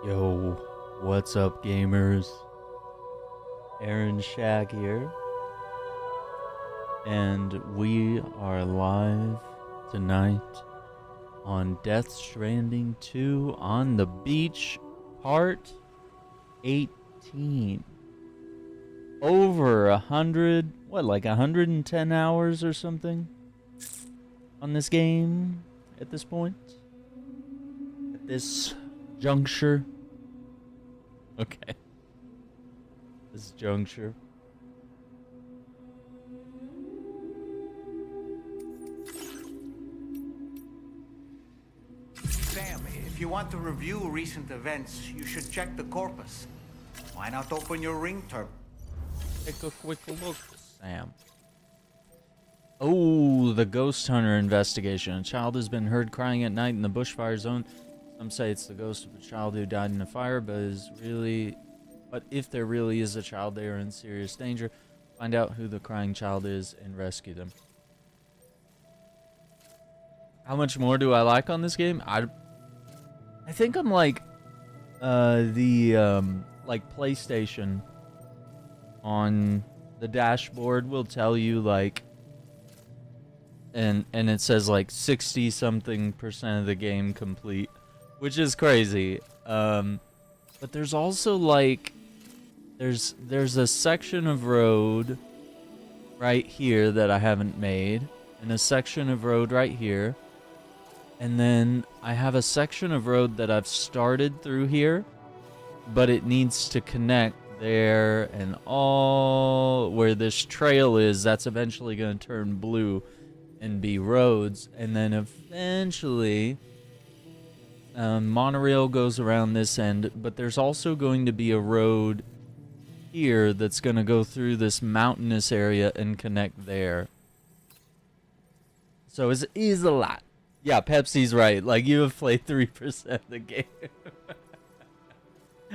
Yo, what's up, gamers? Aaron Shag here, and we are live tonight on Death Stranding 2 on the beach, part 18. Over 100, like 110 hours or something on this game at this point, at this juncture. Okay. This juncture. Sam, if you want to review recent events, you should check the corpus. Why not open your ring term? Take a quick look, Sam. Oh, the ghost hunter investigation. A child has been heard crying at night in the bushfire zone. Some say it's the ghost of a child who died in a fire, but if there really is a child, they are in serious danger. Find out who the crying child is and rescue them. How much more do I like on this game? I think I'm like like PlayStation on the dashboard will tell you like and it says like 60 something% of the game complete, which is crazy. But there's also like there's a section of road right here that I haven't made, and a section of road right here, and then I have a section of road that I've started through here, but it needs to connect there, and all where this trail is, that's eventually going to turn blue and be roads, and then eventually monorail goes around this end, but there's also going to be a road here that's going to go through this mountainous area and connect there. So it is a lot. Yeah, Pepsi's right. Like, you have played 3% of the game.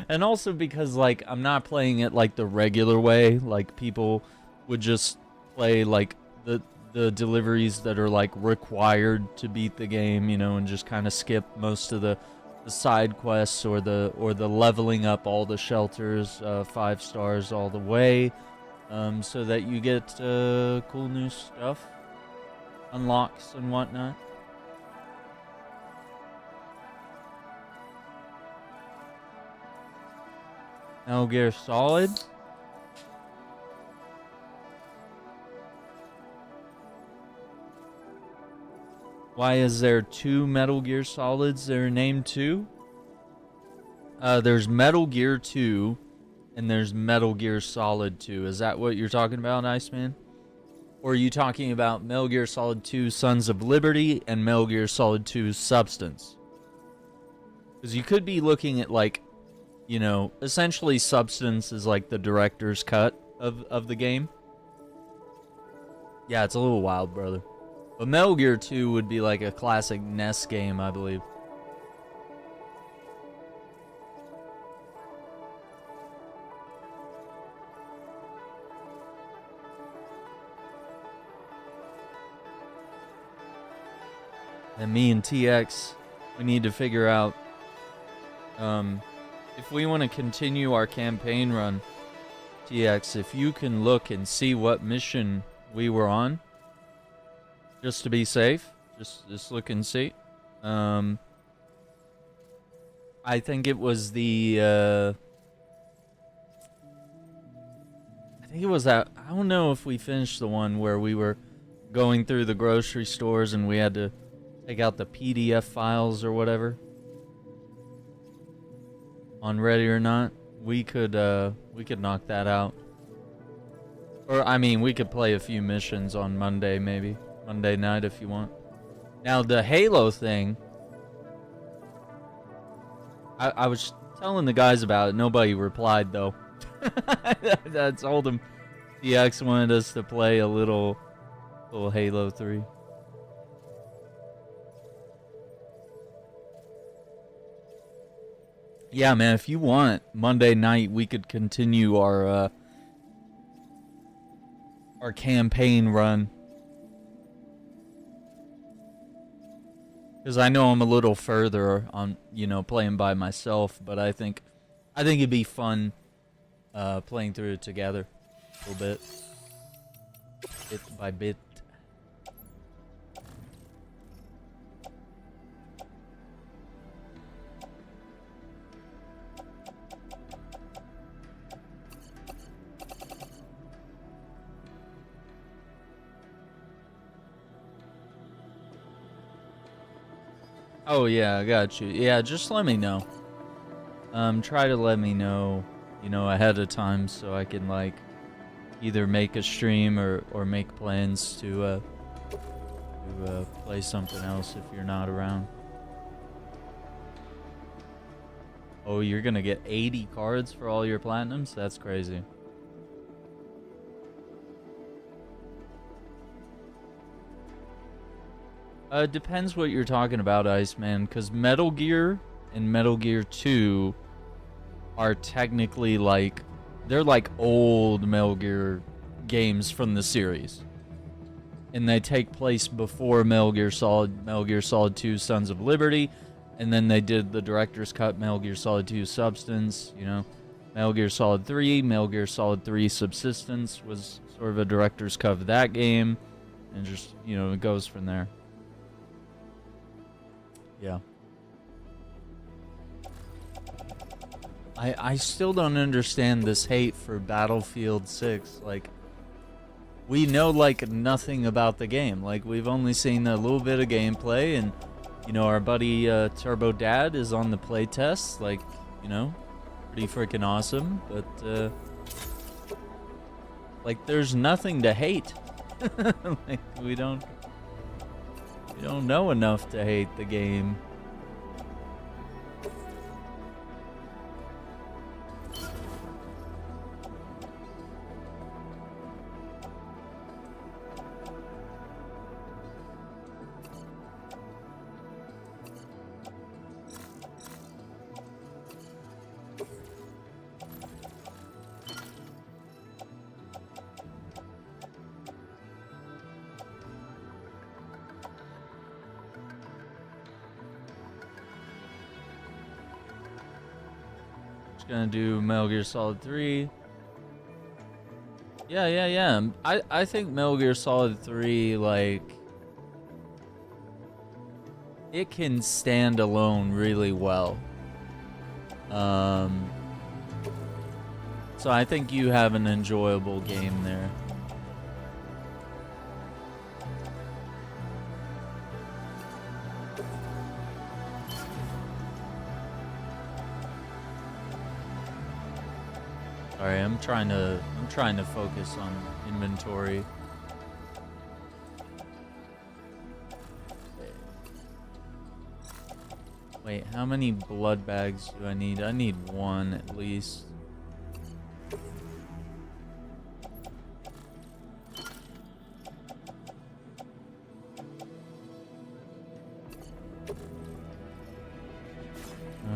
And also because, like, I'm not playing it like the regular way. Like, people would just play, like, the deliveries that are, like, required to beat the game, you know, and just kind of skip most of the side quests or the leveling up all the shelters 5 stars all the way, so that you get cool new stuff, unlocks and whatnot. Metal Gear Solid. Why is there 2 Metal Gear Solids that are named 2? There's Metal Gear 2, and there's Metal Gear Solid 2. Is that what you're talking about, Iceman? Or are you talking about Metal Gear Solid 2 Sons of Liberty and Metal Gear Solid 2 Substance? Because you could be looking at, like, you know, essentially Substance is like the director's cut of the game. Yeah, it's a little wild, brother. But Metal Gear 2 would be like a classic NES game, I believe. And me and TX, we need to figure out if we want to continue our campaign run. TX, if you can look and see what mission we were on, just to be safe, just look and see. I think it was the I think it was that, I don't know if we finished the one where we were going through the grocery stores and we had to take out the PDF files or whatever. On Ready or Not, we could knock that out. Or I mean, we could play a few missions on Monday, maybe Monday night if you want. Now the Halo thing, I was telling the guys about it. Nobody replied though. I told them DX wanted us to play a little Halo 3. Yeah, man, if you want, Monday night we could continue our campaign run. Because I know I'm a little further on, you know, playing by myself, but I think it'd be fun playing through it together a little bit by bit. Oh yeah, I got you. Yeah, just let me know. Try to let me know, you know, ahead of time so I can like either make a stream or make plans to play something else if you're not around. Oh, you're gonna get 80 cards for all your platinums? That's crazy. Depends what you're talking about, Iceman, because Metal Gear and Metal Gear 2 are technically like, they're like old Metal Gear games from the series. And they take place before Metal Gear Solid 2 Sons of Liberty, and then they did the director's cut Metal Gear Solid 2 Substance, you know. Metal Gear Solid 3, Metal Gear Solid 3 Subsistence was sort of a director's cut of that game, and just, you know, it goes from there. Yeah. I still don't understand this hate for Battlefield 6. Like, we know, like, nothing about the game. Like, we've only seen a little bit of gameplay, and, you know, our buddy Turbo Dad is on the playtest. Like, you know, pretty freaking awesome. But, like, there's nothing to hate. Like, we don't know enough to hate the game. Gonna do Metal Gear Solid 3. Yeah. I think Metal Gear Solid 3, like, it can stand alone really well. So I think you have an enjoyable game there. Sorry, I'm trying to focus on inventory. Wait, how many blood bags do I need? I need one at least.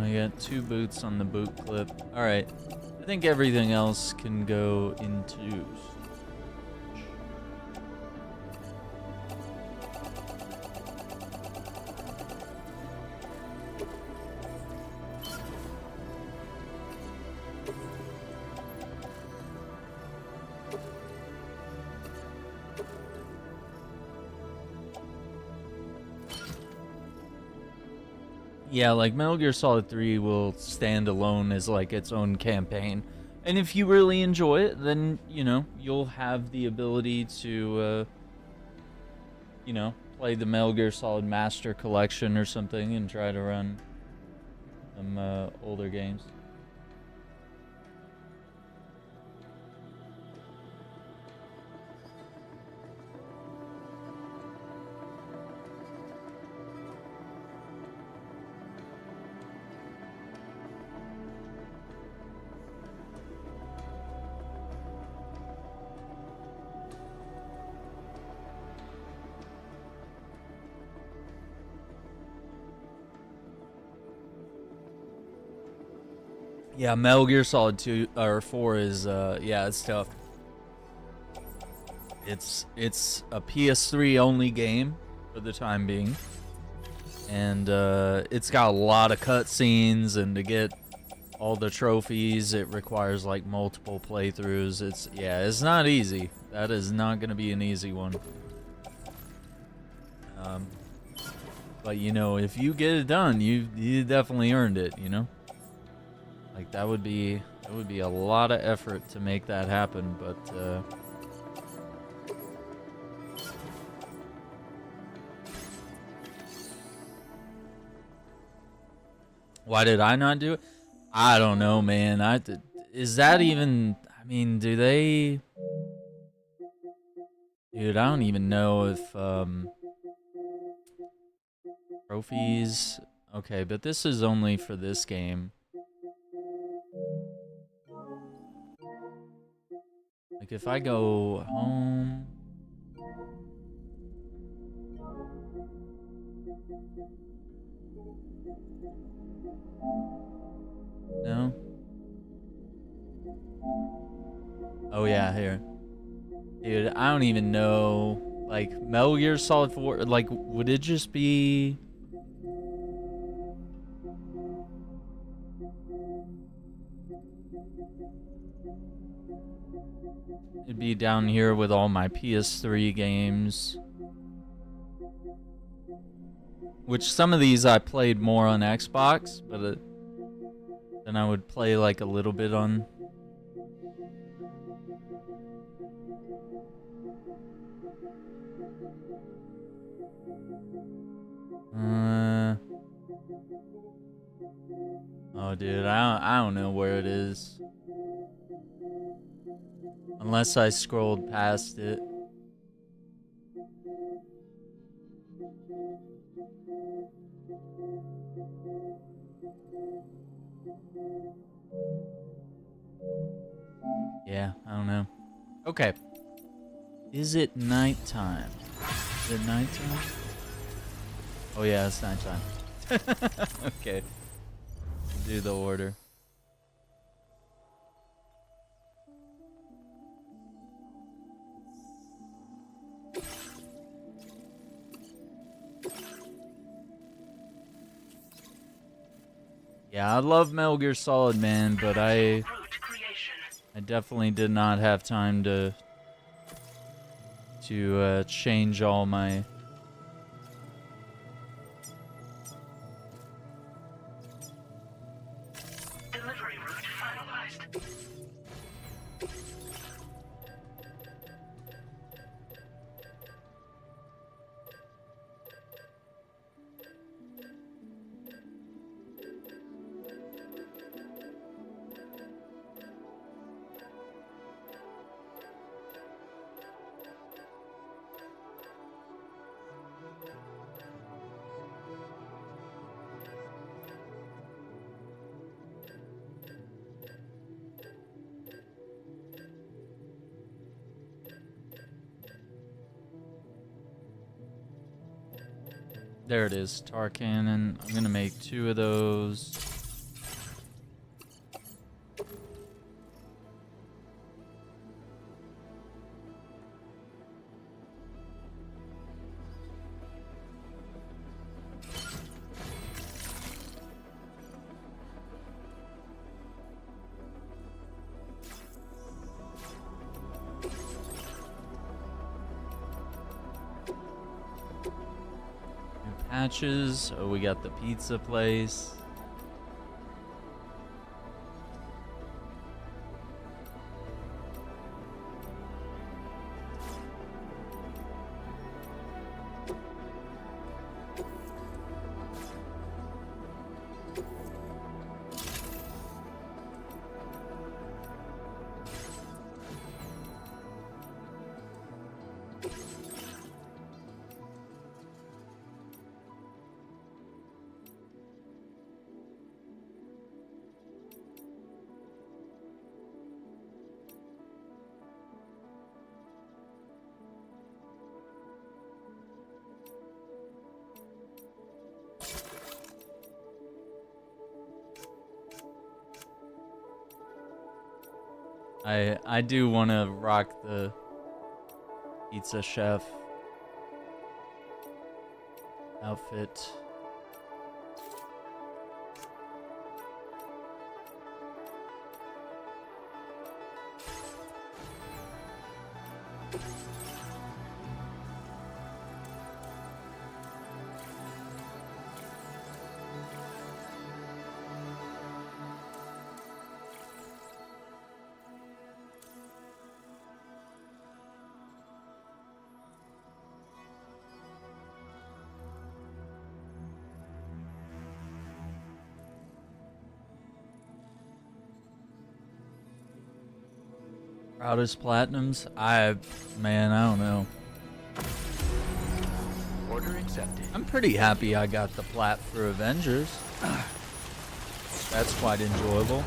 I got 2 boots on the boot clip. Alright. I think everything else can go into... Yeah, like Metal Gear Solid 3 will stand alone as like its own campaign. And if you really enjoy it, then, you know, you'll have the ability to, you know, play the Metal Gear Solid Master Collection or something and try to run some older games. Yeah, Metal Gear Solid 2 or 4 is yeah, it's tough. It's a PS3 only game for the time being. and it's got a lot of cutscenes, and to get all the trophies, it requires like multiple playthroughs. It's not easy. That is not gonna be an easy one. But you know, if you get it done, you definitely earned it, you know? Like that would be a lot of effort to make that happen, but why did I not do it? I don't know, man. Is that even, I mean, do they? Dude, I don't even know if trophies. Okay, but this is only for this game. Like if I go home. No? Oh yeah, here. Dude, I don't even know. Like, Metal Gear Solid 4, like, would it just be... It'd be down here with all my PS3 games. Which some of these I played more on Xbox, but then I would play like a little bit on... Oh, dude, I don't know where it is. Unless I scrolled past it. Yeah, I don't know. Okay. Is it nighttime? Is it nighttime? Oh yeah, it's nighttime. Okay. Do the order. Yeah, I love Metal Gear Solid, man, but I definitely did not have time to change all my... Delivery route finalized. There it is, tar cannon. I'm gonna make 2 of those. Patches. Oh, we got the pizza place. I do want to rock the pizza chef outfit. Proudest platinums? Man, I don't know. Order accepted. I'm pretty happy I got the plat for Avengers. That's quite enjoyable.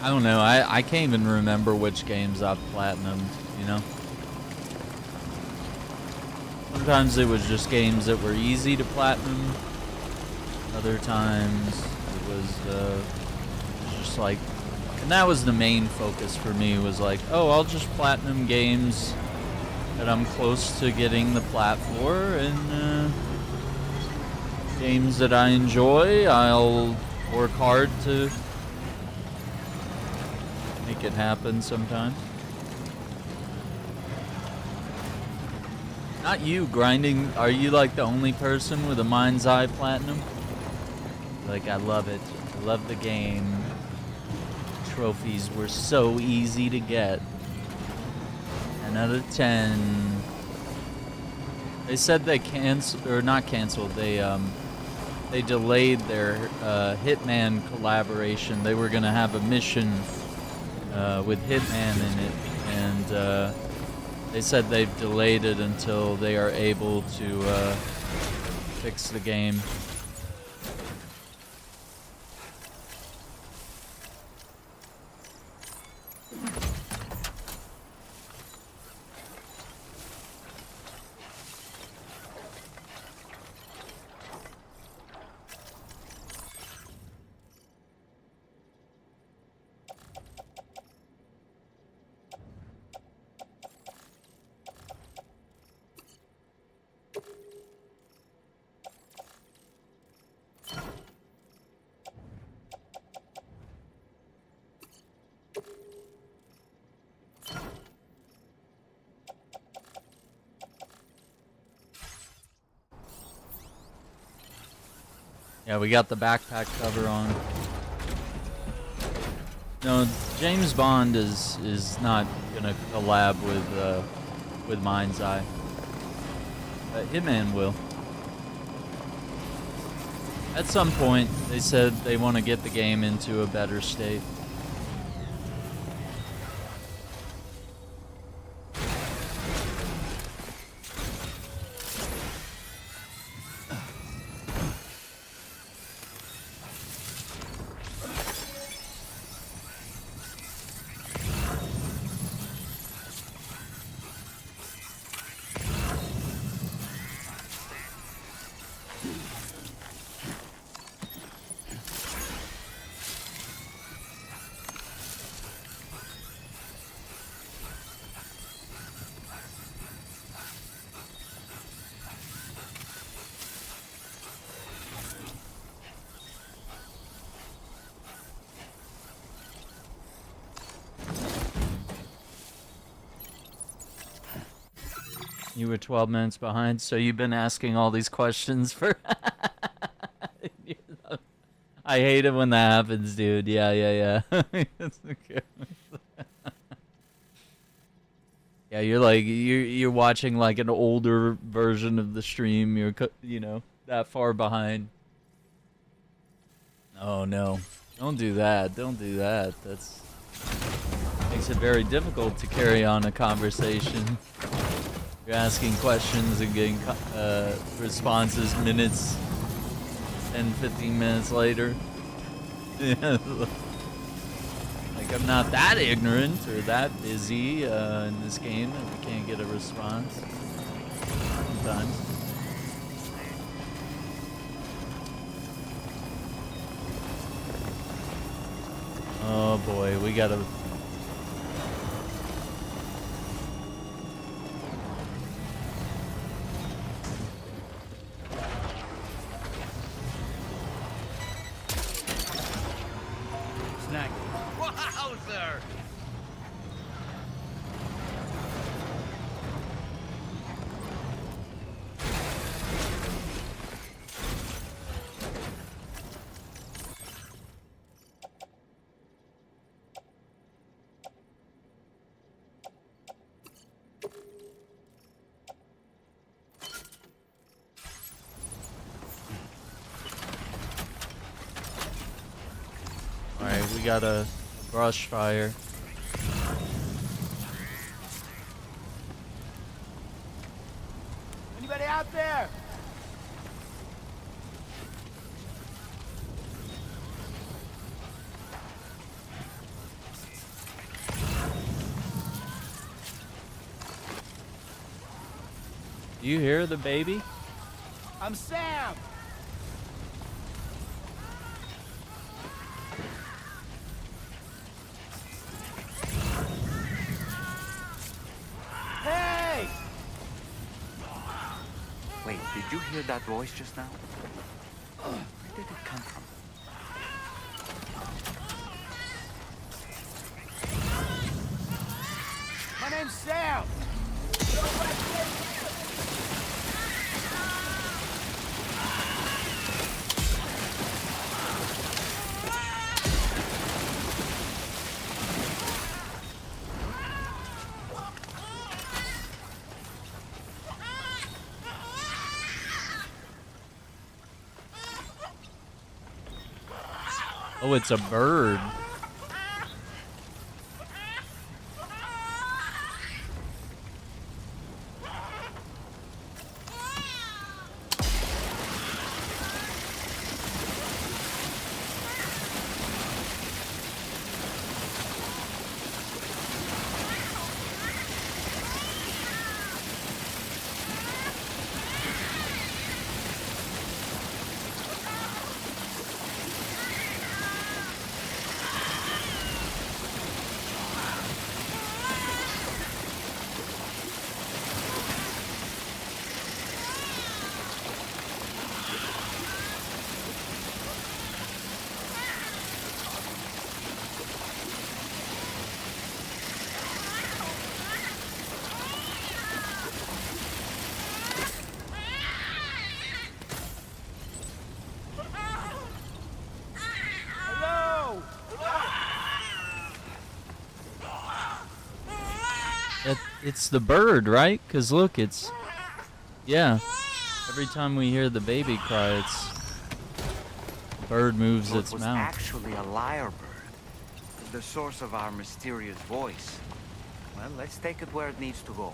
I don't know. I can't even remember which games I've platinumed, you know? Sometimes it was just games that were easy to platinum. Other times it was just like... And that was the main focus for me, was like, oh, I'll just platinum games that I'm close to getting the plat for, and games that I enjoy, I'll work hard to make it happen sometimes. Not you, Grinding. Are you like the only person with a mind's eye platinum? Like, I love it. I love the game. Trophies were so easy to get. 10 out of 10. They said they canceled, or not canceled, they delayed their Hitman collaboration. They were gonna have a mission with Hitman in it, and they said they've delayed it until they are able to fix the game. Yeah, we got the backpack cover on. No, James Bond is not gonna collab with Mind's Eye. Hitman will. At some point, they said they want to get the game into a better state. You were 12 minutes behind, so you've been asking all these questions for... I hate it when that happens, dude. Yeah. It's okay. Yeah, you're like, you're watching like an older version of the stream. You're, you know, that far behind. Oh, no. Don't do that. Don't do that. That's... makes it very difficult to carry on a conversation. You're asking questions and getting responses minutes, 10, 15 minutes later. Like, I'm not that ignorant or that busy in this game that we can't get a response sometimes. boy, we gotta. Snack. Wowzer! Alright, we got a brush fire. Anybody out there? Do you hear the baby? I'm Sam. Hey! Wait, did you hear that voice just now? Where did it come from? My name's Sam. Oh, it's a bird. Hello! It's the bird, right? Cause look, it's yeah. Every time we hear the baby cry, it's the bird moves So its it was mouth. actually a lyrebird, the source of our mysterious voice. Well, let's take it where it needs to go.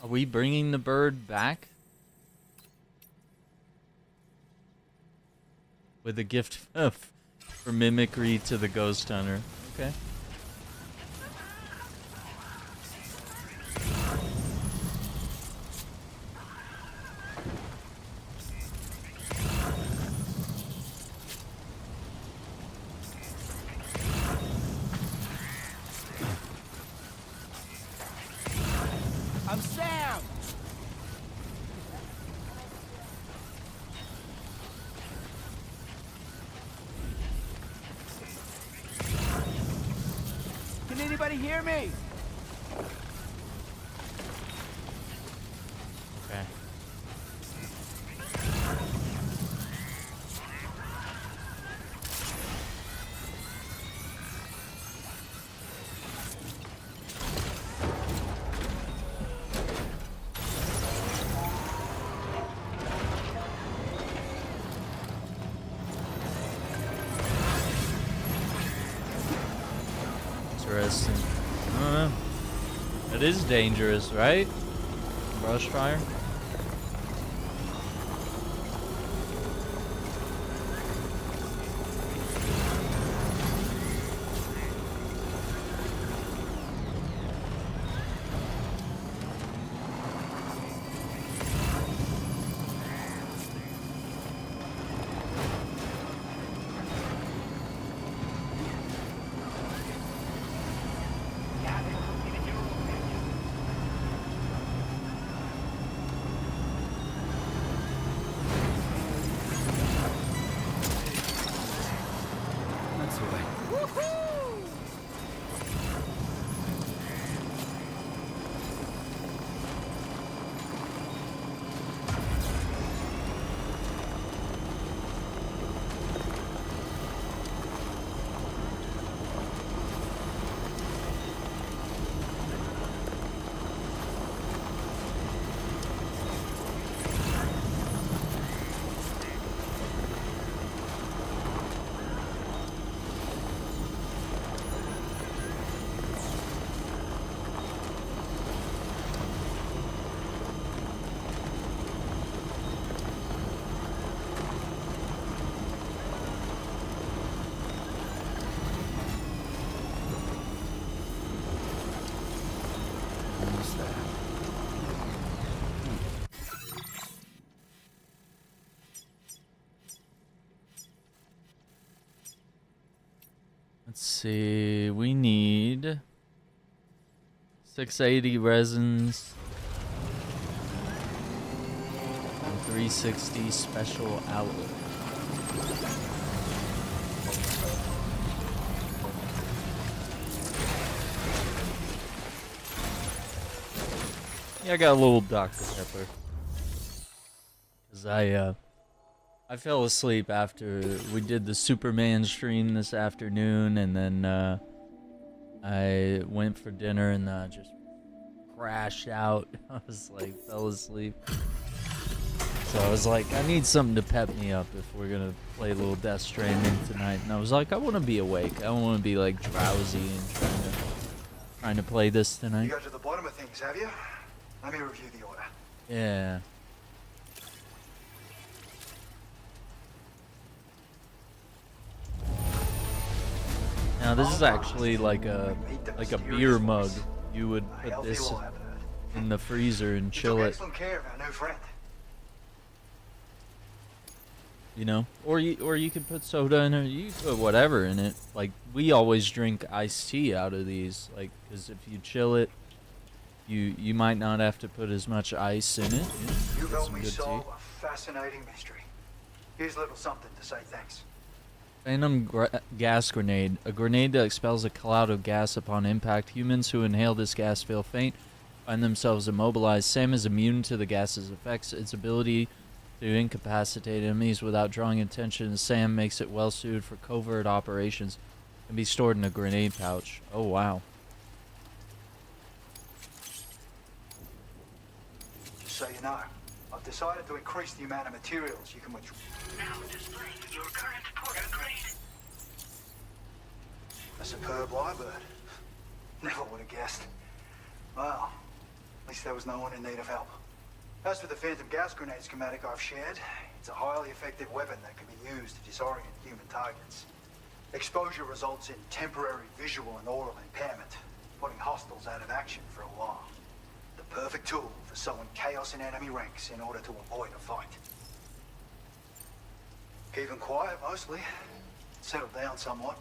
Are we bringing the bird back? With a gift of for mimicry to the ghost hunter. Okay. I'm Sam. Can anybody hear me? Okay. Interesting. I don't know. It is dangerous, right? Brush fire. see. We need 680 resins and 360 special alloy. Yeah, I got a little Dr. Pepper. Cause I fell asleep after we did the Superman stream this afternoon, and then I went for dinner and just crashed out. I was like, fell asleep. So I was like, I need something to pep me up if we're gonna play a little Death Stranding tonight. And I was like, I want to be awake. I don't want to be like drowsy and trying to play this tonight. You got to the bottom of things, have you? Let me review the order. Yeah. Now this is actually like a beer mug. You would put this in the freezer and chill it. Excellent care of our new friend. You know, or you could put soda in it. You could put whatever in it. Like we always drink iced tea out of these, like because if you chill it, you might not have to put as much ice in it. You've helped me solve a fascinating mystery. Here's a little something to say thanks. Phantom gas grenade. A grenade that expels a cloud of gas upon impact. Humans who inhale this gas feel faint, find themselves immobilized. Sam is immune to the gas's effects. Its ability to incapacitate enemies without drawing attention to Sam makes it well suited for covert operations. Can be stored in a grenade pouch. Oh wow. Just so you know, I've decided to increase the amount of materials you can withdraw. Now displaying your current porter grade. A superb lyrebird. Never would have guessed. Well, at least there was no one in need of help. As for the phantom gas grenade schematic I've shared, it's a highly effective weapon that can be used to disorient human targets. Exposure results in temporary visual and oral impairment, putting hostiles out of action for a while. The perfect tool for sowing chaos in enemy ranks in order to avoid a fight. Keeping quiet mostly. Settled down somewhat.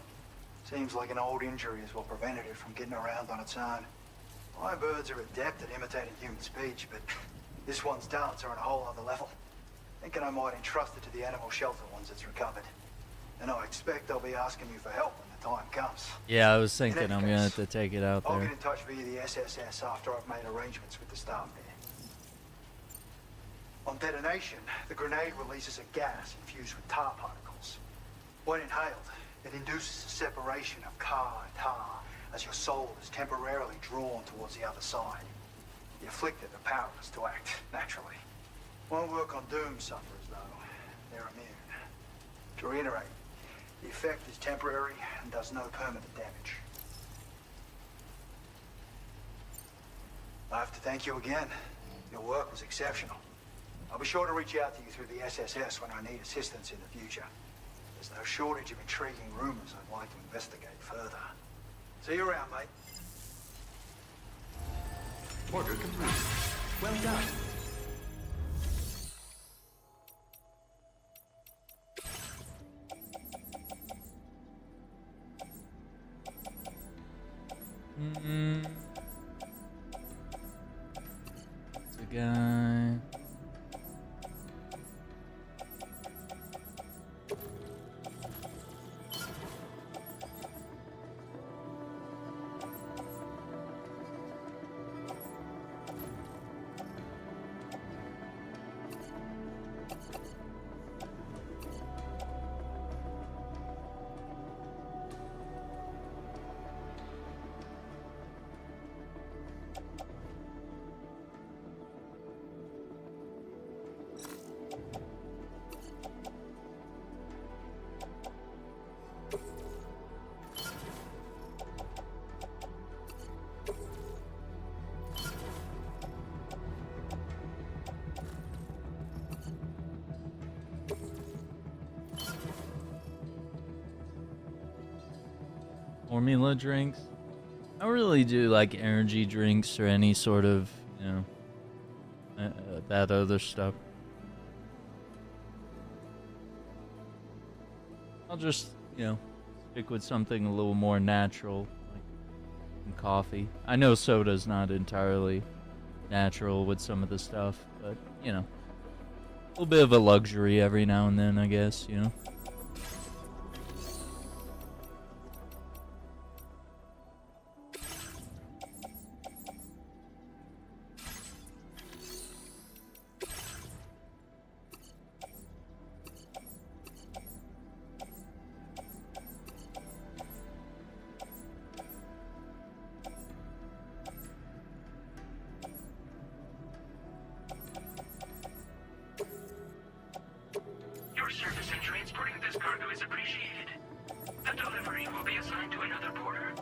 Seems like an old injury is what prevented it from getting around on its own. Lyrebirds are adept at imitating human speech, but this one's talents are on a whole other level. Thinking I might entrust it to the animal shelter once it's recovered. And I expect they'll be asking you for help when the time comes. Yeah, I was thinking I'm gonna have to take it out I'll there. get in touch via the SSS after I've made arrangements with the staff there. On detonation, the grenade releases a gas infused with tar particles. When inhaled, it induces a separation of car and tar as your soul is temporarily drawn towards the other side. The afflicted are powerless to act naturally. Won't work on doomed sufferers, though. They're immune. To reiterate, the effect is temporary and does no permanent damage. I have to thank you again. Your work was exceptional. I'll be sure to reach out to you through the SSS when I need assistance in the future. There's no shortage of intriguing rumors I'd like to investigate further. See you around, mate. Order complete. Well done. It's a guy. Formula drinks. I don't really do like energy drinks or any sort of, you know, that other stuff. I'll just, you know, stick with something a little more natural, like some coffee. I know soda's not entirely natural with some of the stuff, but you know, a little bit of a luxury every now and then, I guess, you know. Your service in transporting this cargo is appreciated. The delivery will be assigned to another porter.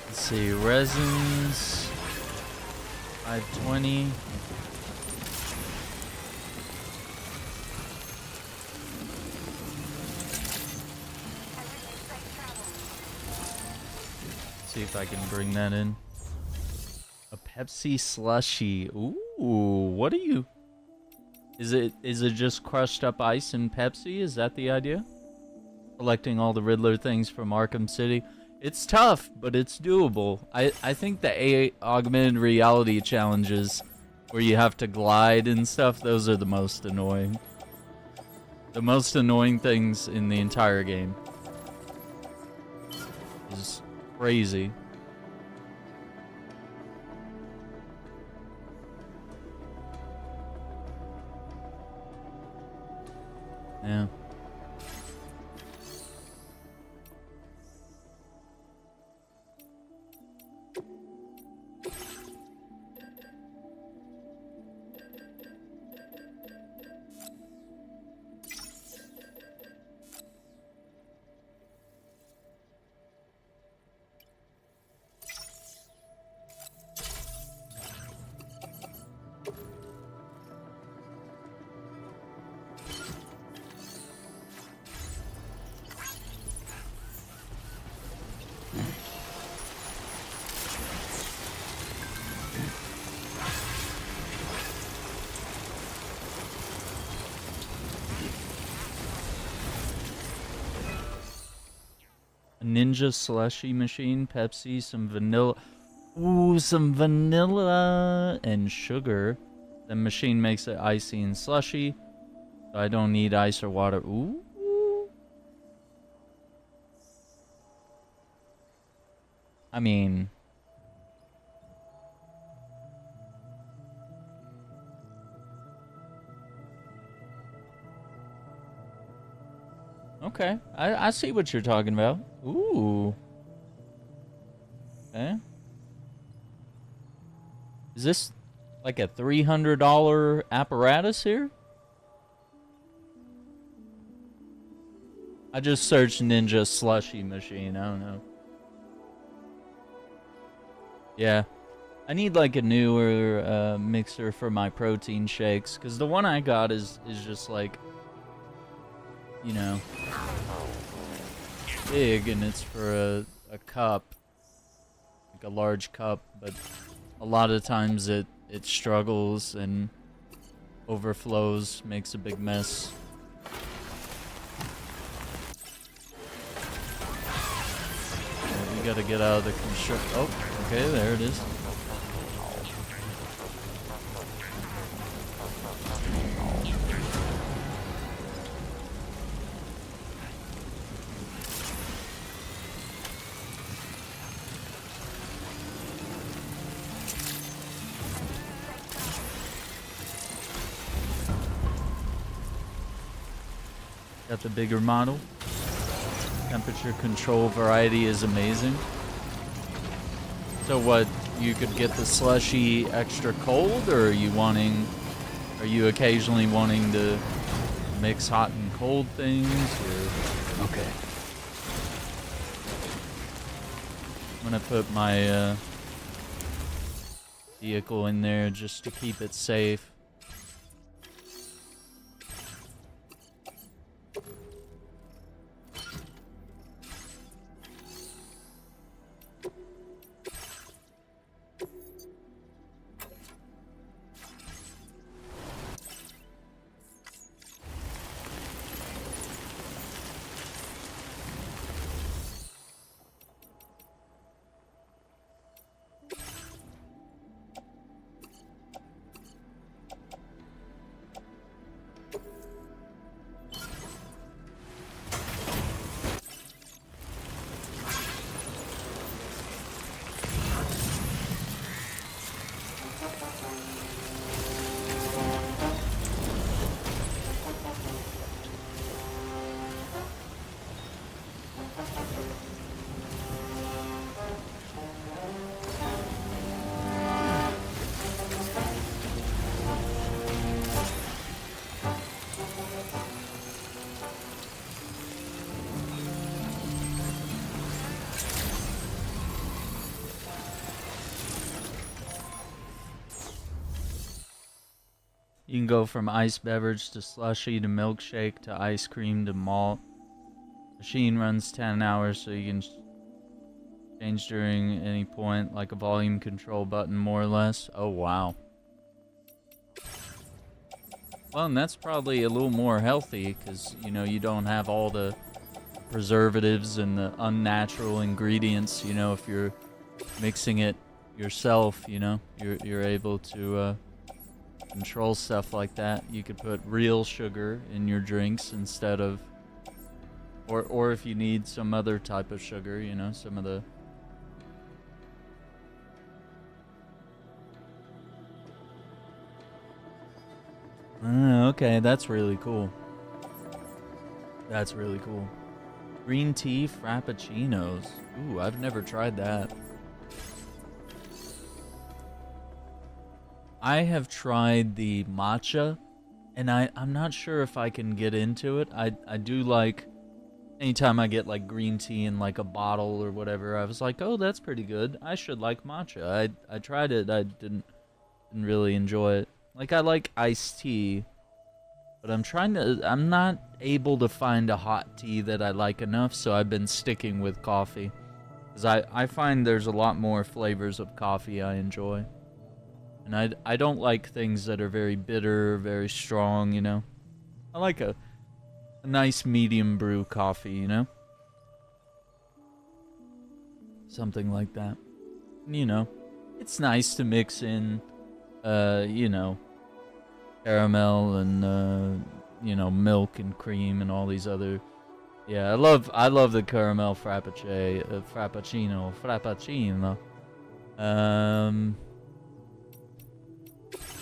Let's see, resins, 520. See if I can bring that in. A Pepsi slushy. Ooh, what are you? Is it just crushed up ice and Pepsi? Is that the idea? Collecting all the Riddler things from Arkham City. It's tough, but it's doable. I think the augmented reality challenges where you have to glide and stuff, those are the most annoying. The most annoying things in the entire game. Is crazy. Yeah. Ninja slushy machine, Pepsi, some vanilla. Ooh, some vanilla and sugar. The machine makes it icy and slushy. So I don't need ice or water. Ooh. I mean, okay, I see what you're talking about. Ooh. Okay. Is this like a $300 apparatus here? I just searched Ninja slushy machine. I don't know. Yeah. I need like a newer mixer for my protein shakes, because the one I got is just like, you know, big, and it's for a cup, like a large cup, but a lot of times it struggles and overflows, makes a big mess. We gotta get out of the construct. Oh, okay, there it is. Got the bigger model. Temperature control variety is amazing. So what, you could get the slushy extra cold, or are you occasionally wanting to mix hot and cold things, or? Okay. I'm gonna put my vehicle in there just to keep it safe. You can go from iced beverage to slushy to milkshake to ice cream to malt. Machine runs 10 hours, so you can change during any point, like a volume control button, more or less. Oh, wow. Well, and that's probably a little more healthy, because, you know, you don't have all the preservatives and the unnatural ingredients, you know, if you're mixing it yourself, you know, you're able to control stuff like that. You could put real sugar in your drinks instead of, or if you need some other type of sugar, you know, some of the okay, that's really cool. That's really cool. Green tea frappuccinos. Ooh, I've never tried that. I have tried the matcha, and I'm not sure if I can get into it. I do like, anytime I get like green tea in like a bottle or whatever, I was like, oh, that's pretty good. I should like matcha. I tried it. I didn't really enjoy it. Like, I like iced tea, but I'm not able to find a hot tea that I like enough, so I've been sticking with coffee. Because I find there's a lot more flavors of coffee I enjoy. And I don't like things that are very bitter, very strong, you know. I like a nice medium brew coffee, you know. Something like that. And, you know, it's nice to mix in, you know, caramel and, you know, milk and cream and all these other. Yeah, I love the caramel frappuccino.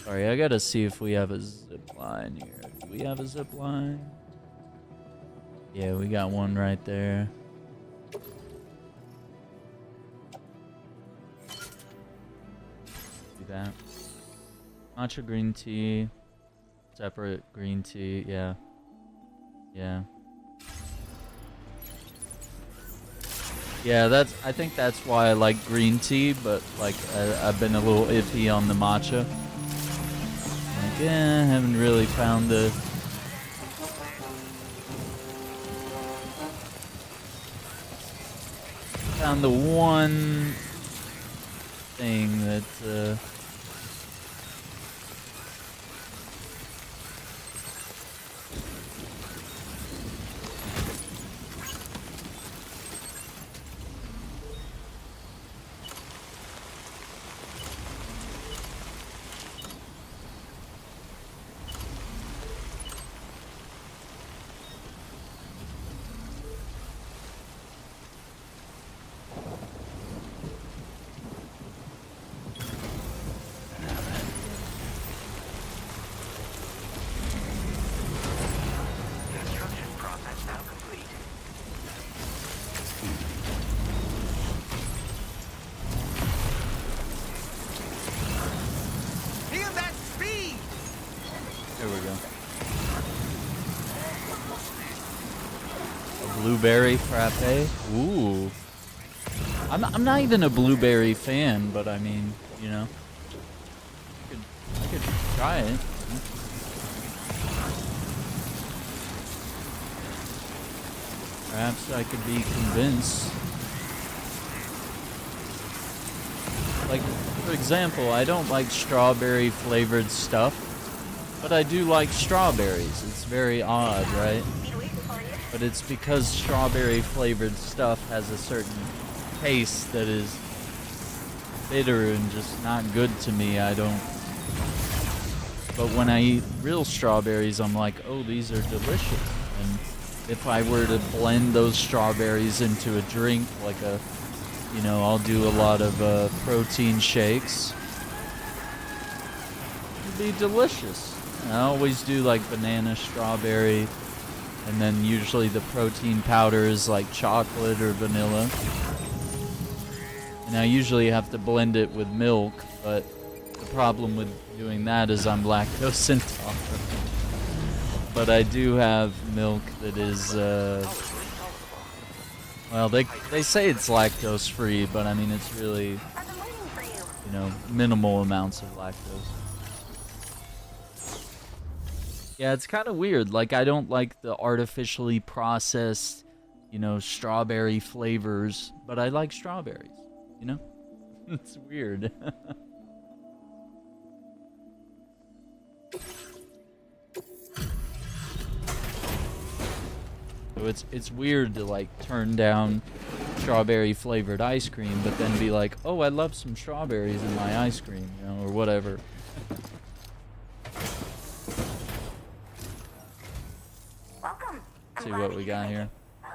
Sorry, I gotta see if we have a zip line here. Do we have a zip line? Yeah, we got one right there. Do that. Matcha green tea. Separate green tea, yeah. Yeah. Yeah, I think that's why I like green tea, but like I've been a little iffy on the matcha. Like, I haven't really found the thing that Construction process now complete. Feel that speed! there we go. A blueberry frappe. Ooh. I'm not even a blueberry fan, but I mean, you know, I could try it. Perhaps I could be convinced. Like, for example, I don't like strawberry flavored stuff, but I do like strawberries. It's very odd, right? But it's because strawberry flavored stuff has a certain taste that is bitter and just not good to me. I don't. But when I eat real strawberries, I'm like, oh, these are delicious. And if I were to blend those strawberries into a drink, like a, you know, I'll do a lot of protein shakes. It'd be delicious. And I always do like banana strawberry, and then usually the protein powder is like chocolate or vanilla. And I usually have to blend it with milk, but the problem with doing that is I'm lactose intolerant. But I do have milk that is, well, they say it's lactose free, but I mean it's really, you know, minimal amounts of lactose. Yeah, it's kind of weird. Like, I don't like the artificially processed, you know, strawberry flavors, but I like strawberries, you know? It's weird. So it's weird to like turn down strawberry flavored ice cream, but then be like, oh, I love some strawberries in my ice cream, you know, or whatever. Welcome. See what we got here.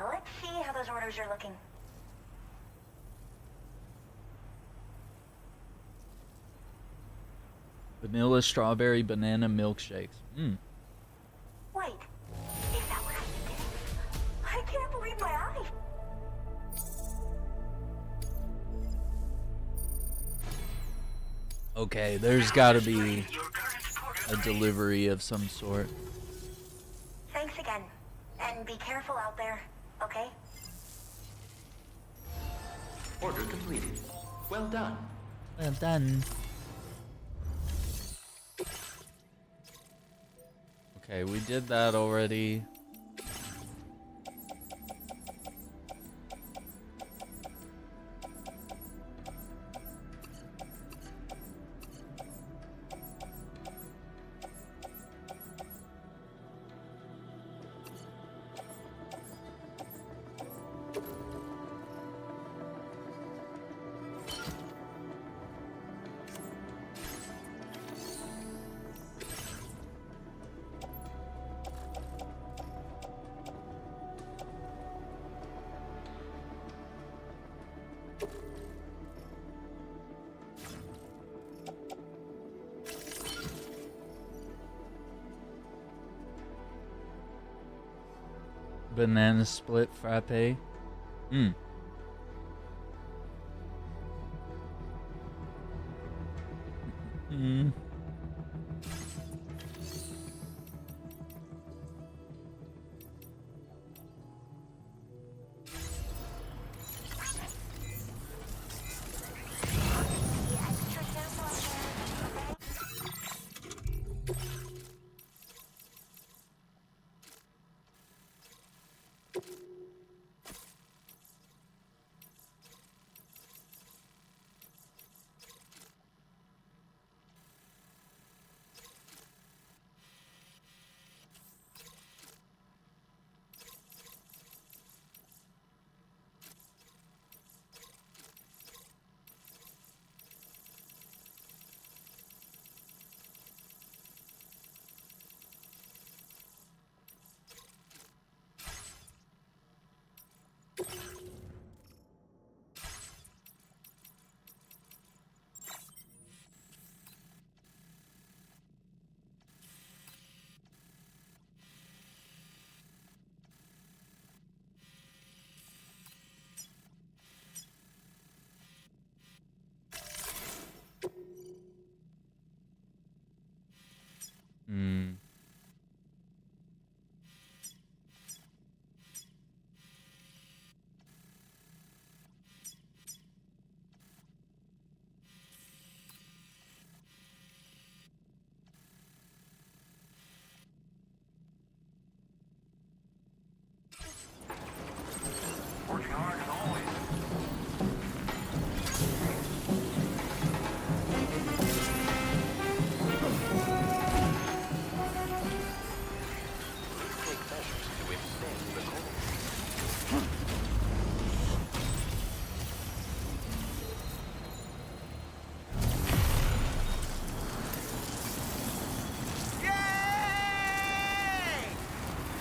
Let's see how those orders are looking. Vanilla strawberry banana milkshakes. Mmm. Wait, is that what I did? I can't believe my eyes. Okay, there's gotta be a delivery of some sort. Thanks again. And be careful out there, okay? Order completed. Well done. Well done. Okay, we did that already. Banana split frappe. Mmm. Mmm.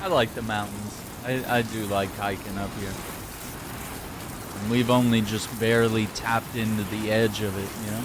I like the mountains. I do like hiking up here. And we've only just barely tapped into the edge of it, you know?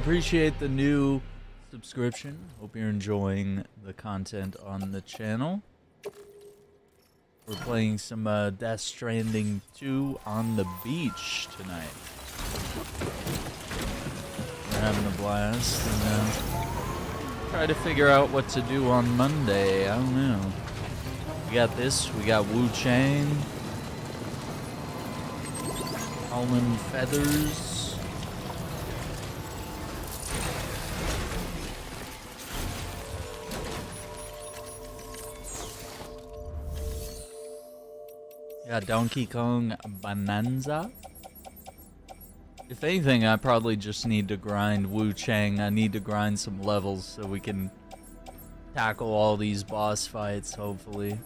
Appreciate the new subscription. Hope you're enjoying the content on the channel. We're playing some Death Stranding 2 on the beach tonight. We're having a blast and try to figure out what to do on Monday. I don't know. We got this. We got Wu Chang, Almond Feathers. Yeah, Donkey Kong Bonanza. If anything, I probably just need to grind Wu Chang. I need to grind some levels so we can tackle all these boss fights, hopefully.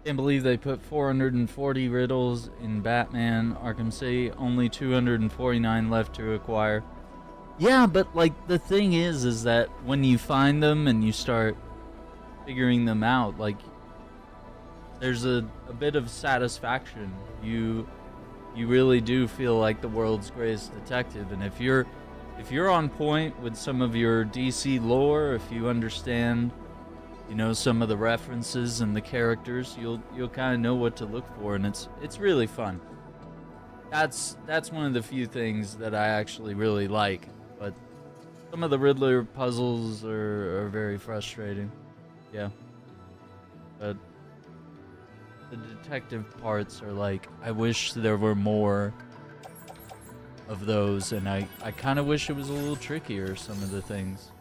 Can't believe they put 440 riddles in Batman Arkham City, only 249 left to acquire. Yeah, but like the thing is that when you find them and you start figuring them out, like there's a bit of satisfaction. You really do feel like the world's greatest detective, and if you're on point with some of your DC lore, if you understand, you know, some of the references and the characters, you'll kind of know what to look for, and it's really fun. That's one of the few things that I actually really like but some of the Riddler puzzles are very frustrating. Yeah. But the detective parts are like, I wish there were more of those, and I kind of wish it was a little trickier, some of the things.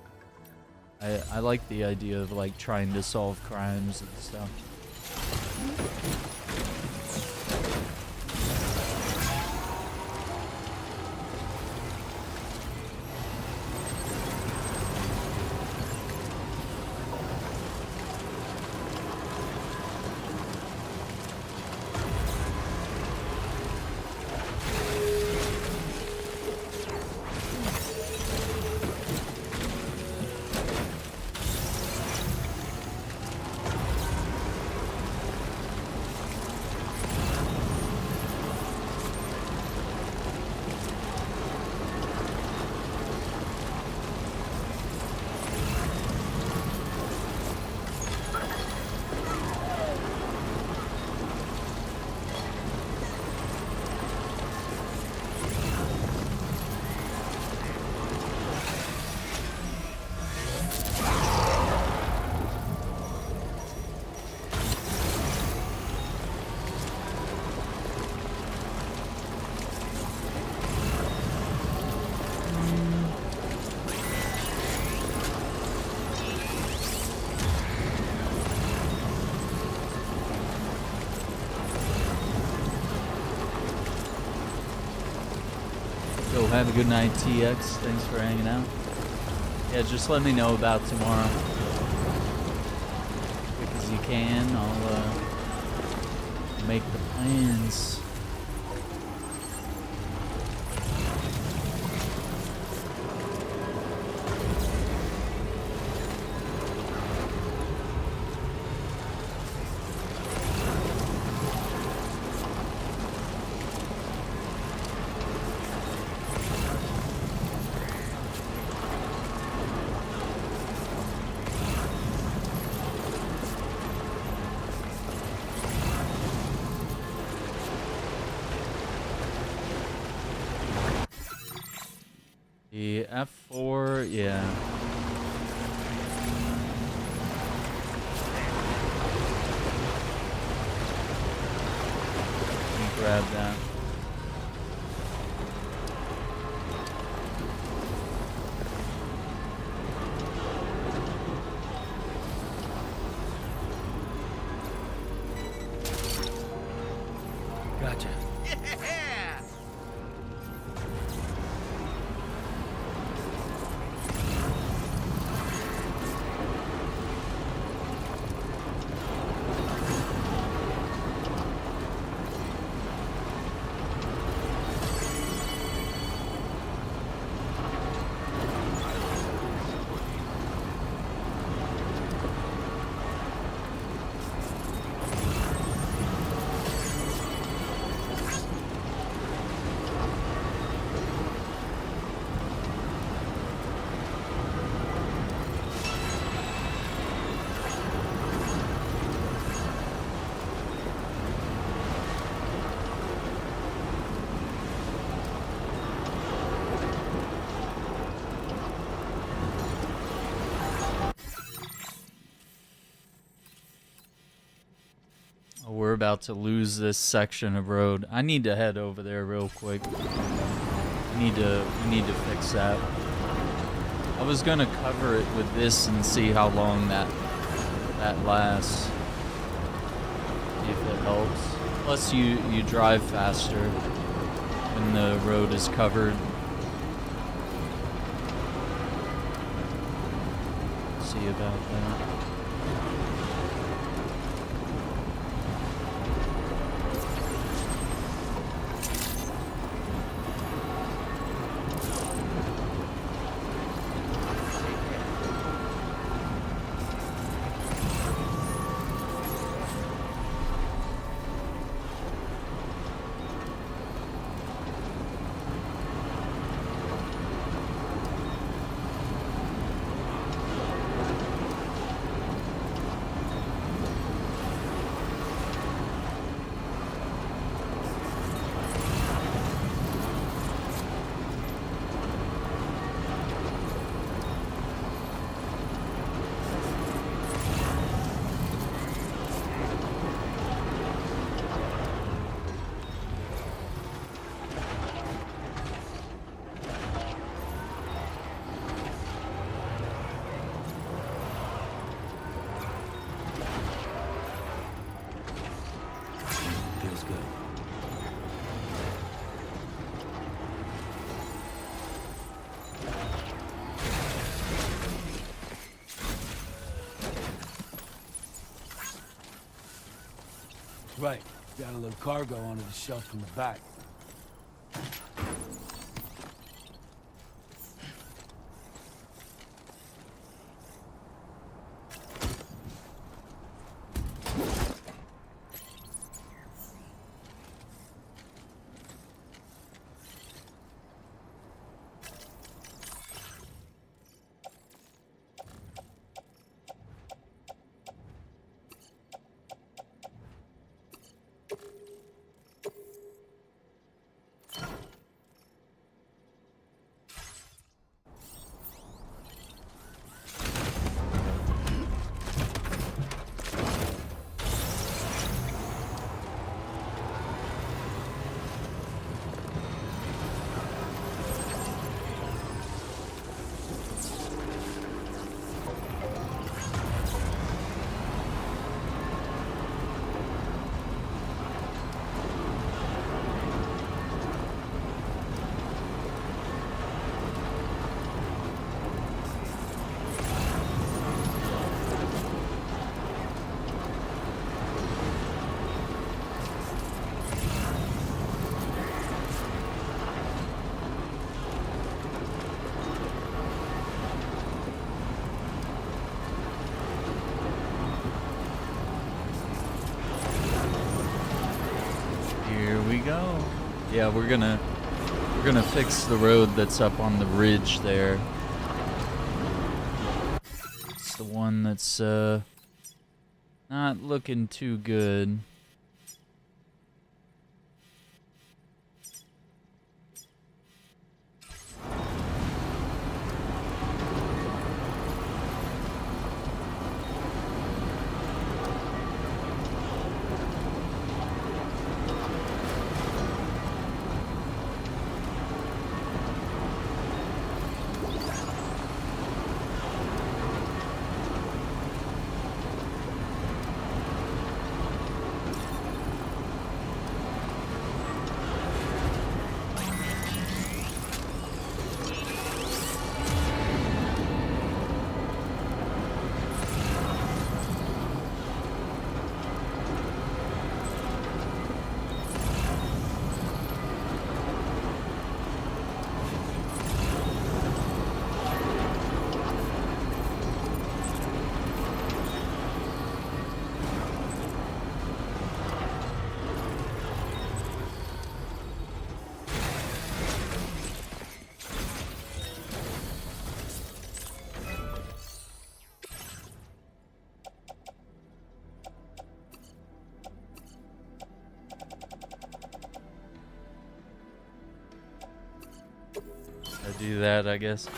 I like the idea of like trying to solve crimes and stuff. So have a good night, TX. Thanks for hanging out. Yeah, just let me know about tomorrow. Quick as you can, I'll make the plans. The F4, yeah. Let me grab that. Gotcha. We're about to lose this section of road. I need to head over there real quick. We need to fix that. I was gonna cover it with this and see how long that lasts. See if it helps. Plus you drive faster when the road is covered. See about that. Right. Got a little cargo under the shelf in the back. Here we go. Yeah, we're gonna fix the road that's up on the ridge there. It's the one that's not looking too good. Do that, I guess.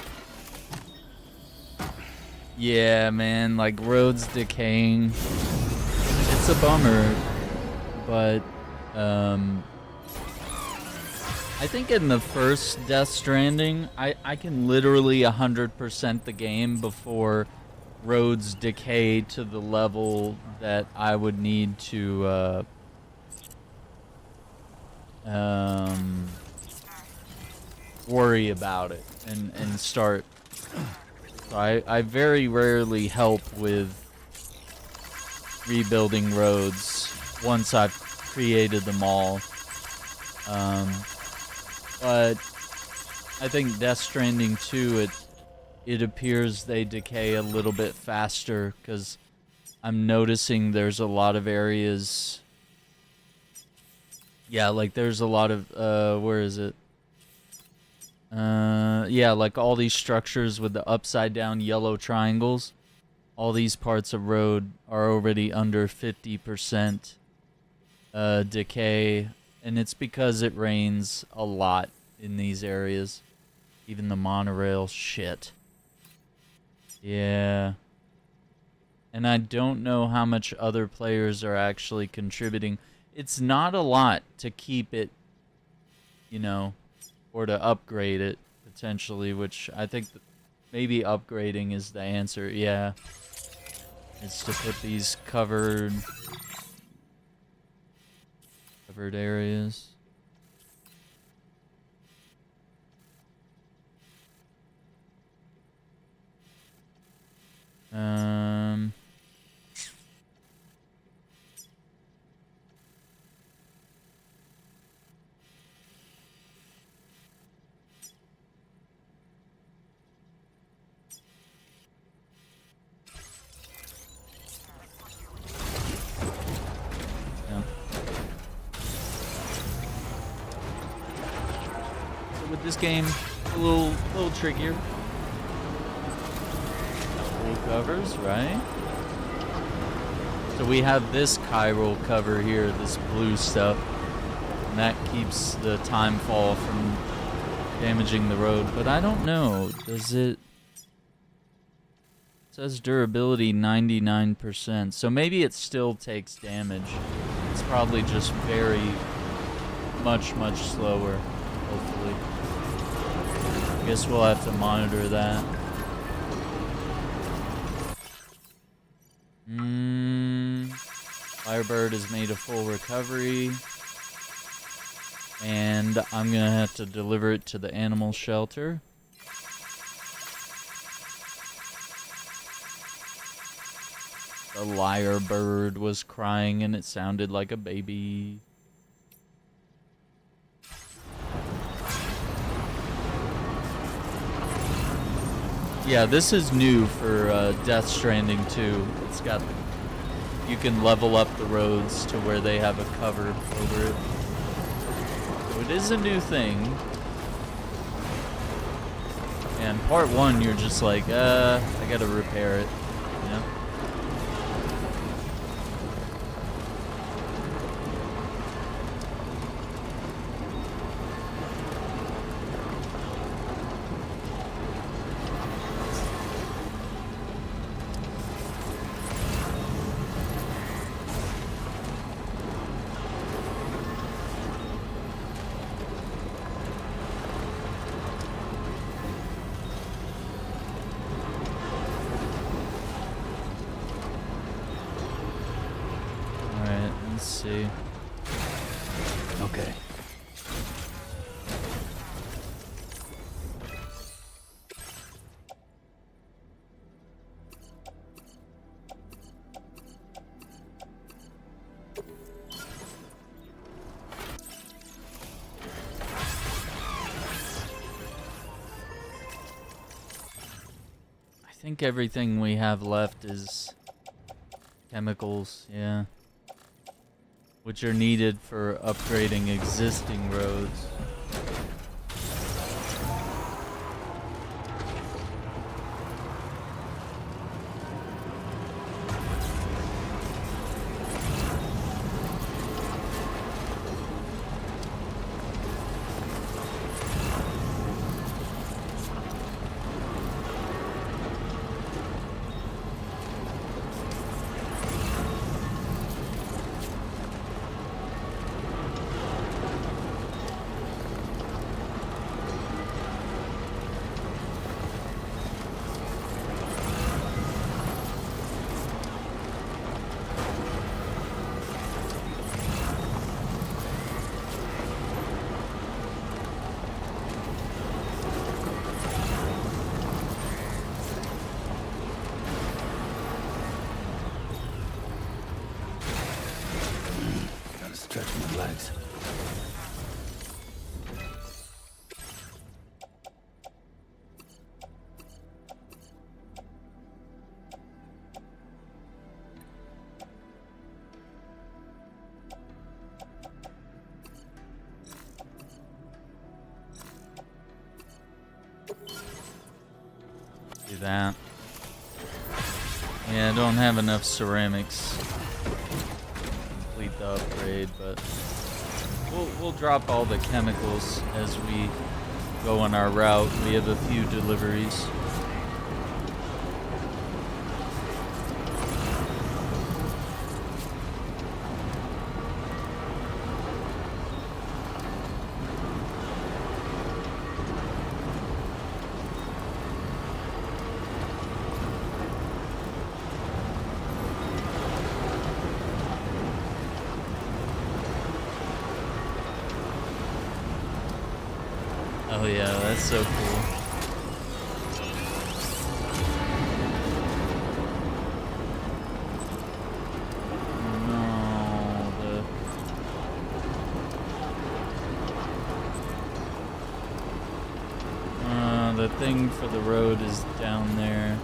Yeah, man, like roads decaying. It's a bummer, but I think in the first Death Stranding, I can literally 100% the game before roads decay to the level that I would need to worry about it and start. So I very rarely help with rebuilding roads once I've created them all. But I think Death Stranding 2, it appears they decay a little bit faster because I'm noticing there's a lot of areas. Yeah, like there's a lot of where is it? Yeah, like all these structures with the upside down yellow triangles. All these parts of road are already under 50% decay, and it's because it rains a lot in these areas. Even the monorail shit. Yeah. And I don't know how much other players are actually contributing. It's not a lot to keep it, you know, or to upgrade it, potentially, which I think maybe upgrading is the answer. Yeah. It's to put these covered areas. this game a little trickier. Full covers, right? So we have this chiral cover here, this blue stuff, and that keeps the time fall from damaging the road. But I don't know, does it? It says durability 99%, so maybe it still takes damage. It's probably just very much slower, hopefully. I guess we'll have to monitor that. Firebird has made a full recovery. And I'm gonna have to deliver it to the animal shelter. The lyre bird was crying and it sounded like a baby. Yeah, this is new for Death Stranding 2. It's got, you can level up the roads to where they have a cover over it. So it is a new thing. And part 1, you're just like, I gotta repair it, you know? Let's see. Okay. I think everything we have left is chemicals, yeah. Which are needed for upgrading existing roads. Stretch my legs. Do that. Yeah, I don't have enough ceramics. The upgrade, but we'll drop all the chemicals as we go on our route. We have a few deliveries. Oh yeah, that's so cool. No, the thing for the road is down there.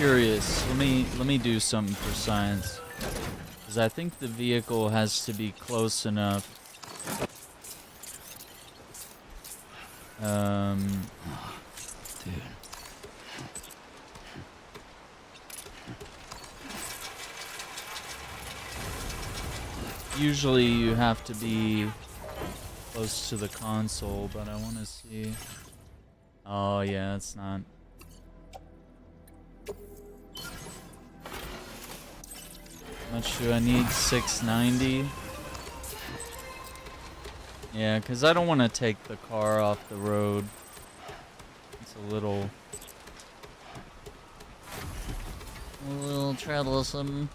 curious. Let me do something for science. Cuz I think the vehicle has to be close enough. Dude. Usually you have to be close to the console, but I want to see. Oh yeah, it's not. How much do I need? 690? Yeah, because I don't want to take the car off the road. It's a little troublesome.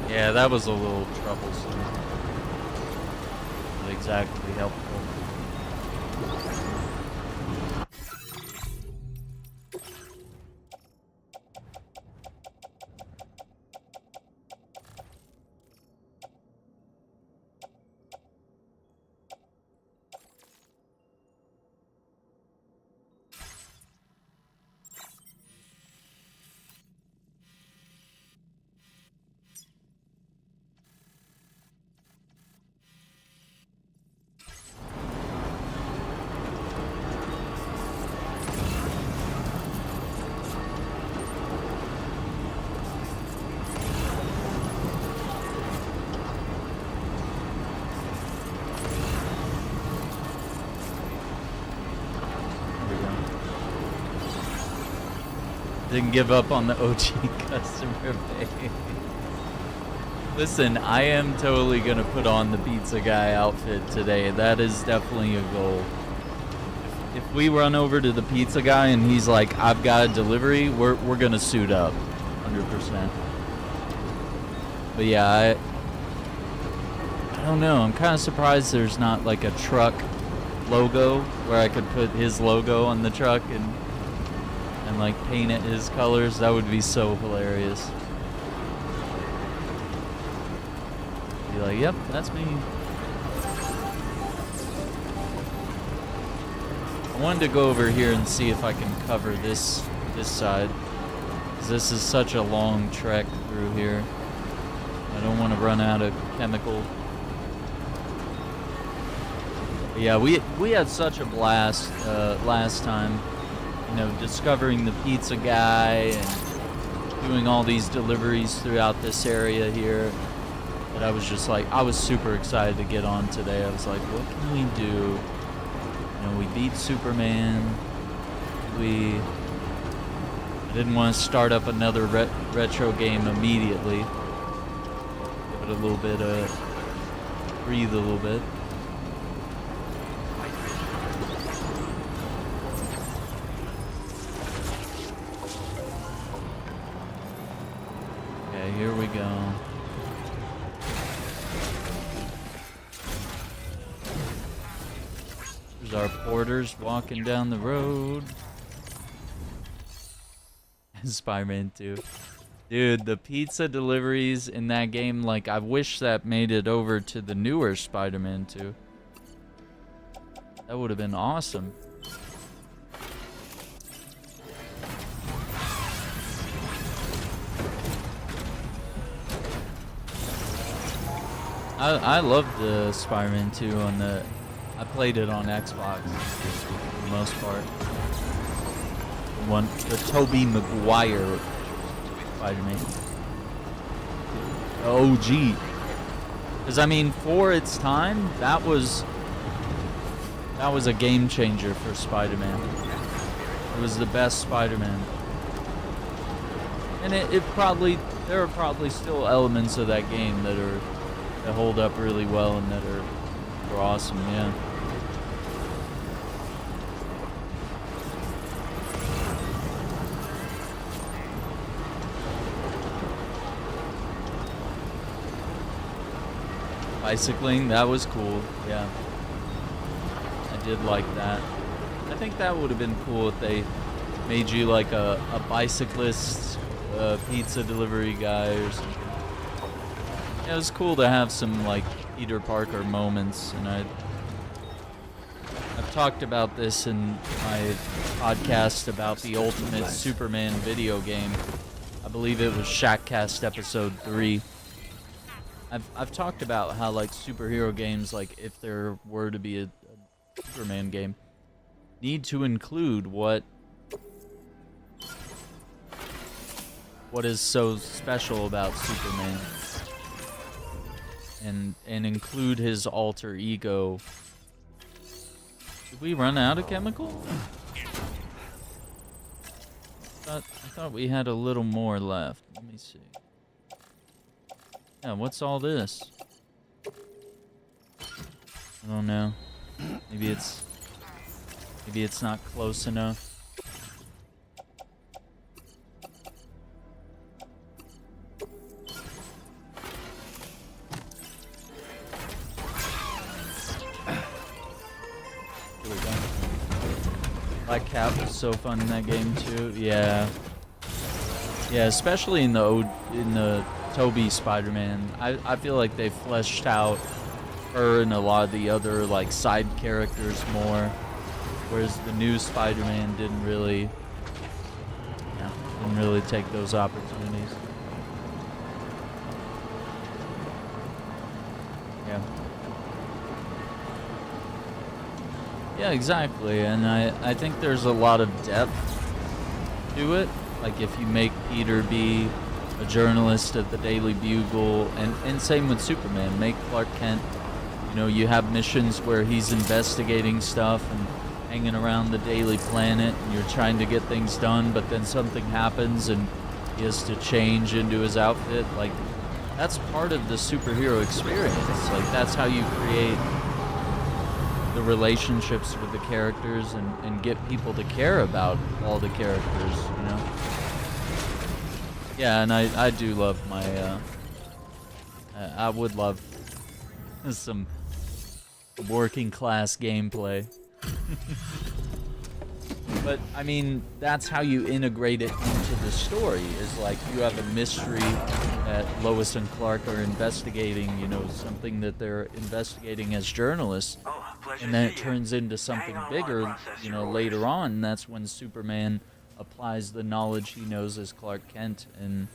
Yeah, that was a little troublesome. Not exactly helpful. Didn't give up on the OG customer base. Listen, I am totally gonna put on the pizza guy outfit today. That is definitely a goal. If we run over to the pizza guy and he's like, "I've got a delivery," we're gonna suit up, 100%. But yeah, I don't know. I'm kind of surprised there's not like a truck logo where I could put his logo on the truck and like paint it his colors. That would be so hilarious. Be like, yep, that's me. I wanted to go over here and see if I can cover this side, 'cause this is such a long trek through here. I don't want to run out of chemical. But yeah, we had such a blast last time. You know, discovering the pizza guy and doing all these deliveries throughout this area here. That I was just like, I was super excited to get on today. I was like, what can we do? You know, we beat Superman. I didn't want to start up another retro game immediately. Give it a little bit breathe a little bit. Here we go. There's our porters walking down the road. Spider-Man 2. Dude, the pizza deliveries in that game, like, I wish that made it over to the newer Spider-Man 2. That would have been awesome. I love the Spider-Man 2 on the I played it on Xbox for the most part. The Tobey Maguire Spider-Man. The OG. Because, I mean, for its time, that was a game changer for Spider-Man. It was the best Spider-Man. And there are probably still elements of that game that hold up really well and that are awesome, yeah. Bicycling, that was cool, yeah. I did like that. I think that would have been cool if they made you like a bicyclist, pizza delivery guy or something. Yeah, it was cool to have some like Peter Parker moments, and I've talked about this in my podcast about the Ultimate Superman video game. I believe it was Shackcast episode 3. I've talked about how like superhero games, like if there were to be a Superman game, need to include what is so special about Superman, and include his alter ego. Did we run out of chemical? I thought we had a little more left. Let me see. Yeah, what's all this? I don't know. Maybe it's not close enough. Here we go. Black Cat was so fun in that game too. Yeah. Yeah, especially in the Tobey Spider-Man. I feel like they fleshed out her and a lot of the other like side characters more, whereas the new Spider-Man didn't really take those opportunities. Yeah. Yeah, exactly. And I think there's a lot of depth to it. Like if you make Peter be a journalist at the Daily Bugle, and same with Superman, make Clark Kent, you have missions where he's investigating stuff and hanging around the Daily Planet, and you're trying to get things done, but then something happens and he has to change into his outfit. Like, that's part of the superhero experience. Like, that's how you create the relationships with the characters and get people to care about all the characters, Yeah, and I do love my, I would love some working class gameplay. But, I mean, that's how you integrate it into the story, is like you have a mystery that Lois and Clark are investigating, something that they're investigating as journalists, and then it turns into something bigger, later on, and that's when Superman applies the knowledge he knows as Clark Kent and,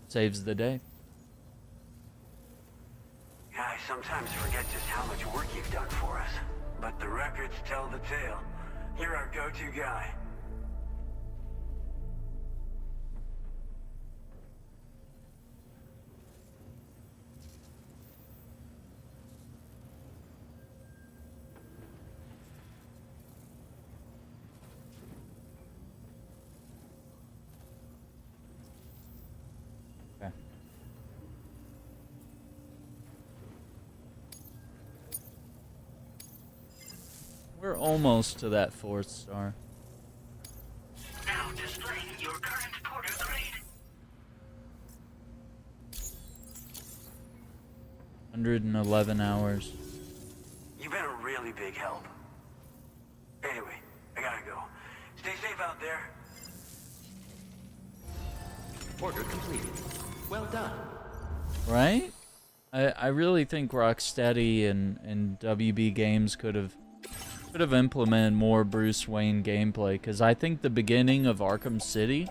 saves the day. I sometimes forget just how much work you've done for us. But the records tell the tale. You're our go-to guy. Okay. We're almost to that 4th star. Now displaying your current porter grade. 111 hours. You've been a really big help. Anyway, I gotta go. Stay safe out there. Order completed. Well done. Right? I really think Rocksteady and WB Games could have implemented more Bruce Wayne gameplay, because I think the beginning of Arkham City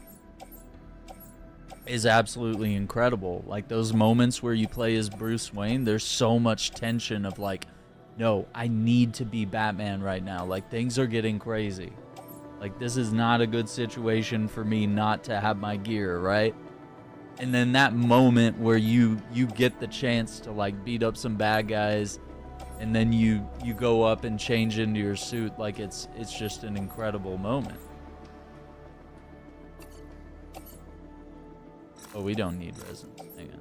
is absolutely incredible. Like those moments where you play as Bruce Wayne, there's so much tension of like, no, I need to be Batman right now. Like things are getting crazy. Like this is not a good situation for me not to have my gear, right? And then that moment where you get the chance to like beat up some bad guys, and then you go up and change into your suit, like it's just an incredible moment. Oh, we don't need resins. Hang on.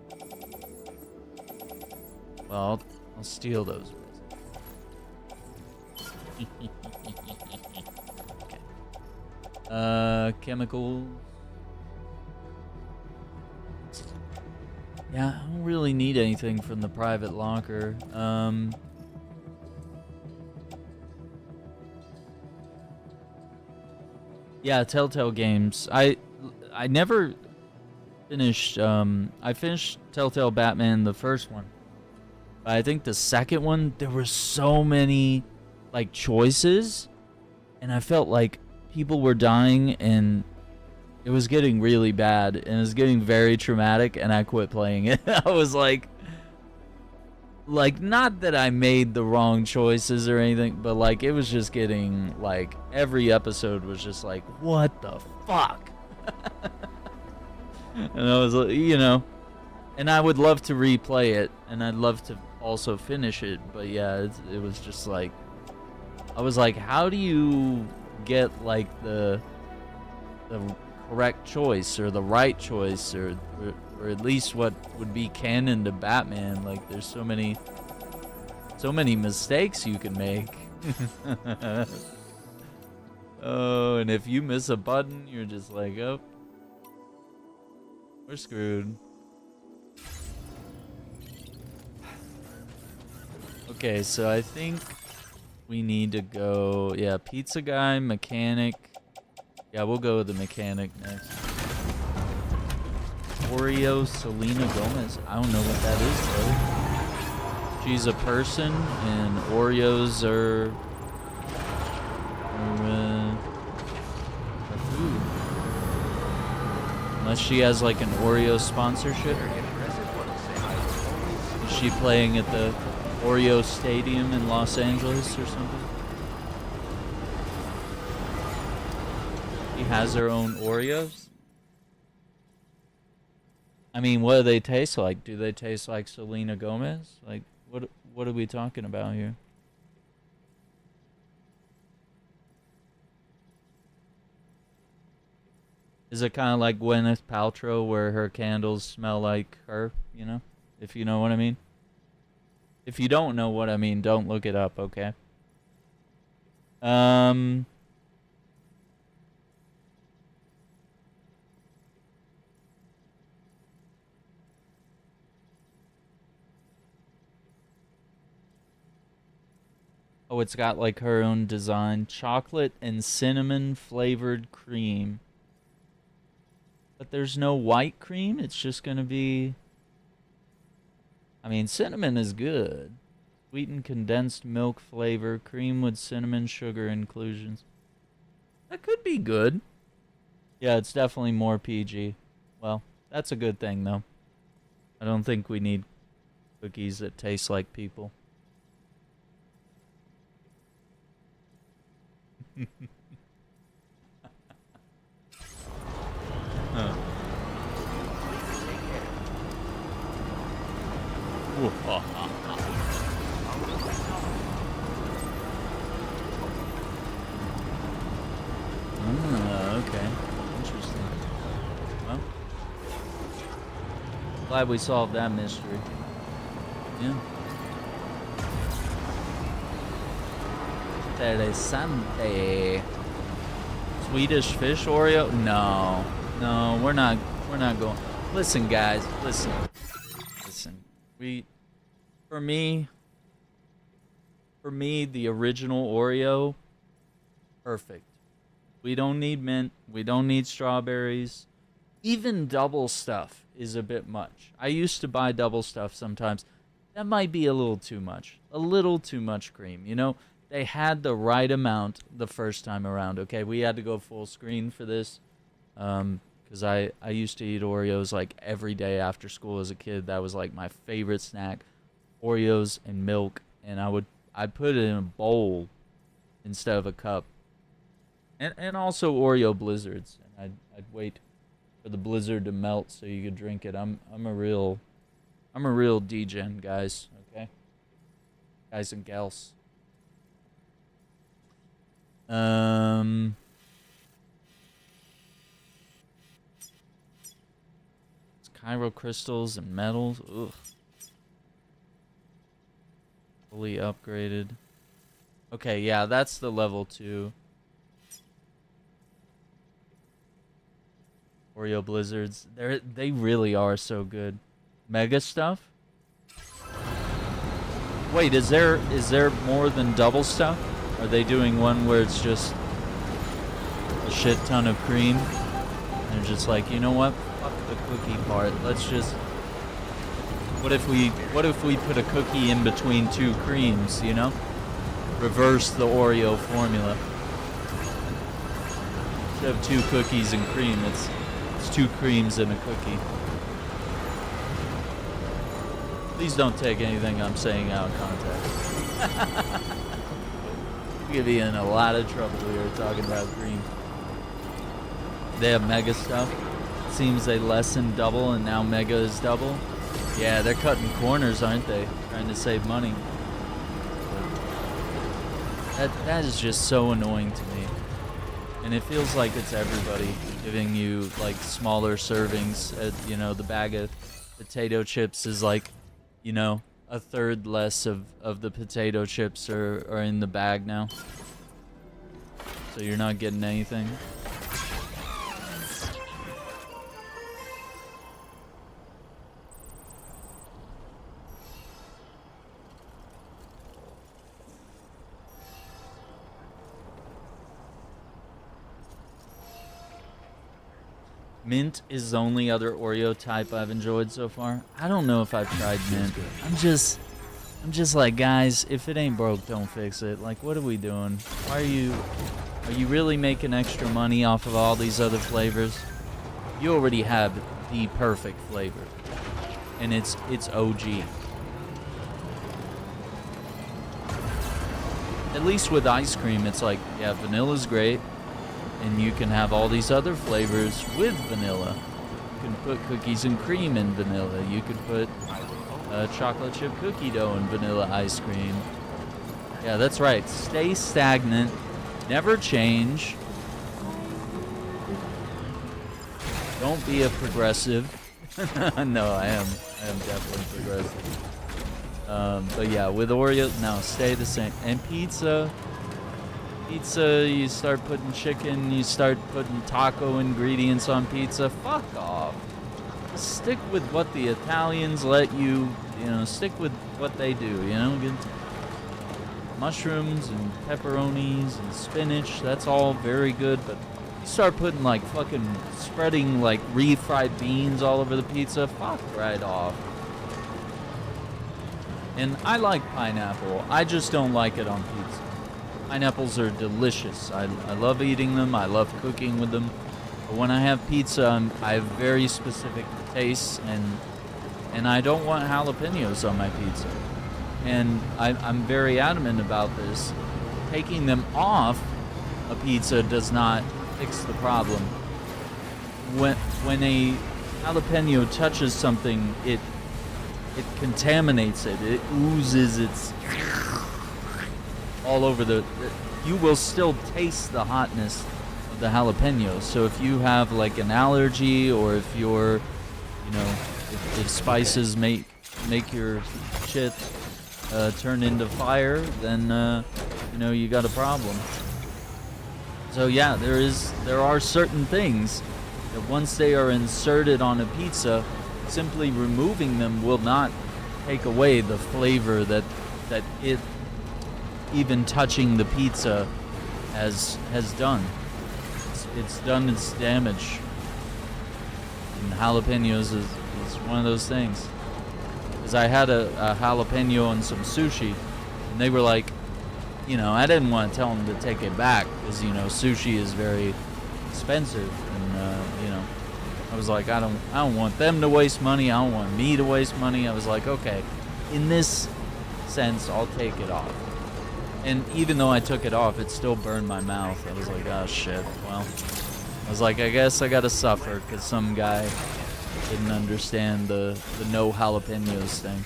Well, I'll steal those resins. Okay. Chemicals. Yeah, I don't really need anything from the private locker. Yeah, Telltale games. I never finished, I finished Telltale Batman, the first one. But I think the second one, there were so many, like, choices. And I felt like people were dying and it was getting really bad. And it was getting very traumatic and I quit playing it. I was like, not that I made the wrong choices or anything, but, like, it was just getting, like, every episode was just like, what the fuck? And I was, you know, and I would love to replay it, and I'd love to also finish it, but yeah, it was just like, I was like, how do you get, like, the correct choice, or the right choice, or at least what would be canon to Batman? Like, there's so many mistakes you can make. Oh, and if you miss a button, you're just like, oh, we're screwed. Okay, so I think we need to go, yeah, pizza guy, mechanic. Yeah, we'll go with the mechanic next. Oreo Selena Gomez. I don't know what that is, brother. She's a person, and Oreos are food. Unless she has like an Oreo sponsorship. Is she playing at the Oreo Stadium in Los Angeles or something? She has her own Oreos? I mean, what do they taste like? Do they taste like Selena Gomez? Like, what are we talking about here? Is it kind of like Gwyneth Paltrow, where her candles smell like her, you know? If you know what I mean. If you don't know what I mean, don't look it up, okay? Oh, it's got like her own design. Chocolate and cinnamon flavored cream. But there's no white cream. It's just going to be... I mean, cinnamon is good. Sweetened condensed milk flavor. Cream with cinnamon sugar inclusions. That could be good. Yeah, it's definitely more PG. Well, that's a good thing, though. I don't think we need cookies that taste like people. Huh. Okay. Interesting. Well, glad we solved that mystery. Yeah. Interessante. Swedish fish Oreo? No. No, we're not going. Listen, guys, listen. For me, the original Oreo, perfect. We don't need mint. We don't need strawberries. Even double stuff is a bit much. I used to buy double stuff sometimes. That might be a little too much. A little too much cream, you know? They had the right amount the first time around, okay? We had to go full screen for this because because I used to eat Oreos like every day after school as a kid. That was like my favorite snack, Oreos and milk, and I'd put it in a bowl instead of a cup, and also Oreo blizzards, and I'd wait for the blizzard to melt so you could drink it. I'm a real degen, guys. Okay, guys and gals. It's chiral crystals and metals. Ugh. Fully upgraded. Okay, yeah, that's the level 2. Oreo blizzards. They really are so good. Mega stuff? Wait, is there more than double stuff? Are they doing one where it's just a shit ton of cream? And they're just like, you know what? Fuck the cookie part. Let's just... What if we put a cookie in between 2 creams, you know? Reverse the Oreo formula. Instead of 2 cookies and cream, it's 2 creams and a cookie. Please don't take anything I'm saying out of context. We could be in a lot of trouble here talking about cream. They have mega stuff. Seems they lessen double and now mega is double. Yeah, they're cutting corners, aren't they? Trying to save money. That is just so annoying to me. And it feels like it's everybody giving you like smaller servings. You know, the bag of potato chips is like, you know, a third less of the potato chips are in the bag now. So you're not getting anything. Mint is the only other Oreo type I've enjoyed so far. I don't know if I've tried mint. I'm just like, guys, if it ain't broke, don't fix it. Like, what are we doing? Why are you really making extra money off of all these other flavors? You already have the perfect flavor, and it's OG. At least with ice cream, it's like, yeah, vanilla's great. And you can have all these other flavors with vanilla. You can put cookies and cream in vanilla. You could put chocolate chip cookie dough in vanilla ice cream. Yeah, that's right. Stay stagnant. Never change. Don't be a progressive. No, I am definitely progressive. But yeah, with Oreo, no, stay the same. And pizza, you start putting chicken, you start putting taco ingredients on pizza. Fuck off. Stick with what the Italians let you, stick with what they do, Get mushrooms and pepperonis and spinach, that's all very good, but you start putting like fucking spreading like refried beans all over the pizza, fuck right off. And I like pineapple, I just don't like it on pizza. Pineapples are delicious. I love eating them. I love cooking with them. But when I have pizza, I have very specific tastes, and I don't want jalapenos on my pizza. And I'm very adamant about this. Taking them off a pizza does not fix the problem. When a jalapeno touches something, it contaminates it. It oozes its all over you will still taste the hotness of the jalapenos. So if you have like an allergy, or if you're, if spices make your shit turn into fire, then you got a problem. So yeah, there are certain things that once they are inserted on a pizza, simply removing them will not take away the flavor that it even touching the pizza has done. It's done its damage. And jalapenos is one of those things. Because I had a jalapeno and some sushi, and they were like, I didn't want to tell them to take it back, because sushi is very expensive, and I was like, I don't want them to waste money. I don't want me to waste money. I was like, okay, in this sense, I'll take it off. And even though I took it off, it still burned my mouth. I was like, oh shit. Well, I was like, I guess I gotta suffer because some guy didn't understand the no jalapenos thing.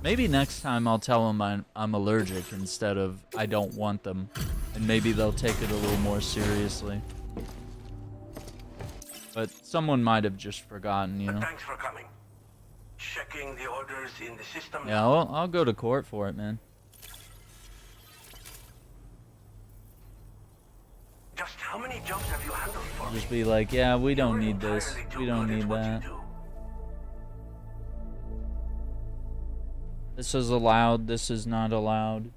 Maybe next time I'll tell them I'm allergic instead of I don't want them, and maybe they'll take it a little more seriously. But someone might have just forgotten, you know. Thanks for coming. Checking the orders in the system. Yeah, I'll go to court for it, man. Just how many jobs have you handled for Just me? be like, yeah, we don't You're need this. entirely too We don't good at need what you that. do. This is allowed. This is not allowed.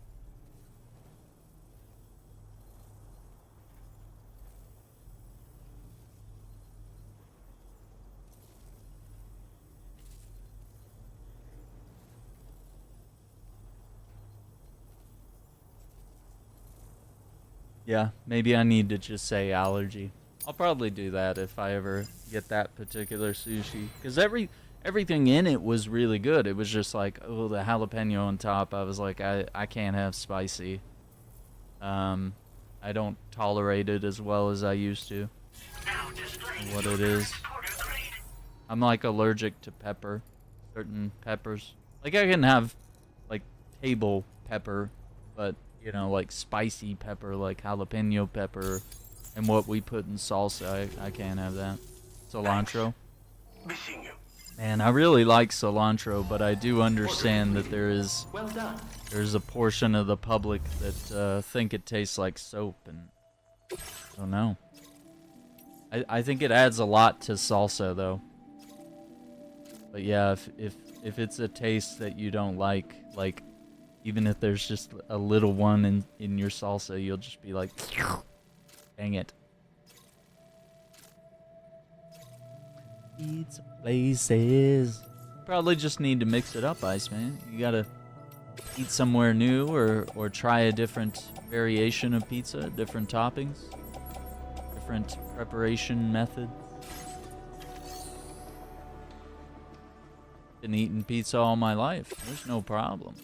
Yeah, maybe I need to just say allergy. I'll probably do that if I ever get that particular sushi. Because everything in it was really good. It was just like, oh, the jalapeno on top. I was like, I can't have spicy. I don't tolerate it as well as I used to. What it is. I'm like allergic to pepper. Certain peppers. Like I can have like table pepper, but you know, like spicy pepper, like jalapeno pepper, and what we put in salsa, I can't have that. Cilantro. Missing you. Man, I really like cilantro, but I do understand that there's Well done. a portion of the public that think it tastes like soap, and I don't know. I think it adds a lot to salsa, though. But yeah, if it's a taste that you don't like even if there's just a little one in your salsa, you'll just be like, dang it. Pizza places. Probably just need to mix it up, Iceman. You gotta eat somewhere new or try a different variation of pizza, different toppings, different preparation methods. Been eating pizza all my life. There's no problem.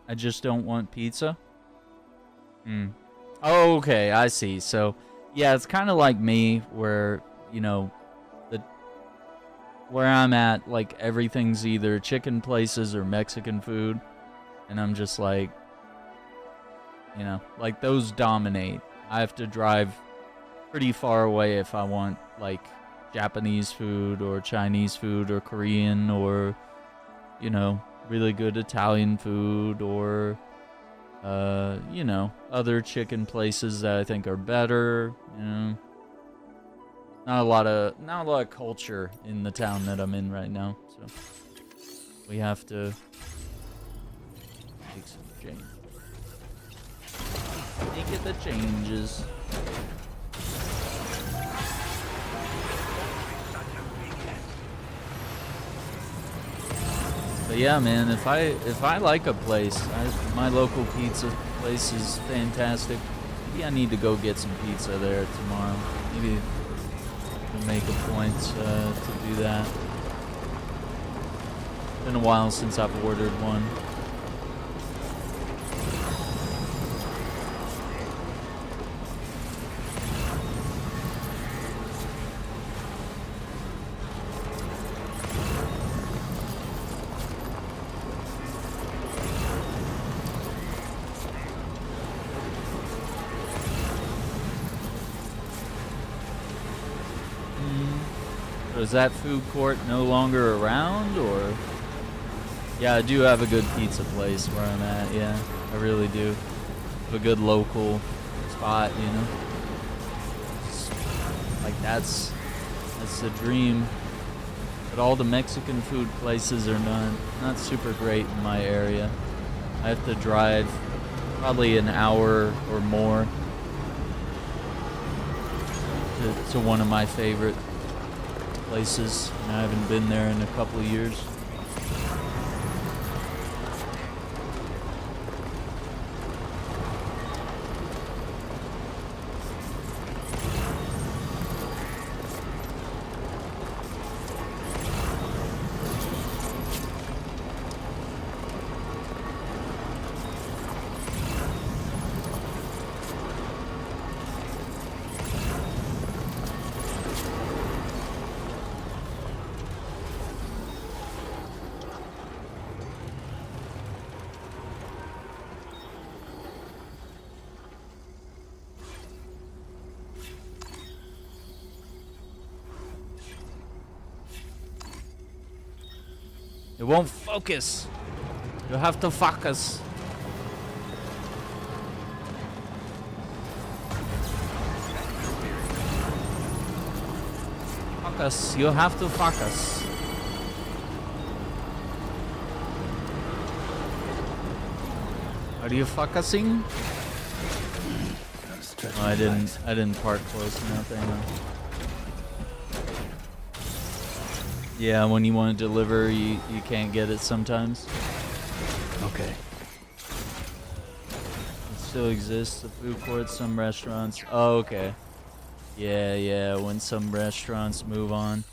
I just don't want pizza. Oh, okay, I see. So, yeah, it's kind of like me where, you know, where I'm at, like, everything's either chicken places or Mexican food. And I'm just like, you know, like, those dominate. I have to drive pretty far away if I want, like, Japanese food or Chinese food or Korean or, you know, really good Italian food or, you know, other chicken places that I think are better. You know, not a lot of culture in the town that I'm in right now, so we have to make some changes. Make it the changes. But yeah, man, if I like a place, my local pizza place is fantastic. Maybe I need to go get some pizza there tomorrow. Maybe I'll make a point to do that. Been a while since I've ordered one. is that food court no longer around, or? Yeah, I do have a good pizza place where I'm at, yeah. I really do. Have a good local spot, you know? Like, that's the dream. But all the Mexican food places are not super great in my area. I have to drive probably an hour or more to one of my favorite places, and I haven't been there in a couple of years. It won't focus. You have to focus. Focus. You have to focus. Are you focusing? Oh, I didn't park close enough. Hang on. Yeah, when you want to deliver, you can't get it sometimes. Okay. It still exists, the food court, some restaurants. Oh, okay. Yeah, when some restaurants move on.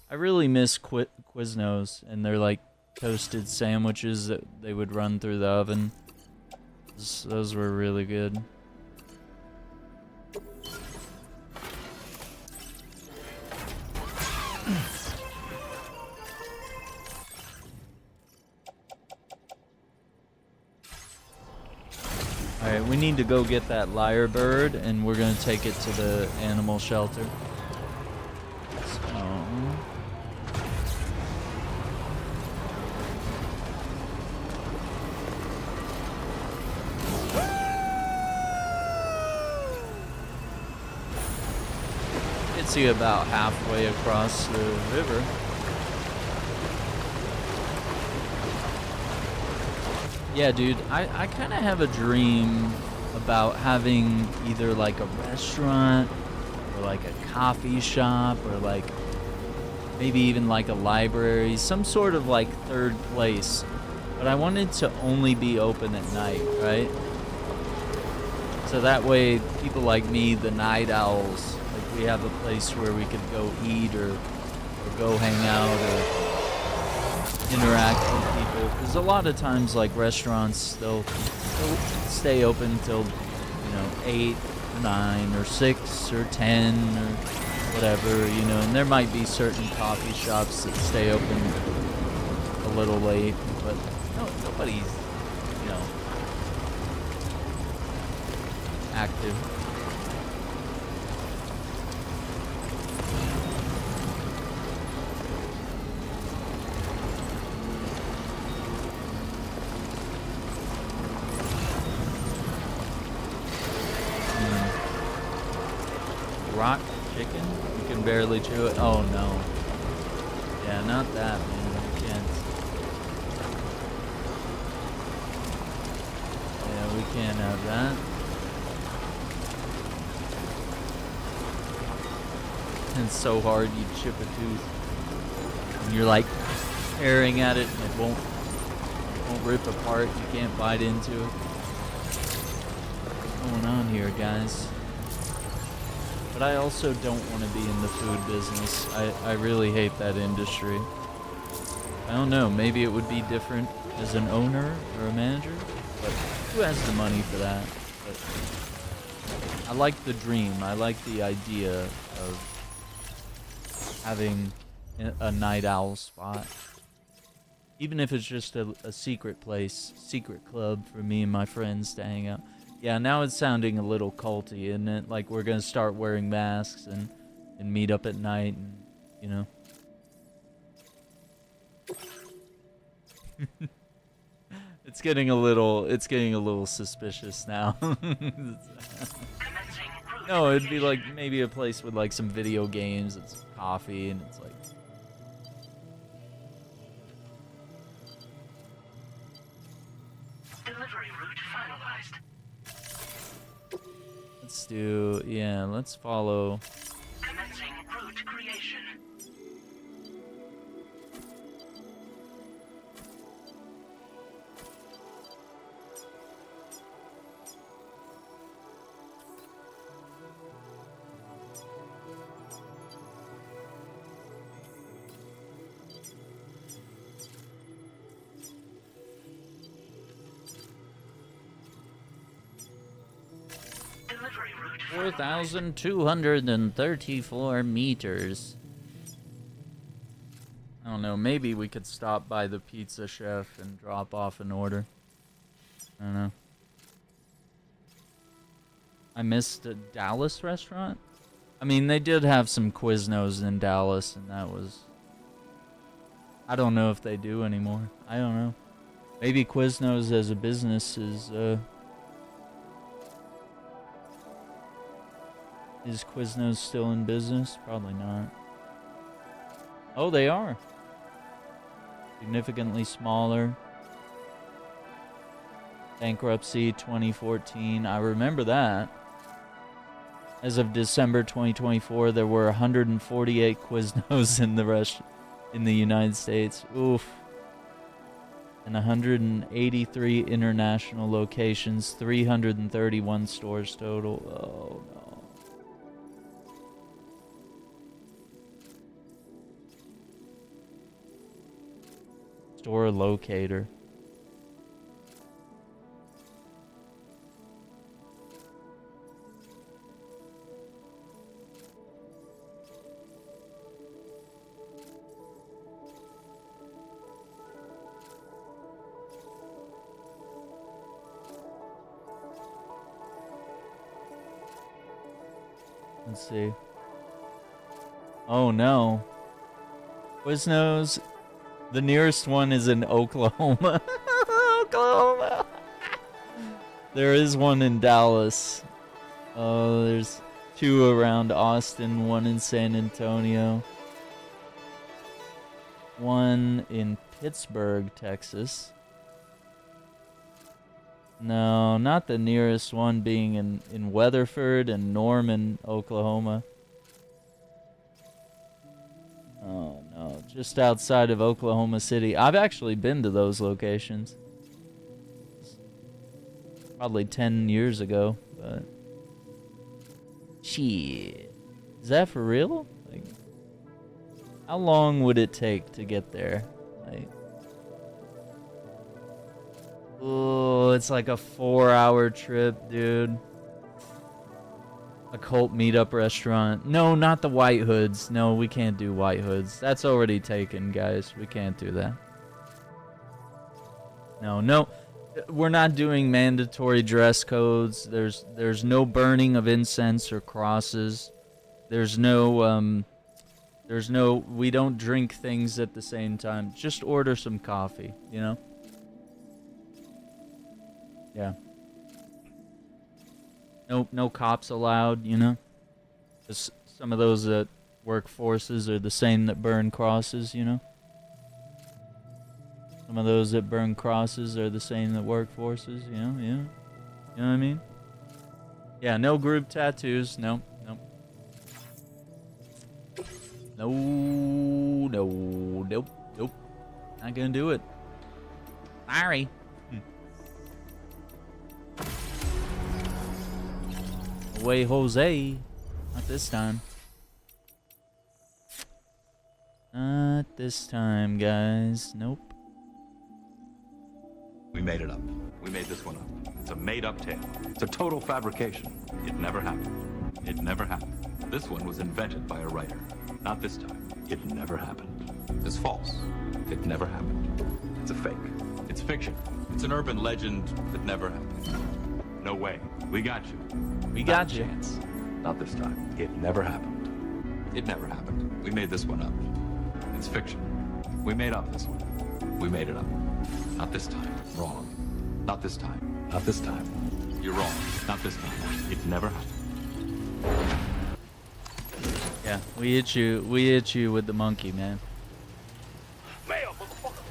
I really miss Quiznos and their, like, toasted sandwiches that they would run through the oven. Those were really good. Alright, we need to go get that lyre bird, and we're gonna take it to the animal shelter. So... It's about halfway across the river. Yeah, dude, I kind of have a dream about having either like a restaurant or like a coffee shop or like maybe even like a library, some sort of like third place. But I wanted to only be open at night, right? So that way people like me, the night owls, like we have a place where we could go eat or go hang out or interact with people, because a lot of times like restaurants they'll stay open till 8 or 9 or 6 or 10 or whatever, and there might be certain coffee shops that stay open a little late, but nobody's active. Rock chicken? You can barely chew it. Oh no. Yeah, not that, man. You can't. Yeah, we can't have that. It's so hard you chip a tooth. And you're like tearing at it and it won't rip apart. You can't bite into it. What's going on here, guys? But I also don't want to be in the food business. I really hate that industry. I don't know, maybe it would be different as an owner or a manager, but who has the money for that? But I like the dream. I like the idea of having a night owl spot. Even if it's just a secret place, secret club for me and my friends to hang out. Yeah, now it's sounding a little culty, isn't it? Like we're gonna start wearing masks and meet up at night and, It's getting a little suspicious now. No, it'd be like maybe a place with like some video games and some coffee, and it's like. Delivery route finalized. Let's follow. Commencing route creation. Delivery route 4,234 meters. I don't know, maybe we could stop by the pizza chef and drop off an order. I don't know. I missed a Dallas restaurant? I mean, they did have some Quiznos in Dallas, and that was... I don't know if they do anymore. I don't know. Maybe Quiznos as a business is Quiznos still in business? Probably not. Oh, they are. Significantly smaller. Bankruptcy 2014. I remember that. As of December 2024, there were 148 Quiznos in the United States. Oof. And 183 international locations, 331 stores total. Oh no. Store locator. Let's see. Oh no. Quiznos. The nearest one is in Oklahoma. Oklahoma. There is one in Dallas. Oh, there's two around Austin, one in San Antonio. One in Pittsburgh, Texas. No, not the nearest one being in Weatherford and Norman, Oklahoma. Oh no, just outside of Oklahoma City. I've actually been to those locations. Probably 10 years ago, but... Shit. Is that for real? Like, how long would it take to get there? Like... Oh, it's like a 4-hour trip, dude. A cult meetup restaurant. No, not the White Hoods. No, we can't do White Hoods. That's already taken, guys. We can't do that. No. We're not doing mandatory dress codes. There's no burning of incense or crosses. There's no we don't drink things at the same time. Just order some coffee, you know? Yeah. No cops allowed, you know? Some of those that work forces are the same that burn crosses, you know? Some of those that burn crosses are the same that work forces, you know? Yeah. You know what I mean? Yeah, no group tattoos. Nope. Nope. Not gonna do it. Sorry. Away, Jose. Not this time. Not this time, guys. Nope. We made it up. We made this one up. It's a made-up tale. It's a total fabrication. It never happened. It never happened. This one was invented by a writer. Not this time. It never happened. It's false. It never happened. It's a fake. It's fiction. It's an urban legend that never happened. No way. We got you. We got you. Chance. Not this time. It never happened. It never happened. We made this one up. It's fiction. We made up this one. We made it up. Not this time. Wrong. Not this time. Not this time. You're wrong. Not this time. It never happened. Yeah, we hit you with the monkey, man. Mail, motherfucker!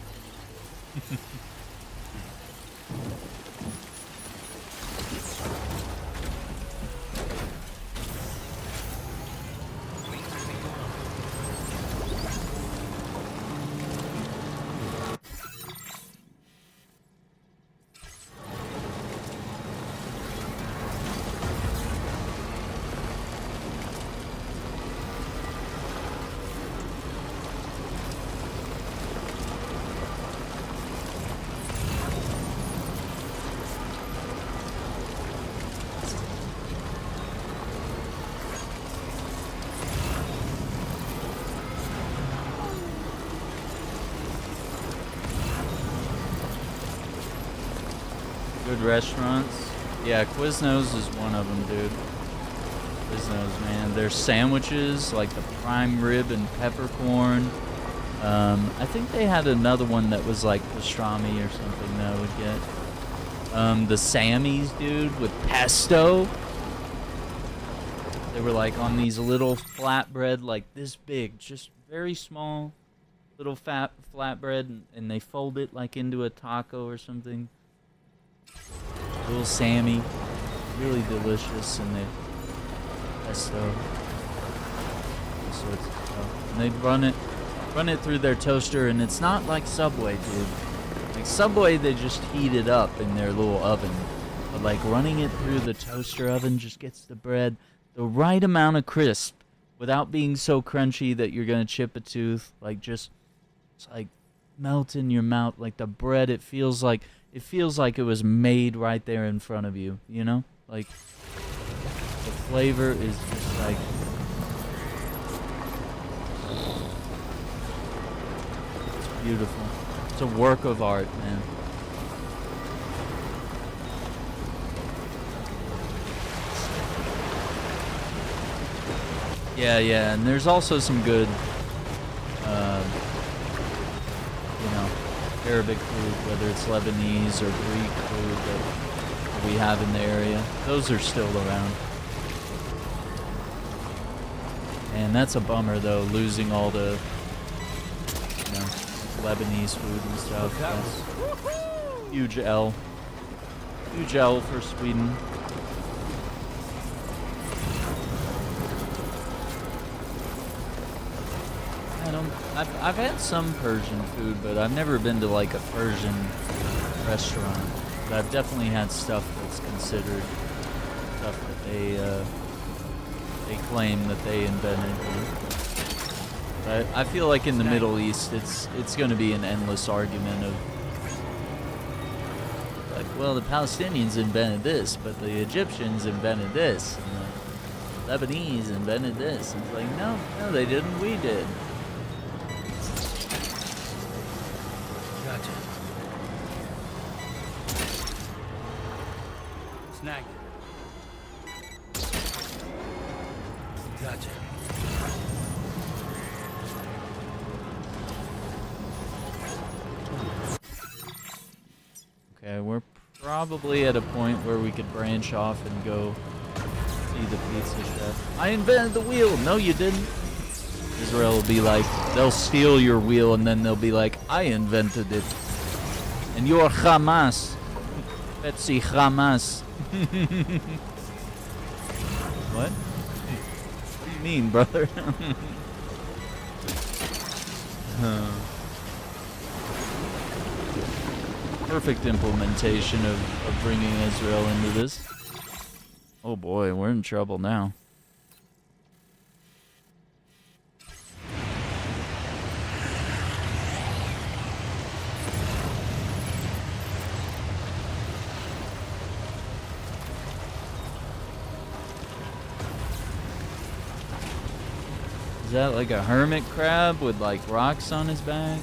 Good restaurants. Yeah, Quiznos is one of them, dude. Quiznos, man. Their sandwiches, like the prime rib and peppercorn. I think they had another one that was like pastrami or something that I would get. The Sammys, dude, with pesto. They were like on these little flatbread, like this big, just very small, little flatbread, and they fold it like into a taco or something. Little Sammy, really delicious, and they pesto, all sorts of stuff. And they'd run it through their toaster, and it's not like Subway, dude. Like Subway, they just heat it up in their little oven, but like running it through the toaster oven just gets the bread the right amount of crisp without being so crunchy that you're gonna chip a tooth. Like just, it's like melt in your mouth. Like the bread, it feels like it was made right there in front of you, you know? Like, the flavor is just like... It's beautiful. It's a work of art, man. Yeah, and there's also some good, you know, Arabic food, whether it's Lebanese or Greek food that we have in the area. Those are still around. And that's a bummer, though, losing all the, you know, Lebanese food and stuff. That's huge L. Huge L for Sweden. I've had some Persian food, but I've never been to like a Persian restaurant. But I've definitely had stuff that's considered stuff that they claim that they invented. But I feel like in the Middle East, it's going to be an endless argument of like, well, the Palestinians invented this, but the Egyptians invented this, and the Lebanese invented this. And it's like, no, they didn't. We did. Gotcha. Snag it. Gotcha. Okay, we're probably at a point where we could branch off and go see the pizza chef. I invented the wheel. No, you didn't. Israel will be like, they'll steal your wheel and then they'll be like, I invented it. And you're Hamas. Betsy Hamas. What? What do you mean, brother? Perfect implementation of bringing Israel into this. Oh boy, we're in trouble now. Is that like a hermit crab with like rocks on his back?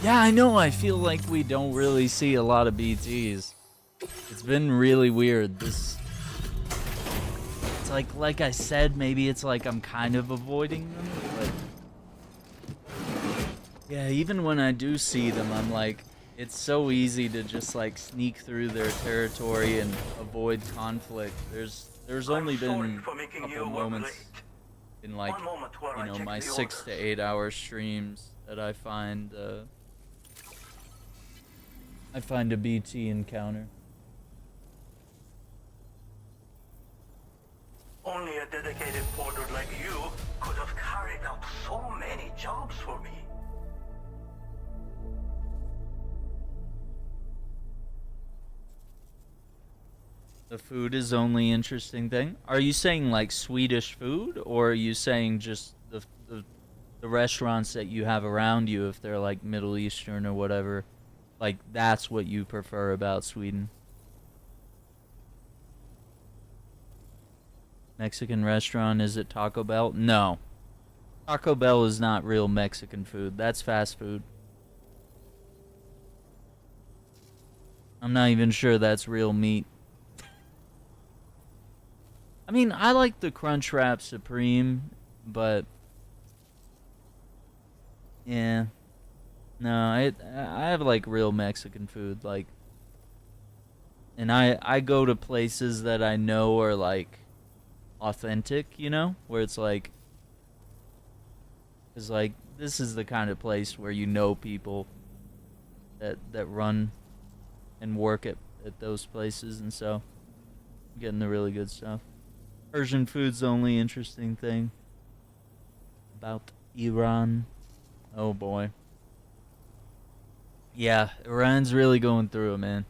Yeah, I know. I feel like we don't really see a lot of BTs. It's been really weird. It's like I said, maybe it's like I'm kind of avoiding them, but yeah, even when I do see them, I'm like, it's so easy to just like sneak through their territory and avoid conflict. There's only been a couple moments in like, you know, my 6 to 8 hour streams that I find a BT encounter. Only a dedicated porter like you could have carried out so many jobs for me. The food is the only interesting thing. Are you saying like Swedish food, or are you saying just the restaurants that you have around you, if they're like Middle Eastern or whatever, like that's what you prefer about Sweden? Mexican restaurant, is it Taco Bell? No. Taco Bell is not real Mexican food. That's fast food. I'm not even sure that's real meat. I mean, I like the Crunchwrap Supreme, but yeah. No, I have like real Mexican food, like, and I go to places that I know are like authentic, you know, where it's like, it's like this is the kind of place where you know people that run and work at those places, and so I'm getting the really good stuff. Persian food's the only interesting thing about Iran. Oh boy. Yeah, Iran's really going through it, man.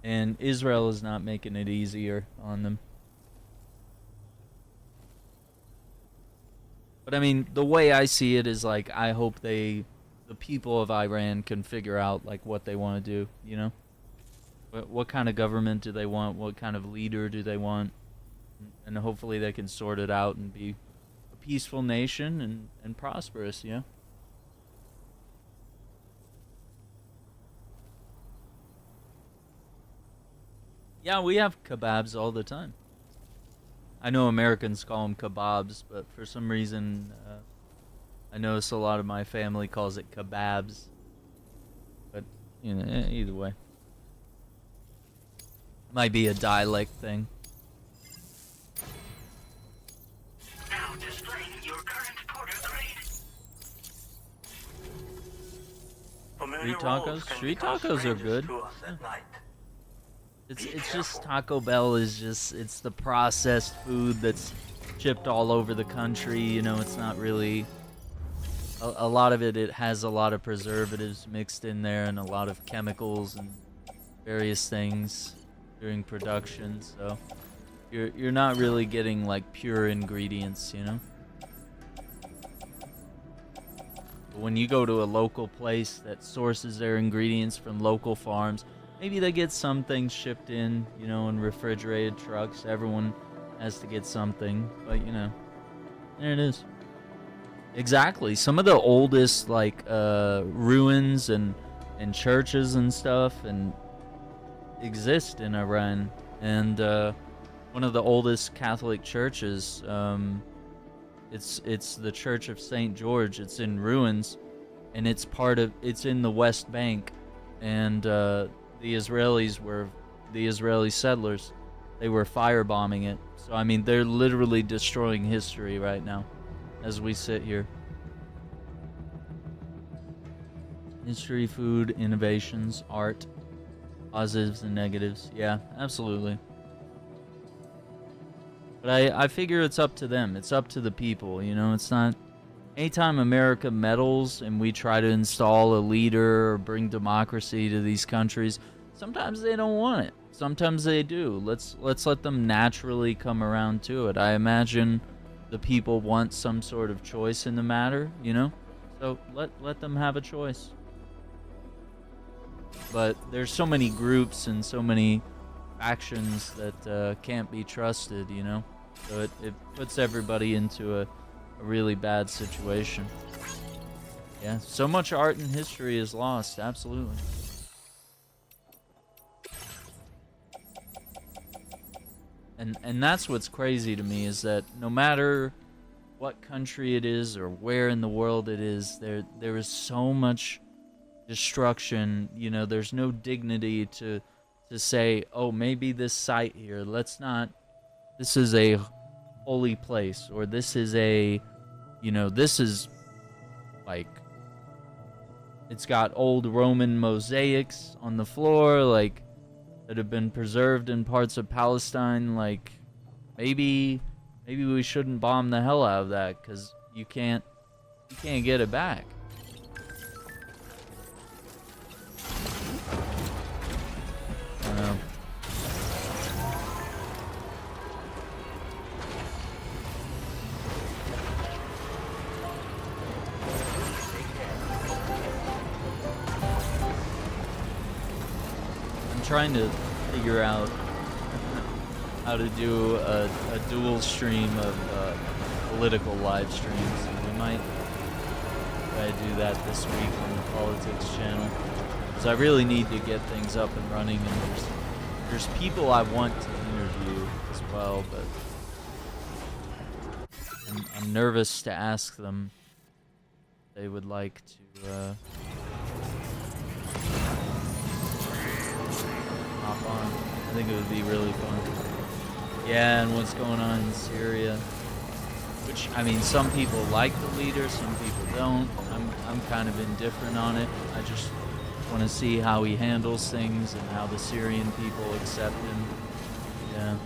And Israel is not making it easier on them. But I mean, the way I see it is like, I hope the people of Iran can figure out like what they want to do, you know? What kind of government do they want? What kind of leader do they want? And hopefully they can sort it out and be a peaceful nation and prosperous, you know? Yeah, we have kebabs all the time. I know Americans call them kebabs, but for some reason, I notice a lot of my family calls it kebabs. But, you know, either way. Might be a dialect thing. Now displaying your current porter grade. Street tacos? Street tacos are good. It's just Taco Bell is just, it's the processed food that's shipped all over the country, you know, it's not really, a lot of it has a lot of preservatives mixed in there and a lot of chemicals and various things during production, so you're not really getting like pure ingredients, you know. But when you go to a local place that sources their ingredients from local farms, maybe they get some things shipped in, you know, in refrigerated trucks. Everyone has to get something, but you know, there it is. Exactly. Some of the oldest like ruins and churches and stuff and exist in Iran, and one of the oldest Catholic churches, it's the Church of St. George. It's in ruins, and it's in the West Bank, and the Israeli settlers, they were firebombing it. So I mean, they're literally destroying history right now as we sit here. History, food, innovations, art, positives and negatives. Yeah, absolutely. But I figure it's up to them. It's up to the people, you know. It's not, anytime America meddles and we try to install a leader or bring democracy to these countries, sometimes they don't want it. Sometimes they do. Let's let them naturally come around to it. I imagine the people want some sort of choice in the matter, you know? So let them have a choice. But there's so many groups and so many factions that can't be trusted, you know? So it puts everybody into a really bad situation. Yeah, so much art and history is lost, absolutely. And that's what's crazy to me, is that no matter what country it is or where in the world it is, there is so much destruction. You know, there's no dignity to say, oh, maybe this site here, let's not, this is a holy place, or this is a, you know, this is like, it's got old Roman mosaics on the floor, like, that have been preserved in parts of Palestine. Like, maybe we shouldn't bomb the hell out of that, because you can't get it back. I don't know. I'm trying to figure out how to do a dual stream of political live streams. We might try to do that this week on the politics channel, because I really need to get things up and running, and there's people I want to interview as well, but I'm nervous to ask them if they would like to hop on. I think it would be really fun. Yeah, and what's going on in Syria, which, I mean, some people like the leader, some people don't. I'm kind of indifferent on it. I just want to see how he handles things and how the Syrian people accept him. Yeah.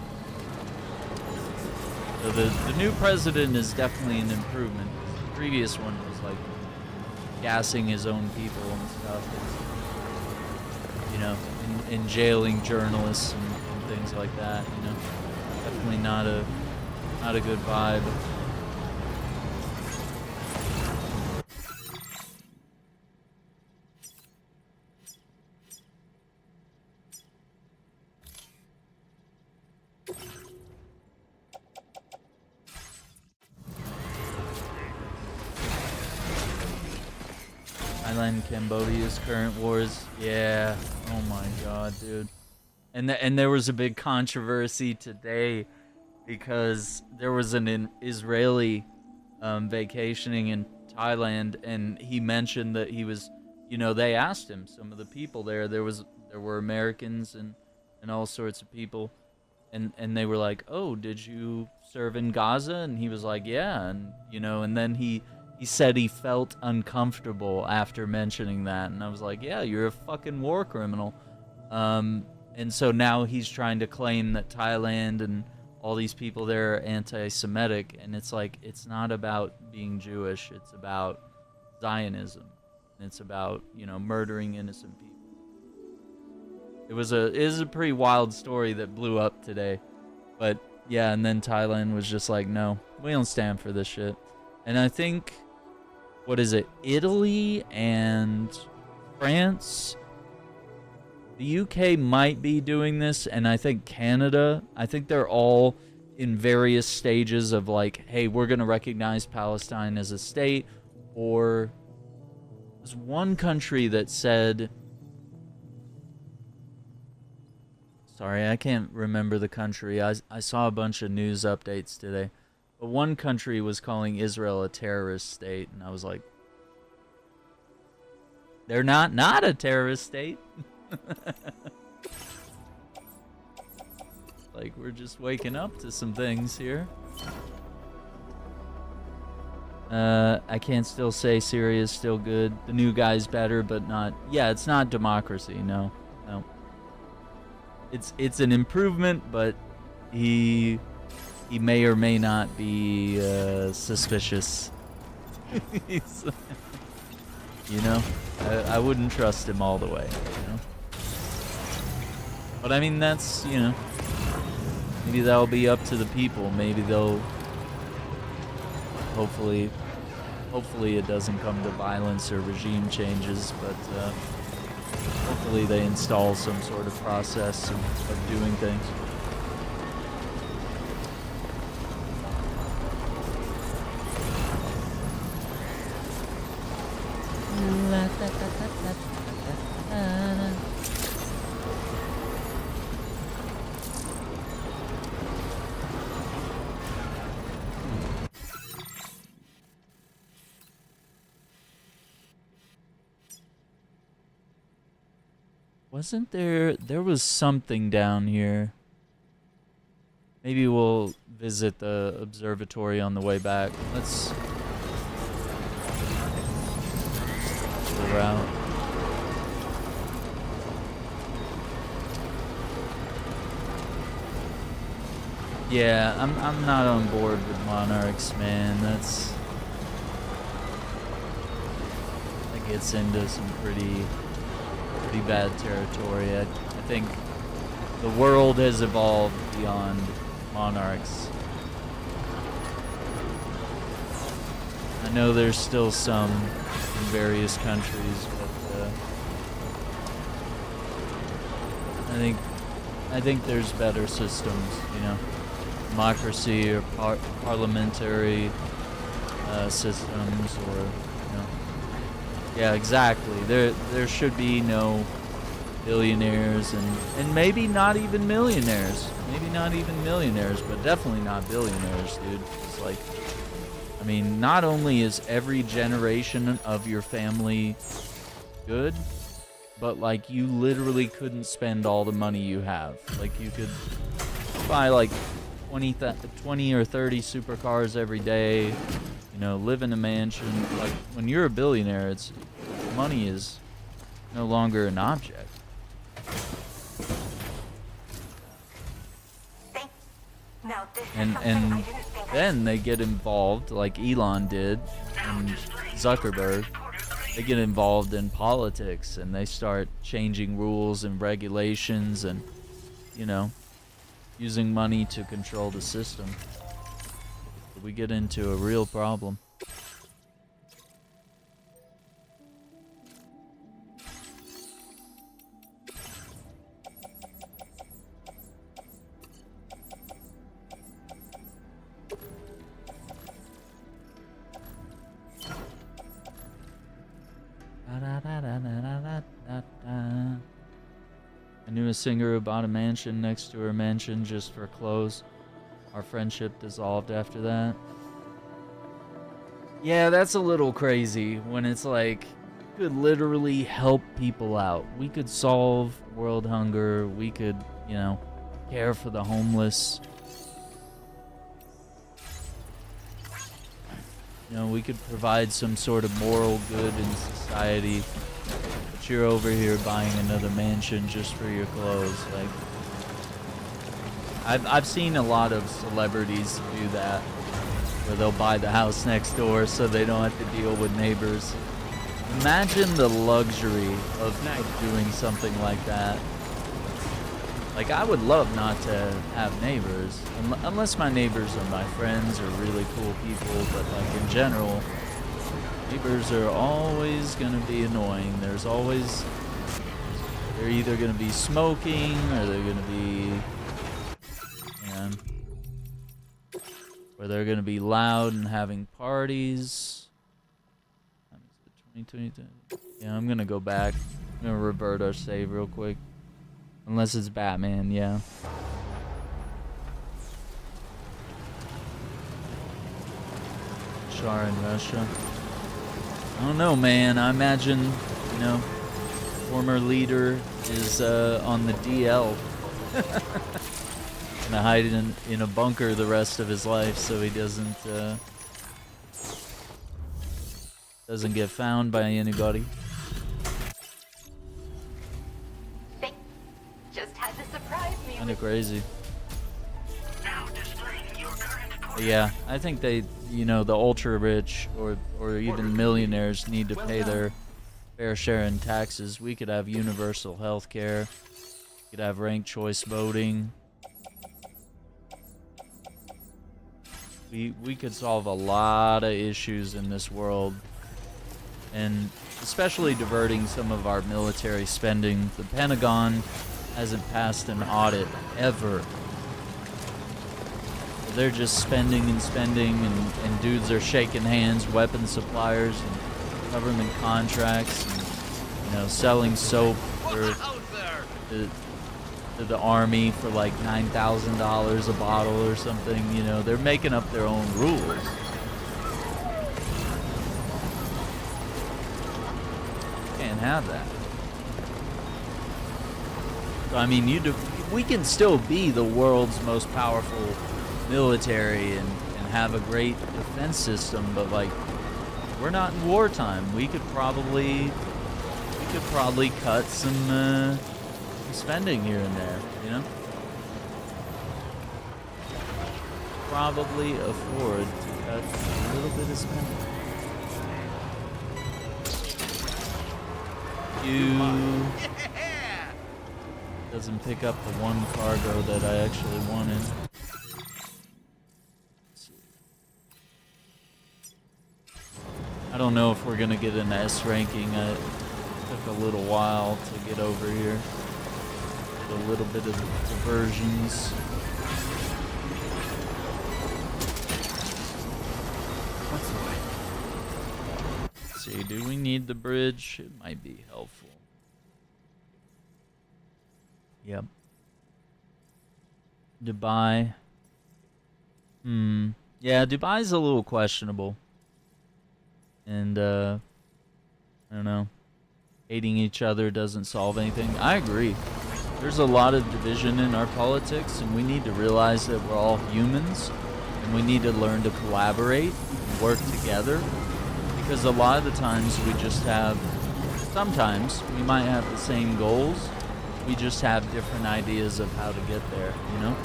So the new president is definitely an improvement. The previous one was like gassing his own people and stuff. And, you know, in jailing journalists and things like that. You know, definitely not a good vibe. Thailand, Cambodia's current wars. Yeah. Oh my god, dude. And there was a big controversy today because there was an Israeli vacationing in Thailand, and he mentioned that he was, you know, they asked him, some of the people there were Americans and all sorts of people, and they were like, oh, did you serve in Gaza? And he was like, yeah. And, you know, and then he said he felt uncomfortable after mentioning that, and I was like, yeah, you're a fucking war criminal. And so now he's trying to claim that Thailand and all these people there are anti-Semitic, and it's like, it's not about being Jewish, it's about Zionism. It's about, you know, murdering innocent people. It was a pretty wild story that blew up today. But yeah, and then Thailand was just like, no, we don't stand for this shit. And I think, what is it, Italy and France, the UK might be doing this, and I think Canada, I think they're all in various stages of like, hey, we're going to recognize Palestine as a state. Or there's one country that said, sorry, I can't remember the country. I saw a bunch of news updates today. But one country was calling Israel a terrorist state, and I was like, they're not a terrorist state. Like, we're just waking up to some things here. I can't still say Syria's still good. The new guy's better, but not. Yeah, it's not democracy. No. It's an improvement, but he may or may not be suspicious. You know, I wouldn't trust him all the way. You know. But I mean, that's, you know, maybe that'll be up to the people. Maybe they'll, hopefully it doesn't come to violence or regime changes, but hopefully they install some sort of process of doing things. Wasn't there was something down here. Maybe we'll visit the observatory on the way back. Let's the route. Yeah, I'm not on board with monarchs, man. That gets into some pretty bad territory. I think the world has evolved beyond monarchs. I know there's still some in various countries, but I think there's better systems, you know, democracy or parliamentary systems, or you know. Yeah, exactly. There should be no billionaires and maybe not even millionaires. Maybe not even millionaires, but definitely not billionaires, dude. It's like, I mean, not only is every generation of your family good, but like you literally couldn't spend all the money you have. Like you could buy like 20 or 30 supercars every day, you know, live in a mansion. Like when you're a billionaire, it's money is no longer an object. And then they get involved, like Elon did, and Zuckerberg. They get involved in politics, and they start changing rules and regulations, and you know, using money to control the system. We get into a real problem. I knew a singer who bought a mansion next to her mansion just for clothes. Our friendship dissolved after that. Yeah, that's a little crazy when it's like, we could literally help people out. We could solve world hunger. We could, you know, care for the homeless. You know, we could provide some sort of moral good in society. But you're over here buying another mansion just for your clothes. Like, I've seen a lot of celebrities do that, where they'll buy the house next door so they don't have to deal with neighbors. Imagine the luxury of doing something like that. Like, I would love not to have neighbors, unless my neighbors are my friends or really cool people, but like in general, neighbors are always gonna be annoying. They're either gonna be smoking or they're gonna be, or they're gonna be loud and having parties. 2022. Yeah, I'm gonna go back. I'm gonna revert our save real quick. Unless it's Batman, yeah. Shah in Russia. I don't know, man. I imagine, you know, former leader is on the DL. Gonna hide in a bunker the rest of his life so he doesn't get found by anybody. Kind of crazy. But yeah, I think they, you know, the ultra rich or even millionaires need to pay their fair share in taxes. We could have universal health care. We could have ranked choice voting. We could solve a lot of issues in this world, and especially diverting some of our military spending. The Pentagon hasn't passed an audit ever. They're just spending and spending, and dudes are shaking hands, weapon suppliers and government contracts, and You know, selling soap for to the army for like $9,000 a bottle or something. You know, they're making up their own rules. Can't have that. So, I mean, we can still be the world's most powerful military and have a great defense system, but like, we're not in wartime. We could probably cut some spending here and there, you know? Probably afford to cut a little bit of spending. You doesn't pick up the one cargo that I actually wanted. I don't know if we're gonna get an S ranking. It took a little while to get over here. A little bit of diversions. What's the way? Let's see, do we need the bridge? It might be helpful. Yep. Dubai. Yeah, Dubai's a little questionable. And, I don't know. Hating each other doesn't solve anything. I agree. There's a lot of division in our politics, and we need to realize that we're all humans, and we need to learn to collaborate and work together. Because a lot of the times we just have, sometimes we might have the same goals, we just have different ideas of how to get there, you know?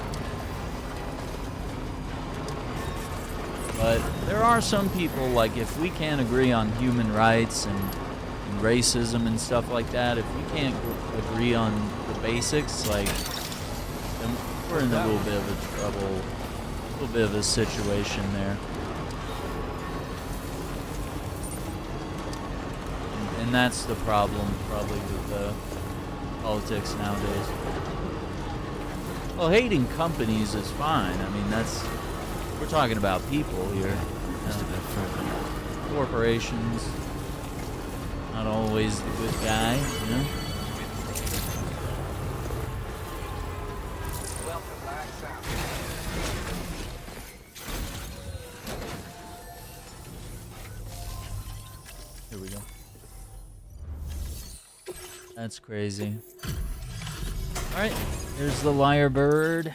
But there are some people, like, if we can't agree on human rights and racism and stuff like that, if we can't agree on the basics, like, then we're in a little bit of a trouble, a little bit of a situation there. And that's the problem, probably, with politics nowadays. Well, hating companies is fine. I mean, we're talking about people here. Just a bit further. Corporations. Not always the good guy, you know? Here we go. That's crazy. Alright, here's the lyre bird.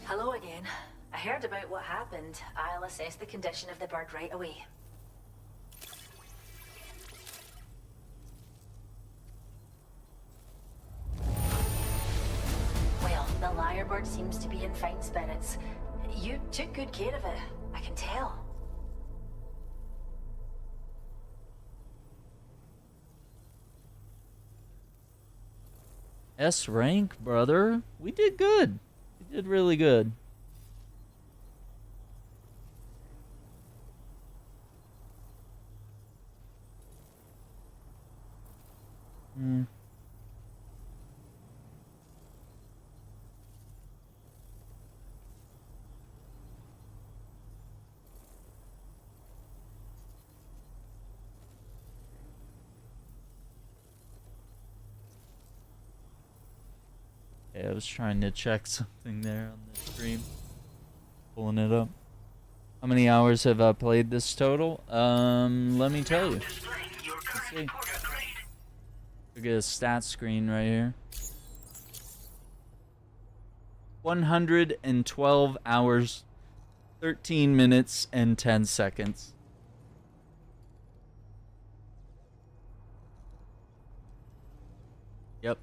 Hello again. I heard about what happened. I'll assess the condition of the bird right away. Well, the lyrebird seems to be in fine spirits. You took good care of it, I can tell. S rank, brother. We did good. We did really good. Okay, I was trying to check something there on the stream. Pulling it up. How many hours have I played this total? Let me tell you. Let's see. Look at a stat screen right here. 112 hours, 13 minutes, and 10 seconds. Yep.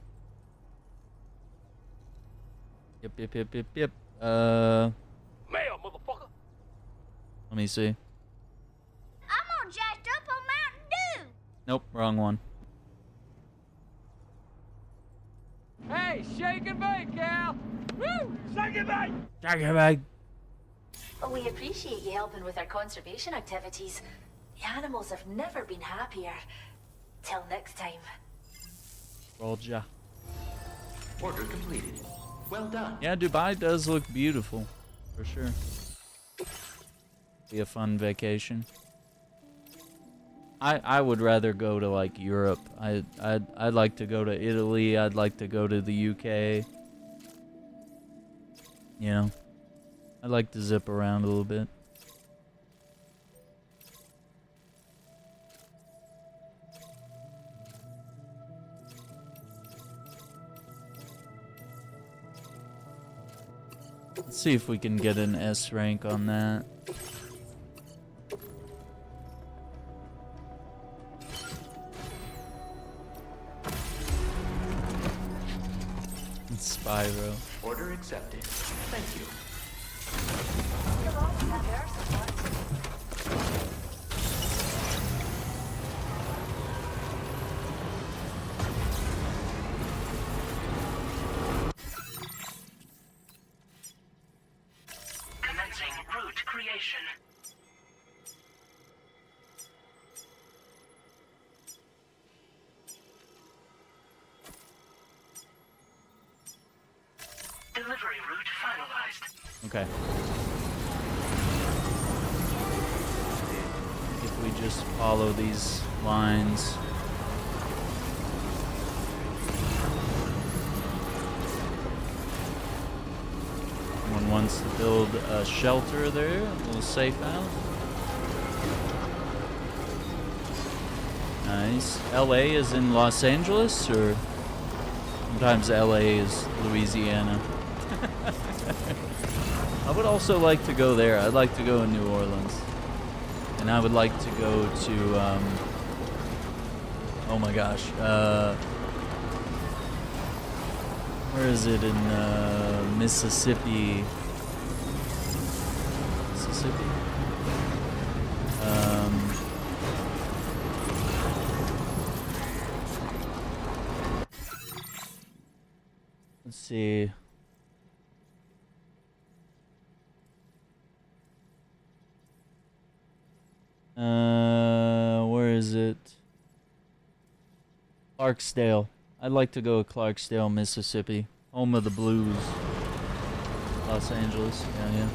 Yep. Mail, motherfucker. Let me see. I'm all jacked up on Mountain Dew. Nope, wrong one. Hey, shake and bake, gal. Woo! Shake and bake. Tag your bag. We appreciate you helping with our conservation activities. The animals have never been happier. Till next time. Roger. Order completed. Well done. Yeah, Dubai does look beautiful, for sure. Be a fun vacation. I would rather go to like Europe. I'd like to go to Italy. I'd like to go to the UK. You know, I'd like to zip around a little bit. Let's see if we can get an S rank on that. Spyro. Order accepted. Thank you. Commencing route creation. Delivery route finalized. Okay. If we just follow these lines. Someone wants to build a shelter there, a little safe house. Nice. LA is in Los Angeles, or sometimes LA is Louisiana. I would also like to go there. I'd like to go in New Orleans. And I would like to go to, oh my gosh, where is it in, Mississippi? Mississippi? Let's see. Where is it? Clarksdale. I'd like to go to Clarksdale, Mississippi. Home of the blues. Los Angeles. Yeah.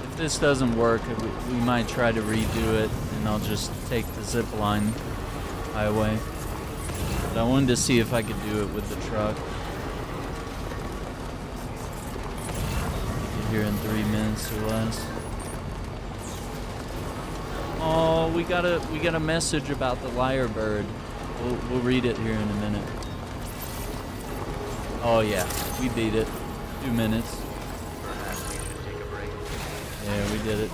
If this doesn't work, we might try to redo it, and I'll just take the zipline highway. But I wanted to see if I could do it with the truck. Get here in 3 minutes or less. Oh, we got a message about the lyrebird. We'll read it here in a minute. Oh yeah, we beat it. 2 minutes. Yeah, we did it.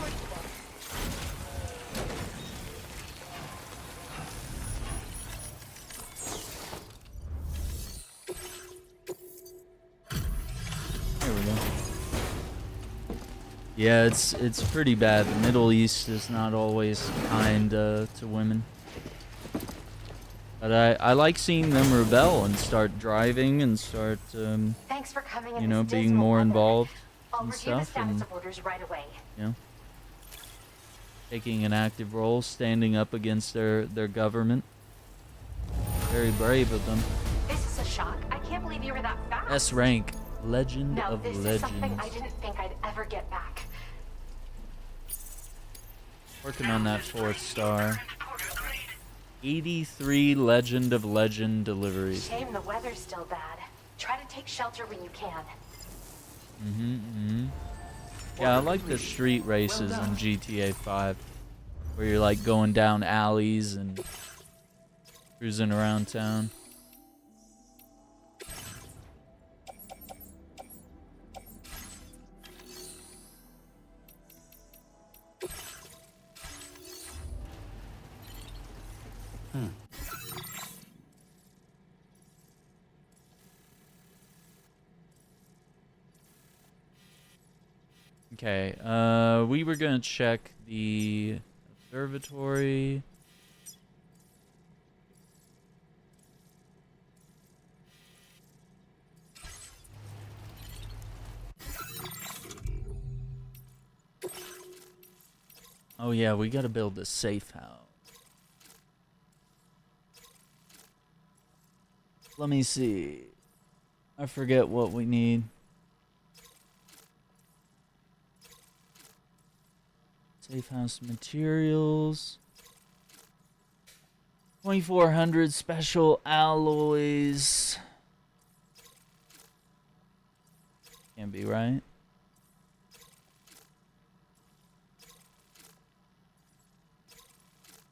There we go. Yeah, it's pretty bad. The Middle East is not always kind to women. But I like seeing them rebel and start driving and start, Thanks for coming in you know, this being dismal more weather. involved I'll and review the stuff, status and of orders right away. you know, taking an active role, standing up against their government. Very brave of them. This is a shock. I can't believe you were that fast. S rank, Legend Now, of this Legends. is something I didn't think I'd ever get back. Working on that 4th star. 83 Legend of Legend deliveries. Shame the weather's still bad. Try to take shelter when you can. Yeah, I like the street races in GTA 5, where you're like going down alleys and cruising around town. Okay, we were gonna check the observatory. Oh yeah, we gotta build a safe house. Let me see. I forget what we need. Safe house materials. 2,400 special alloys. Can't be right.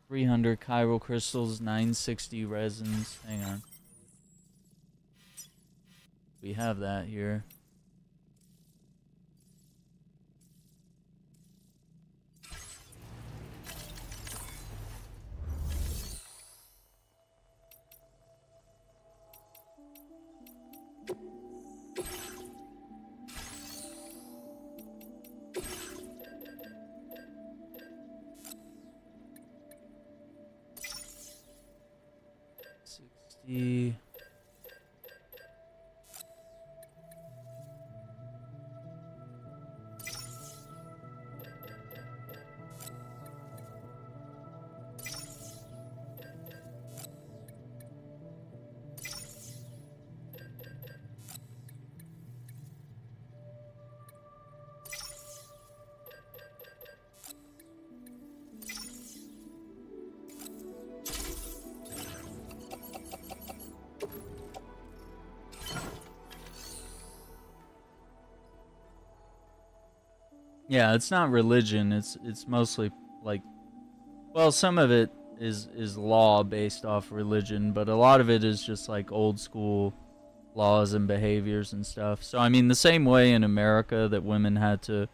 $300 chiral crystals, 960 resins. Hang on. We have that here. The Yeah, it's not religion. It's mostly like, well, some of it is law based off religion, but a lot of it is just like old school laws and behaviors and stuff. So I mean, the same way in America that women had to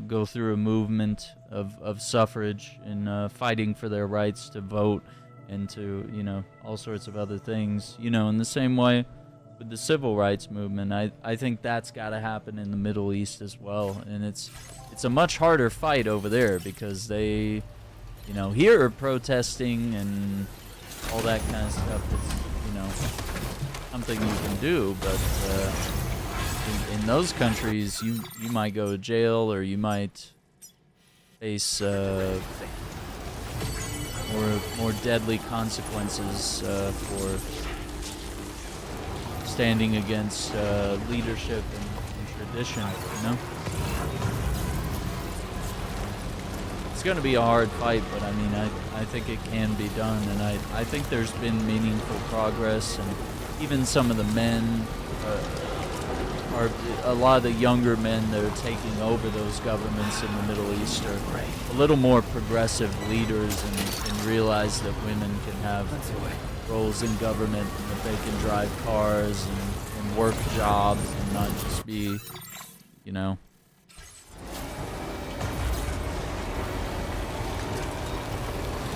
go through a movement of suffrage and fighting for their rights to vote and to, you know, all sorts of other things. You know, in the same way with the civil rights movement, I think that's got to happen in the Middle East as well. And it's a much harder fight over there because they, you know, here are protesting and all that kind of stuff is, you know, something you can do, but in those countries you might go to jail or you might face more deadly consequences for standing against leadership and tradition, you know? It's going to be a hard fight, but I mean, I think it can be done, and I think there's been meaningful progress, and even some of the men, are a lot of the younger men that are taking over those governments in the Middle East are a little more progressive leaders and realize that women can have roles in government and that they can drive cars and work jobs and not just be, you know,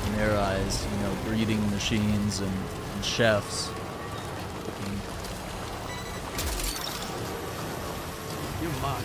in their eyes, you know, breeding machines and chefs. You're mine.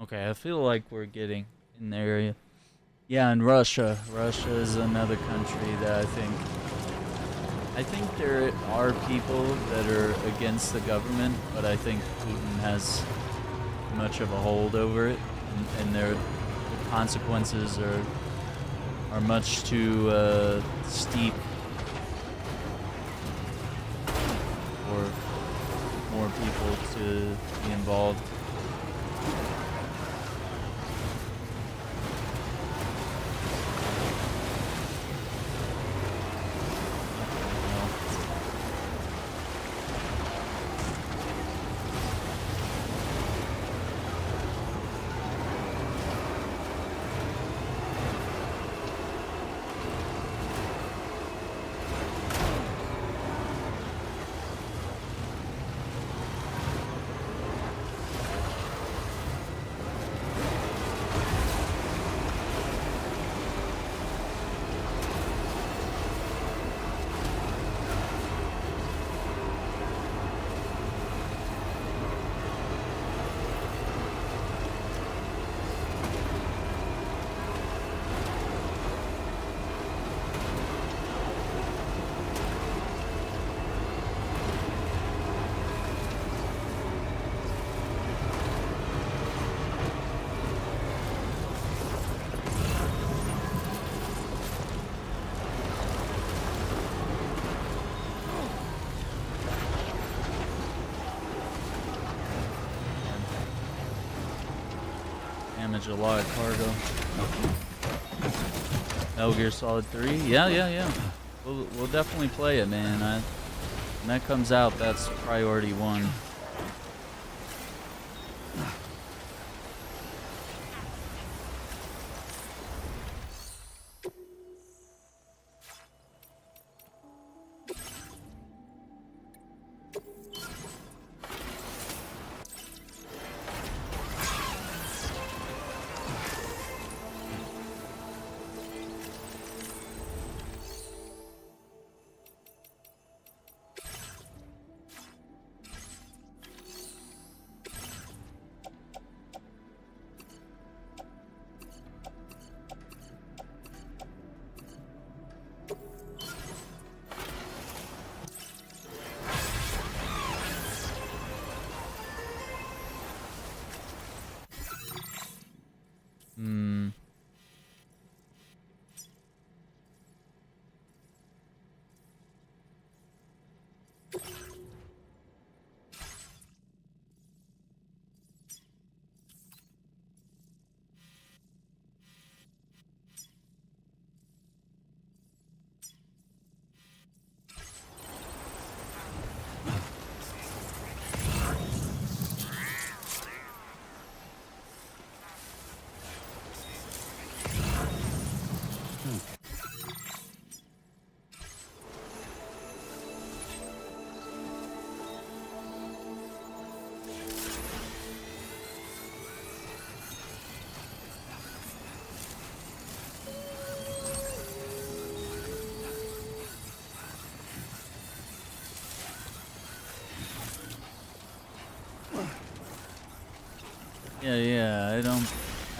Okay, I feel like we're getting in the area. Yeah, and Russia. Russia is another country that I think there are people that are against the government, but I think Putin has too much of a hold over it, and the consequences are much too steep for more people to be involved. damage a lot of cargo. Metal Gear Solid 3? Yeah. We'll definitely play it, man. When that comes out, that's priority one. Yeah.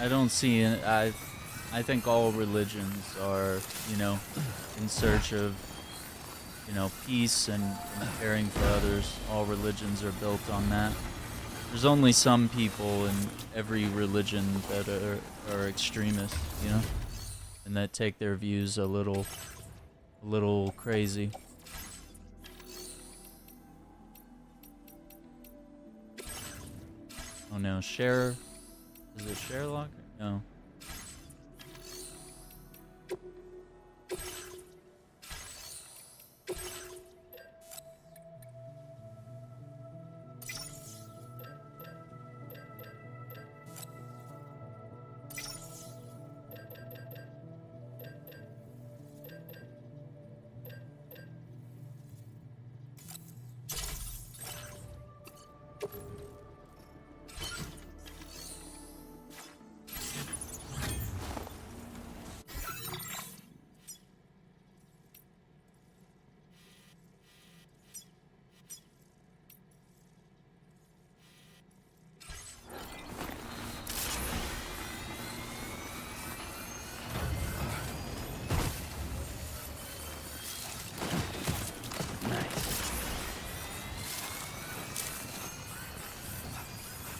I don't see it. I think all religions are, in search of, peace and caring for others. All religions are built on that. There's only some people in every religion that are extremists, and that take their views a little crazy. Oh no, is it Sherlock? No.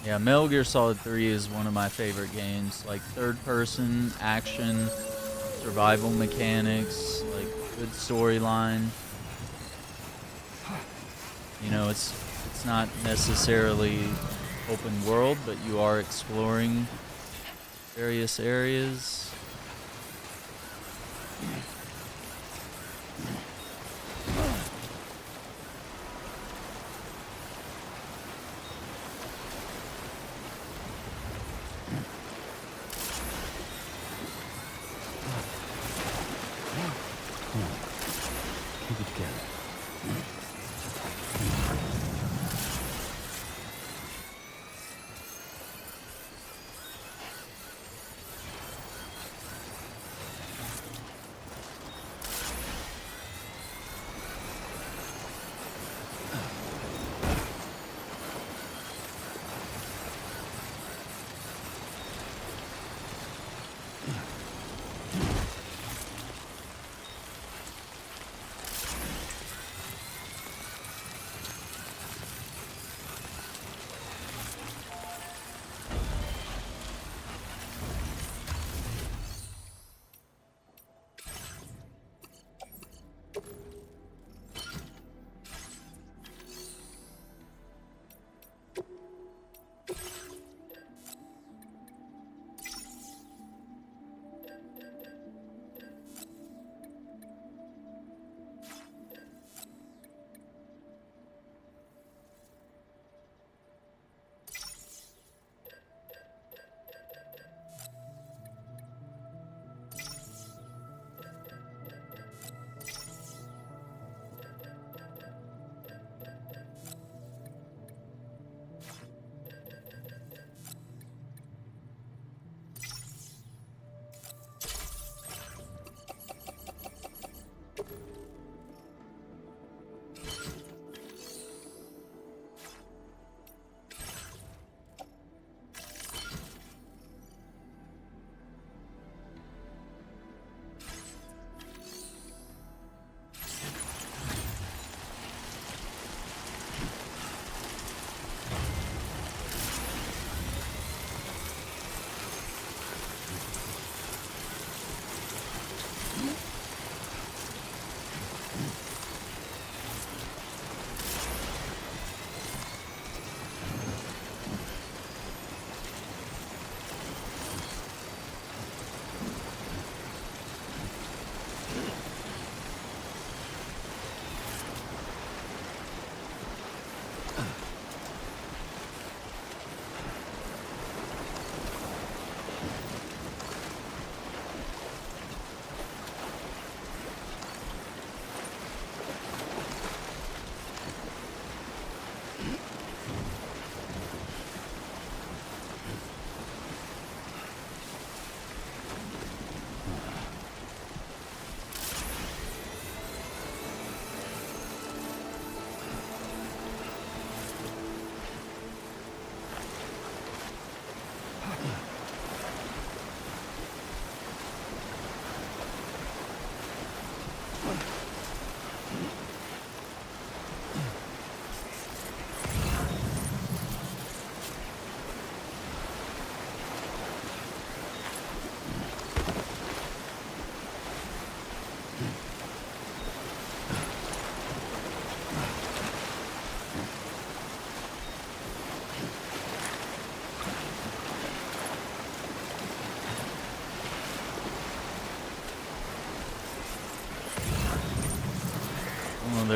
Yeah, Metal Gear Solid 3 is one of my favorite games. Like third-person action, survival mechanics, like good storyline. It's not necessarily open world, but you are exploring various areas.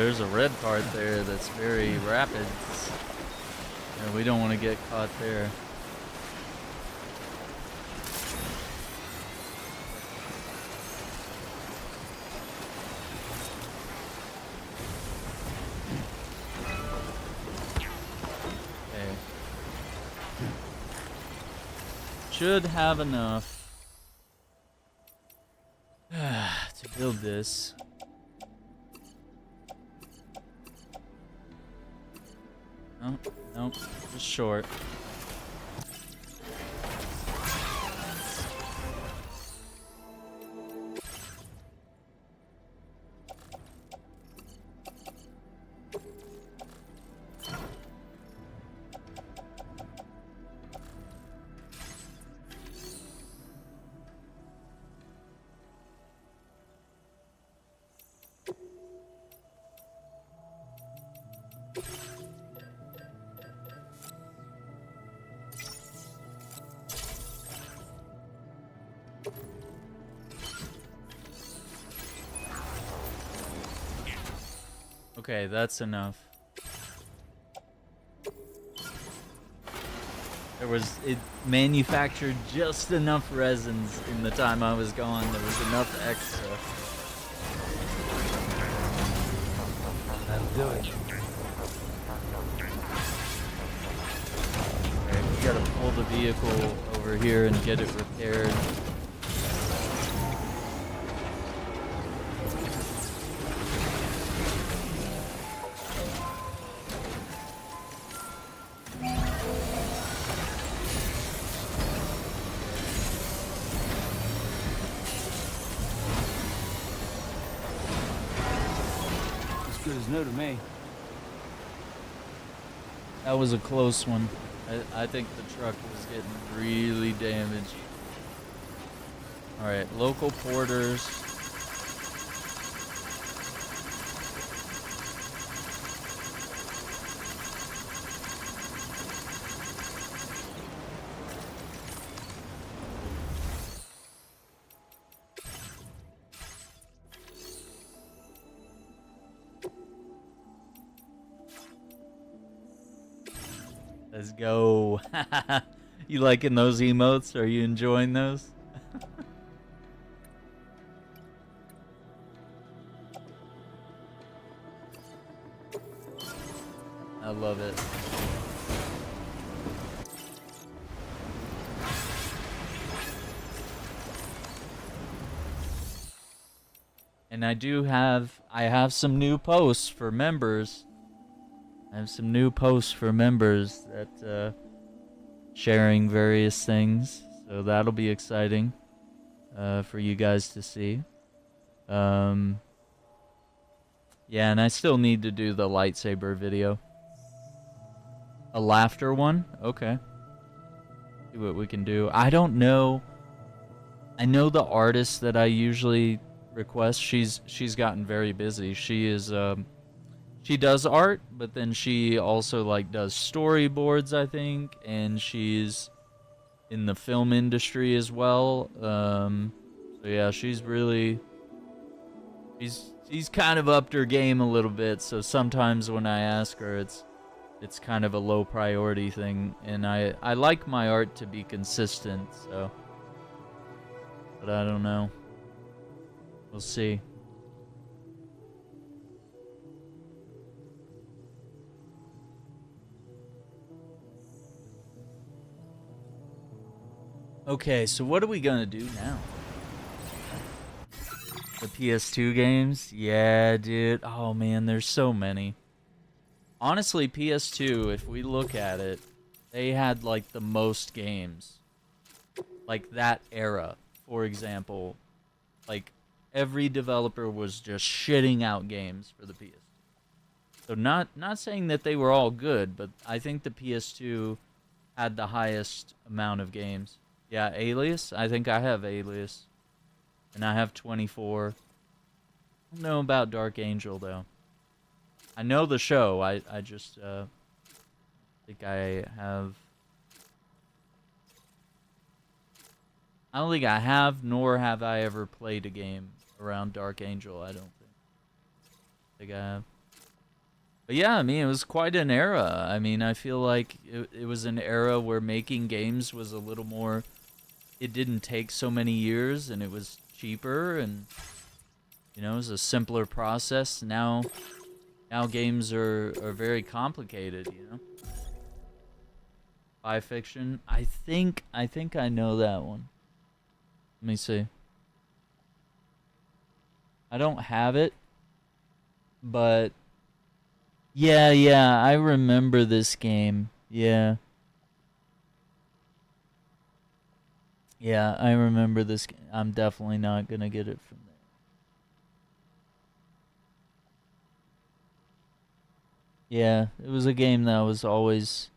there's a red part there that's very rapid. Yeah, we don't want to get caught there. Okay. Should have enough to build this. No, nope, just short. Okay, that's enough. It manufactured just enough resins in the time I was gone. There was enough extra. That'll do it. Okay, we gotta pull the vehicle over here and get it repaired. Good as new to me. That was a close one. I think the truck was getting really damaged. Alright, local porters. Let's go. You liking those emotes? Are you enjoying those? I love it. And I have some new posts for members. I have some new posts for members that sharing various things, so that'll be exciting for you guys to see. Yeah, and I still need to do the lightsaber video. A laughter one? Okay. See what we can do. I don't know. I know the artist that I usually request. She's gotten very busy. She is she does art, but then she also like does storyboards, I think, and she's in the film industry as well. So yeah, she's kind of upped her game a little bit. So sometimes when I ask her, it's kind of a low priority thing, and I like my art to be consistent. So, but I don't know. We'll see. Okay, so what are we gonna do now? The PS2 games? Yeah, dude. Oh man, there's so many. Honestly, PS2, if we look at it, they had like the most games. Like that era, for example. Like every developer was just shitting out games for the PS2. So not saying that they were all good, but I think the PS2 had the highest amount of games. Yeah, Alias. I think I have Alias. And I have 24. I don't know about Dark Angel, though. I know the show. I just think I have... I don't think I have, nor have I ever played a game around Dark Angel, I don't think. I think I have. But yeah, I mean, it was quite an era. I mean, I feel like it was an era where making games was a little more, it didn't take so many years and it was cheaper and, you know, it was a simpler process. Now games are very complicated, you know. Spy fiction. I think I know that one. Let me see. I don't have it, but yeah, I remember this game. Yeah, I remember this. I'm definitely not gonna get it from there. Yeah, it was a game that I was always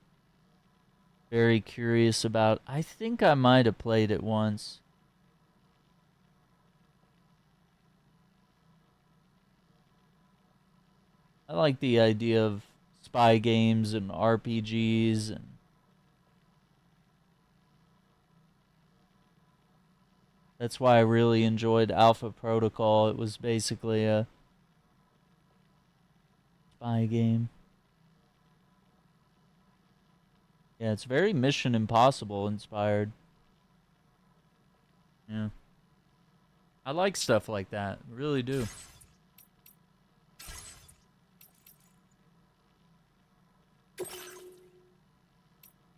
very curious about. I think I might have played it once. I like the idea of spy games and RPGs, and that's why I really enjoyed Alpha Protocol. It was basically a spy game. Yeah, it's very Mission Impossible inspired. Yeah. I like stuff like that. Really do.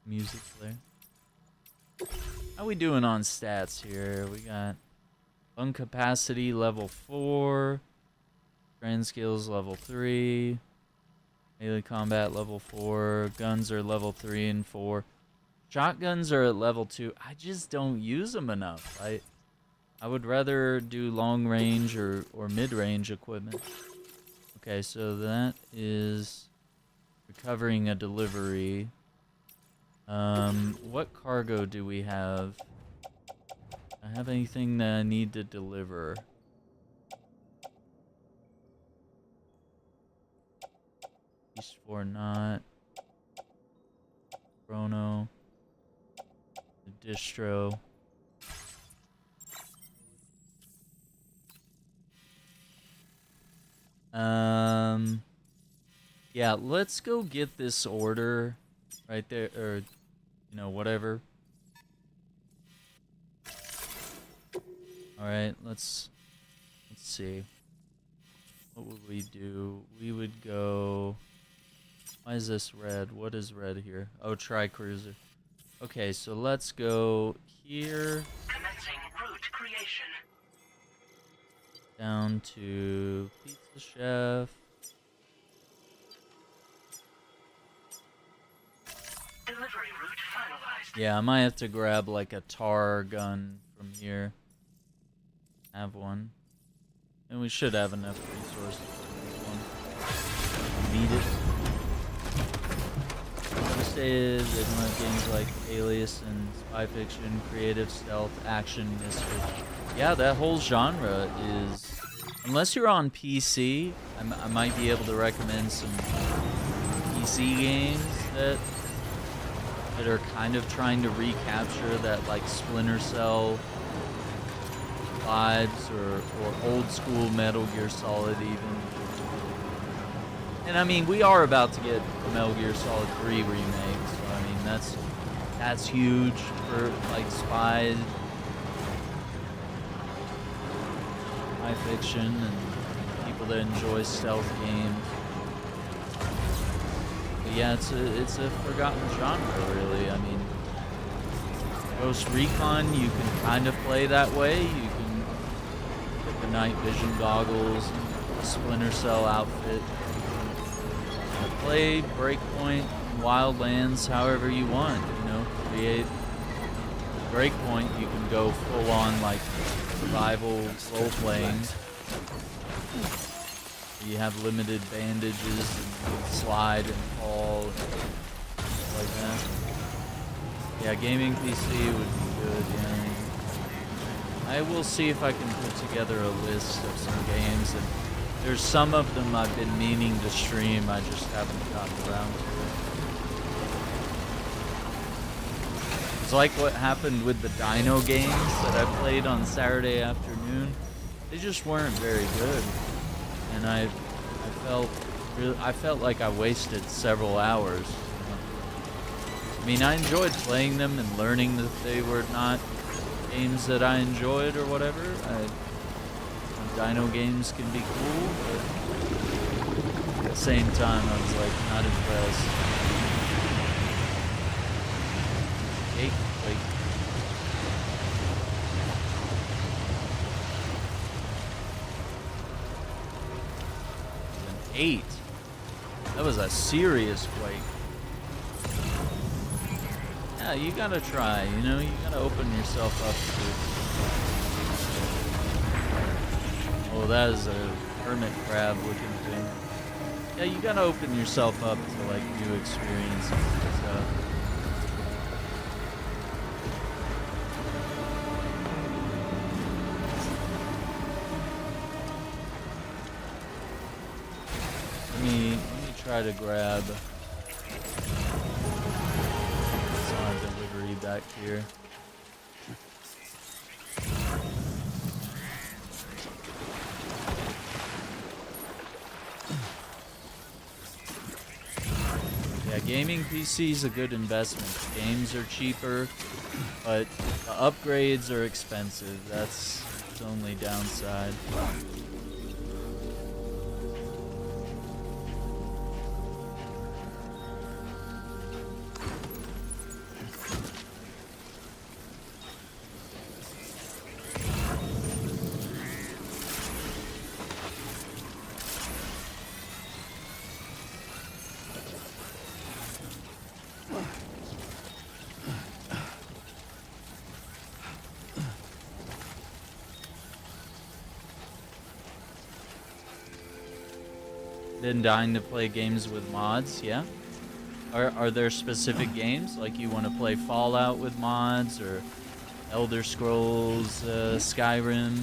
Music player. How we doing on stats here? We got lung capacity level 4, strand skills level 3, melee combat level 4, guns are level 3 and 4, shotguns are at level 2. I just don't use them enough. I would rather do long range or mid range equipment. Okay, so that is recovering a delivery. What cargo do we have? Do I have anything that I need to deliver? East 4 not. Chrono. The distro. Yeah, let's go get this order right there, or, you know, whatever. Alright, let's see. What would we do? We would go... Why is this red? What is red here? Oh, Tri-Cruiser. Okay, so let's go here. Commencing route creation. Down to Pizza Chef. Delivery route finalized. Yeah, I might have to grab like a tar gun from here. Have one. And we should have enough resources for this one. Need it. Devastated, they don't have games like Alias and Spy Fiction, creative, stealth, action, mystery. Yeah, that whole genre is... Unless you're on PC, I might be able to recommend some PC games that are kind of trying to recapture that like Splinter Cell vibes or old school Metal Gear Solid even. And I mean, we are about to get the Metal Gear Solid 3 remake, so I mean that's huge for like spy fiction and people that enjoy stealth games. But yeah, it's a forgotten genre, really. I mean, Ghost Recon, you can kind of play that way. You can get the night vision goggles, and the Splinter Cell outfit. Play Breakpoint, Wildlands, however you want. You know, create Breakpoint. You can go full on like survival role playing. You have limited bandages and you can slide and fall and stuff like that. Yeah, gaming PC would be good, yeah. I will see if I can put together a list of some games, and there's some of them I've been meaning to stream, I just haven't gotten around to it. It's like what happened with the Dino games that I played on Saturday afternoon. They just weren't very good. And I felt really, I felt like I wasted several hours. I mean, I enjoyed playing them and learning that they were not games that I enjoyed or whatever. Dino games can be cool, but at the same time, I was like not impressed. Like, 8. That was a serious quake. Yeah, you gotta try, you know, you gotta open yourself up to... Oh, that is a hermit crab looking thing. Yeah, you gotta open yourself up to, like, new experiences and stuff. Let me try to grab some delivery back here. Yeah, gaming PC is a good investment. The games are cheaper, but the upgrades are expensive. That's its only downside. Been dying to play games with mods, yeah? Are there specific games, like you want to play Fallout with mods, or Elder Scrolls, Skyrim?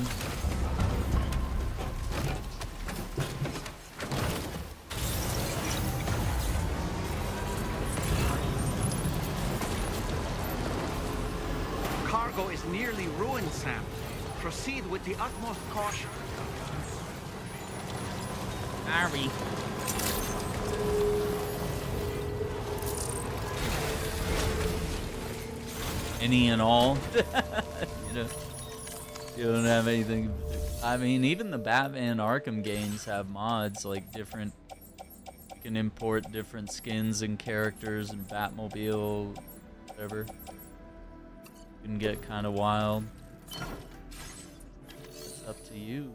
Cargo is nearly ruined, Sam. Proceed with the utmost caution. Sorry. Any and all. You don't have anything. I mean, even the Batman Arkham games have mods, like different. You can import different skins and characters and Batmobile, whatever. It can get kind of wild. It's up to you.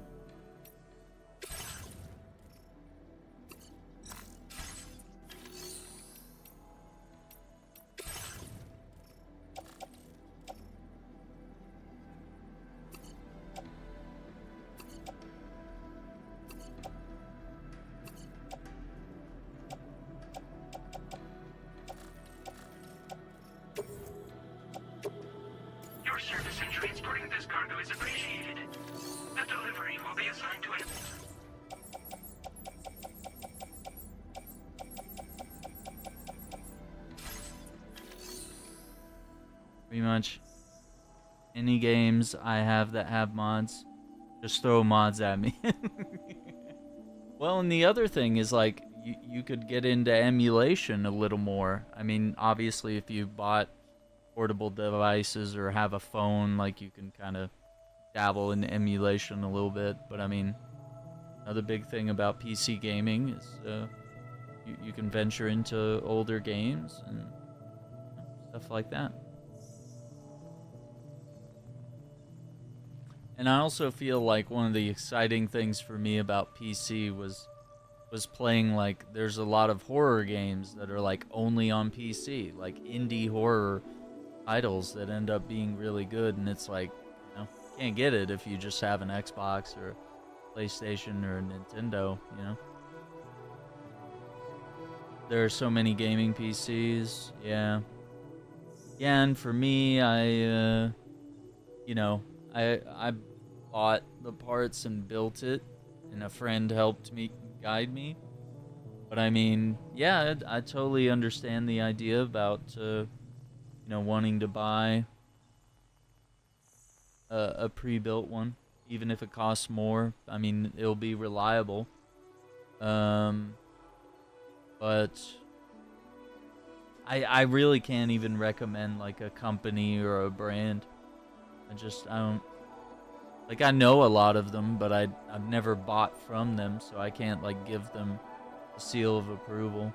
Your service in transporting this cargo is appreciated. The delivery will be assigned to it. Pretty much any games I have that have mods, just throw mods at me. Well, and the other thing is, like, you could get into emulation a little more. I mean, obviously, if you bought portable devices or have a phone, like, you can kind of dabble in emulation a little bit. But I mean, another big thing about PC gaming is you can venture into older games and stuff like that. And I also feel like one of the exciting things for me about PC was playing, like, there's a lot of horror games that are like only on PC, like indie horror titles that end up being really good, and it's like, you know, can't get it if you just have an Xbox or PlayStation or Nintendo, you know. There are so many gaming PCs, yeah. Yeah, and for me, I bought the parts and built it, and a friend helped me guide me. But I mean, yeah, I totally understand the idea about wanting to buy a pre-built one, even if it costs more. I mean, it'll be reliable. but I really can't even recommend like a company or a brand. I don't, like, I know a lot of them, but I've never bought from them, so I can't like give them a seal of approval.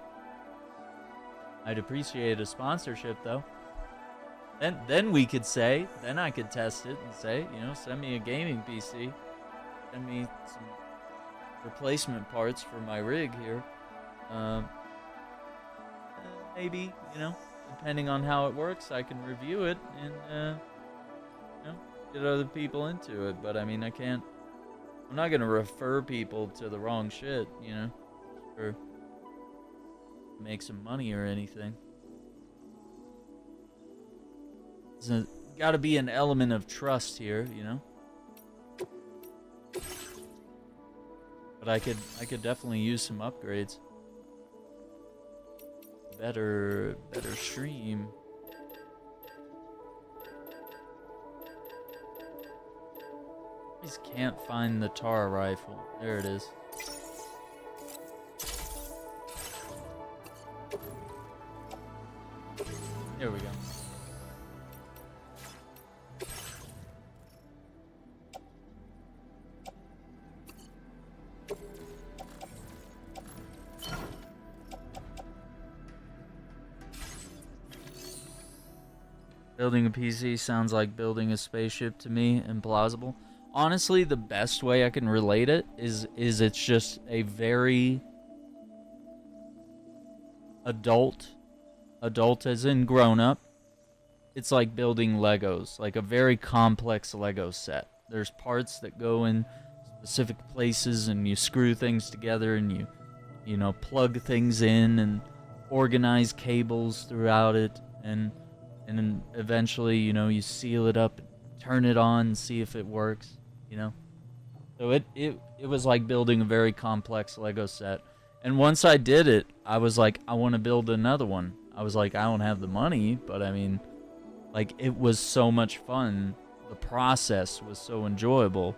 I'd appreciate a sponsorship though. Then we could say, then I could test it and say, you know, send me a gaming PC, send me some replacement parts for my rig here. Maybe, you know, depending on how it works, I can review it and, you know, get other people into it. But I mean, I'm not gonna refer people to the wrong shit, you know, or make some money or anything. There's gotta be an element of trust here, you know. But I could definitely use some upgrades. Better stream. I just can't find the tar rifle. There it is. There we go. Building a PC sounds like building a spaceship to me, implausible. Honestly, the best way I can relate it is it's just a very adult as in grown up. It's like building Legos, like a very complex Lego set. There's parts that go in specific places and you screw things together and you know, plug things in and organize cables throughout it, and then eventually, you know, you seal it up, turn it on, and see if it works, you know? So it was like building a very complex Lego set. And once I did it, I was like, I want to build another one. I was like, I don't have the money, but I mean, like, it was so much fun. The process was so enjoyable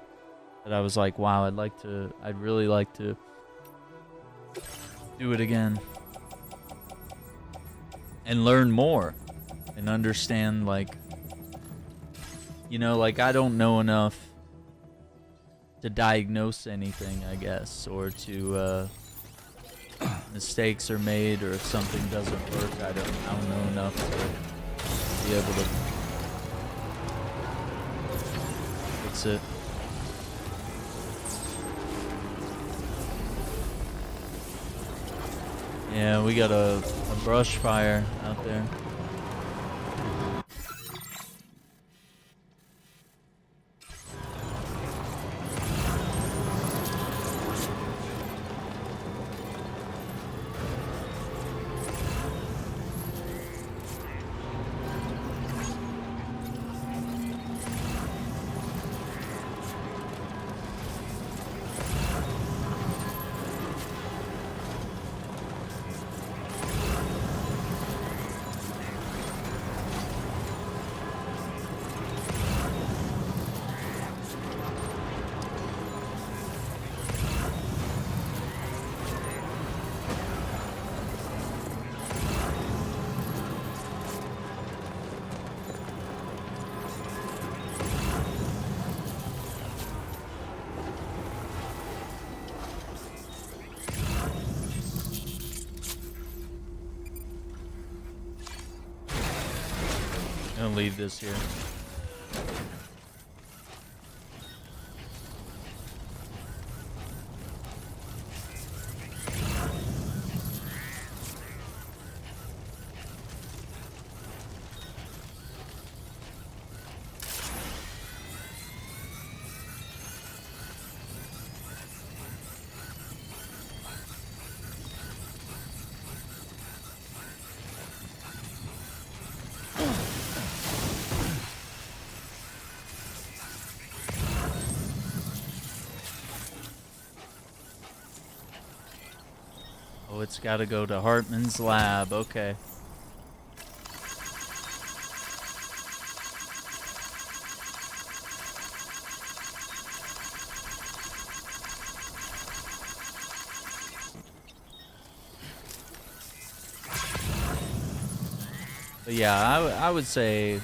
that I was like, wow, I'd really like to do it again. And learn more. And understand, like, you know, like, I don't know enough to diagnose anything, I guess, or to mistakes are made, or if something doesn't work, I don't know enough to be able to fix it. Yeah, we got a brush fire out there. I'm gonna leave this here. Oh, it's gotta go to Hartman's lab. Okay. But yeah, I would say,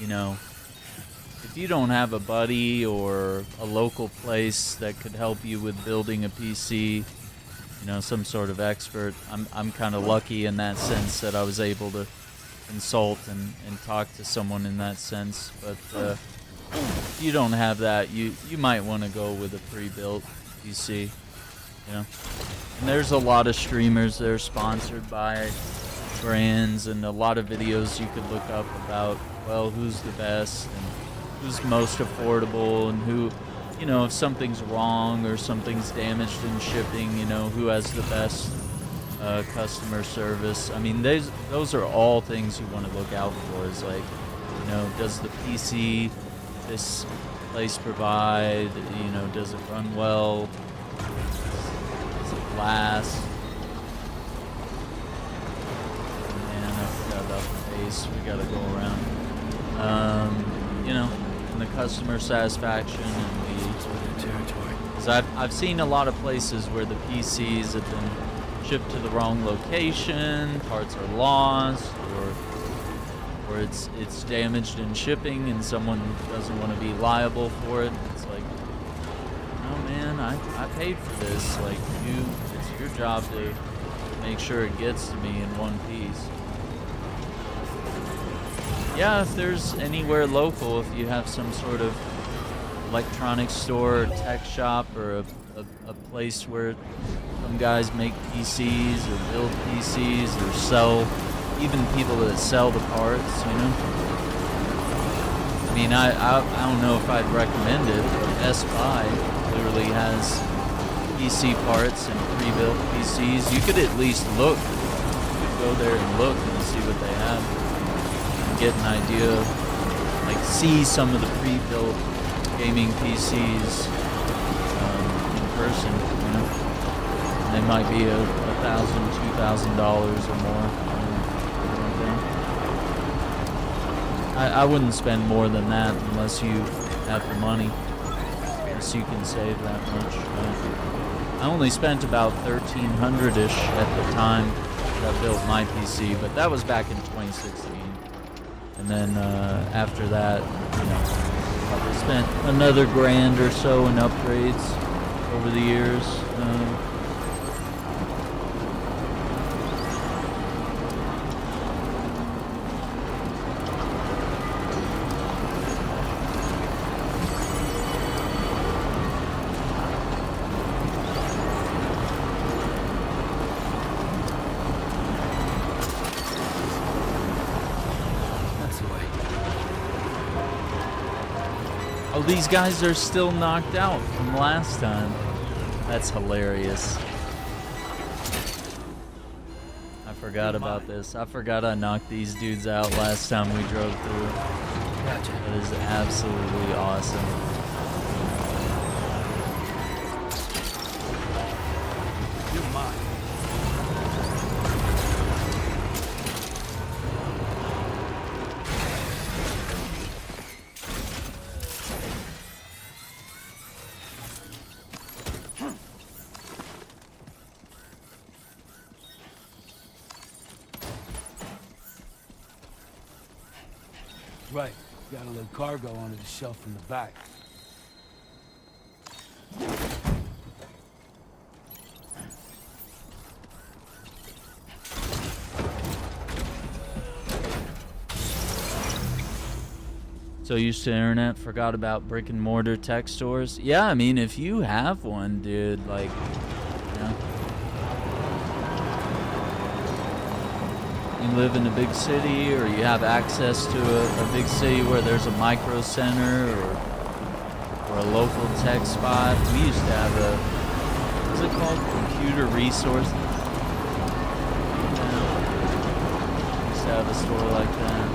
you know, if you don't have a buddy or a local place that could help you with building a PC, you know, some sort of expert, I'm kind of lucky in that sense that I was able to consult and talk to someone in that sense. But if you don't have that, you might want to go with a pre-built PC, you know. And there's a lot of streamers that are sponsored by brands, and a lot of videos you could look up about, well, who's the best and who's most affordable, and who, you know, if something's wrong or something's damaged in shipping, you know, who has the best customer service. I mean, those are all things you want to look out for. Is like, you know, does the PC this place provide, you know, does it run well, does it last? Man, I forgot about the base. We gotta go around. You know, and the customer satisfaction and the territory. Because I've seen a lot of places where the PCs have been shipped to the wrong location, parts are lost, or it's damaged in shipping and someone doesn't want to be liable for it. It's like, no man, I paid for this. Like, it's your job to make sure it gets to me in one piece. Yeah, if there's anywhere local, if you have some sort of electronics store or tech shop or a place where some guys make PCs or build PCs or sell, even people that sell the parts, you know. I mean, I don't know if I'd recommend it, but Best Buy clearly has PC parts and pre-built PCs. You could at least look. You could go there and look and see what they have. Get an idea, like see some of the pre-built gaming PCs in person, you know. And they might be $1,000, $2,000 or more. I wouldn't spend more than that unless you have the money, unless you can save that much. I only spent about $1,300-ish at the time that I built my PC, but that was back in 2016. And then after that, you know, probably spent another $1,000 or so in upgrades over the years. Oh, these guys are still knocked out from last time. That's hilarious. I forgot about this. I forgot I knocked these dudes out last time we drove through. Gotcha. That is absolutely awesome. You're mine. Right. Got a little cargo under the shelf in the back. So used to internet, forgot about brick and mortar tech stores. Yeah, I mean, if you have one, dude, like, you know, you live in a big city, or you have access to a big city where there's a micro center or a local tech spot. We used to have a, what's it called? Computer resources. Yeah. Used to have a store like that.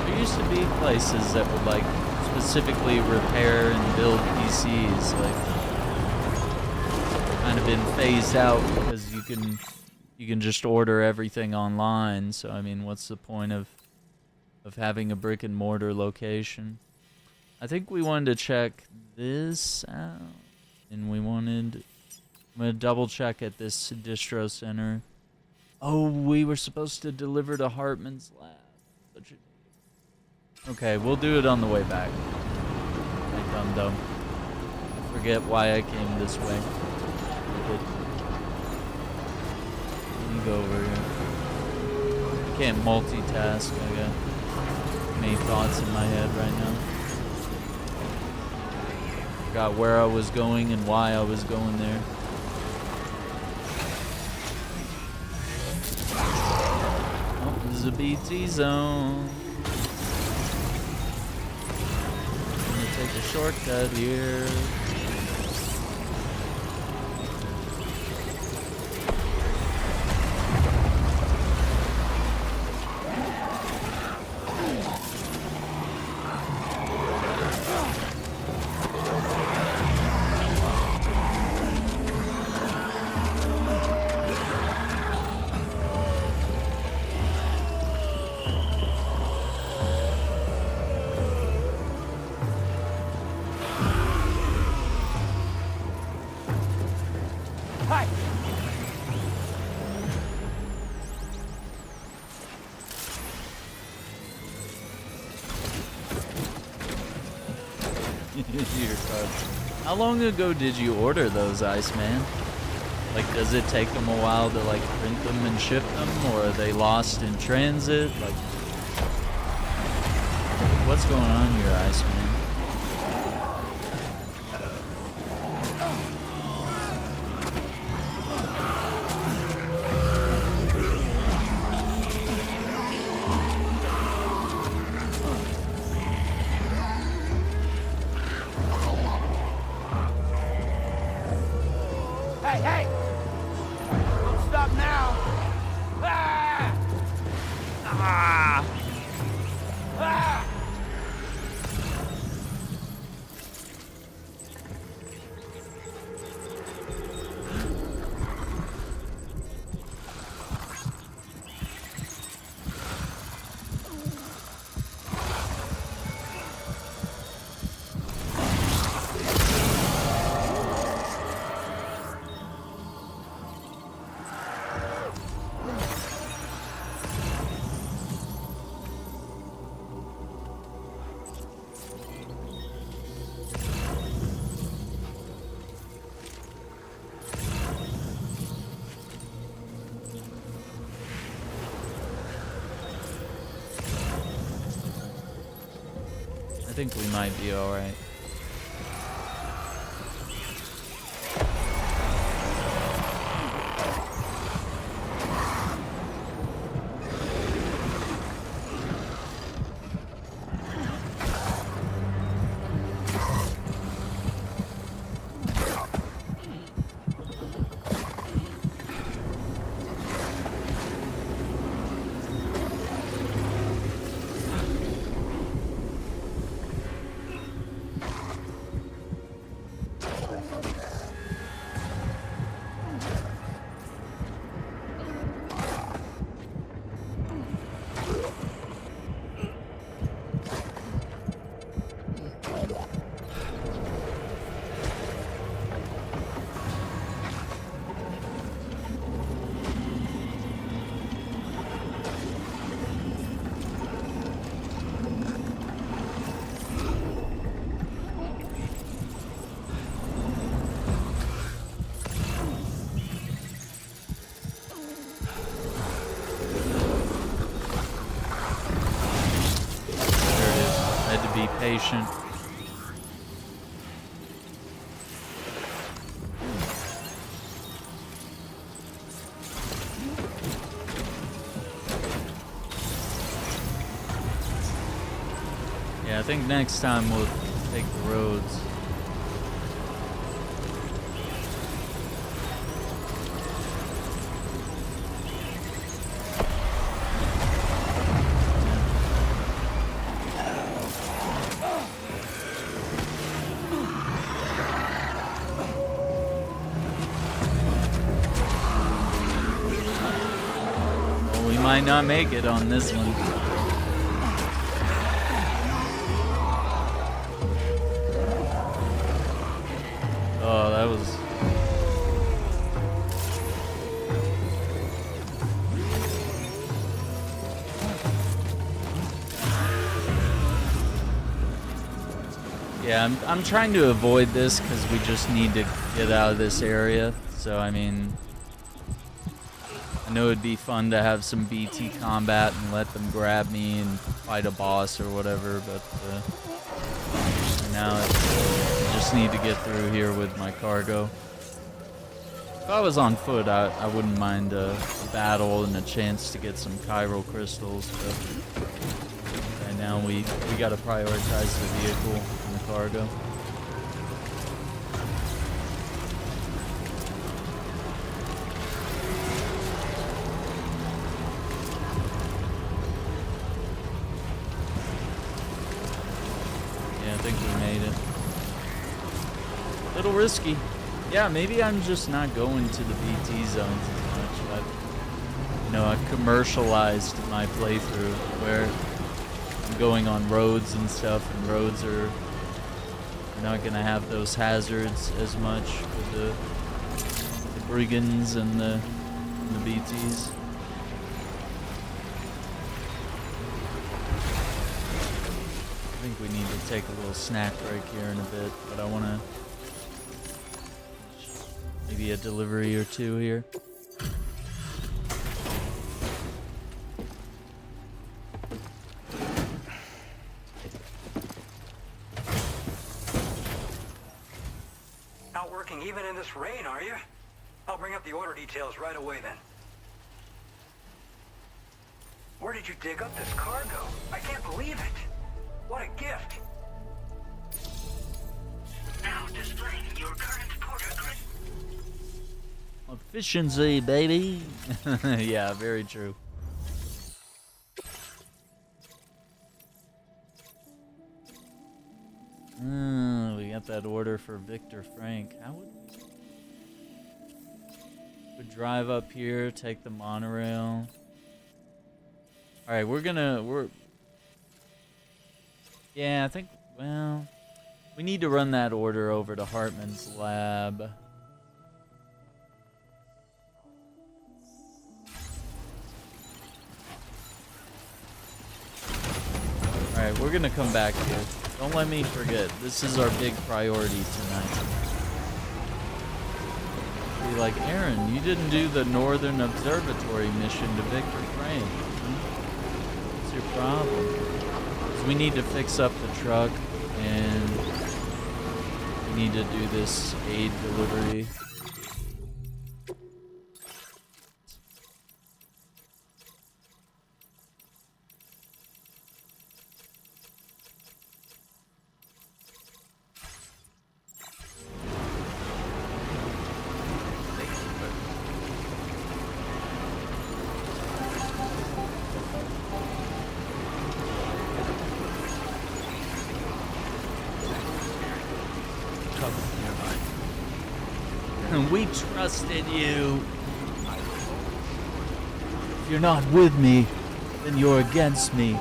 There used to be places that would like specifically repair and build PCs, like kind of been phased out because you can just order everything online. So I mean, what's the point of having a brick and mortar location? I think we wanted to check this out, and I'm gonna double check at this distro center Oh, we were supposed to deliver to Hartman's lab. Okay, we'll do it on the way back. I dumb. Forget why I came this way. Let me go over here. I can't multitask. I got many thoughts in my head right now. Forgot where I was going and why I was going there. Oh, this is a BT zone. I'm gonna take a shortcut here. How long ago did you order those, Iceman? Like, does it take them a while to, like, print them and ship them? Or are they lost in transit? Like, what's going on here, Iceman? I think we might be alright. Patient. Yeah, I think next time we'll take the roads. Might not make it on this one. Oh, that was... Yeah, I'm trying to avoid this because we just need to get out of this area. So, I mean, I know it'd be fun to have some BT combat and let them grab me and fight a boss or whatever, but for now I just need to get through here with my cargo. If I was on foot, I wouldn't mind a battle and a chance to get some chiral crystals, but right now we gotta prioritize the vehicle and the cargo. Yeah, I think we made it. A little risky. Yeah, maybe I'm just not going to the BT zones as much. I've commercialized my playthrough where I'm going on roads and stuff, and roads are not gonna have those hazards as much with the brigands and the BTs. I think we need to take a little snack break here in a bit, but I wanna maybe a delivery or two here. Not working even in this rain, are you? I'll bring up the order details right away then. Where did you dig up this cargo? I can't believe it. What a gift. Now displaying your current porter grid. Efficiency, baby. Yeah, very true. We got that order for Victor Frank. How would we drive up here, take the monorail? All right, yeah, I think, well, we need to run that order over to Hartman's lab. Alright, we're gonna come back here. Don't let me forget. This is our big priority tonight. Be like, Aaron, you didn't do the Northern Observatory mission to Victor Frank. What's your problem? 'Cause we need to fix up the truck, and we need to do this aid delivery. We trusted you. If you're not with me, then you're against me.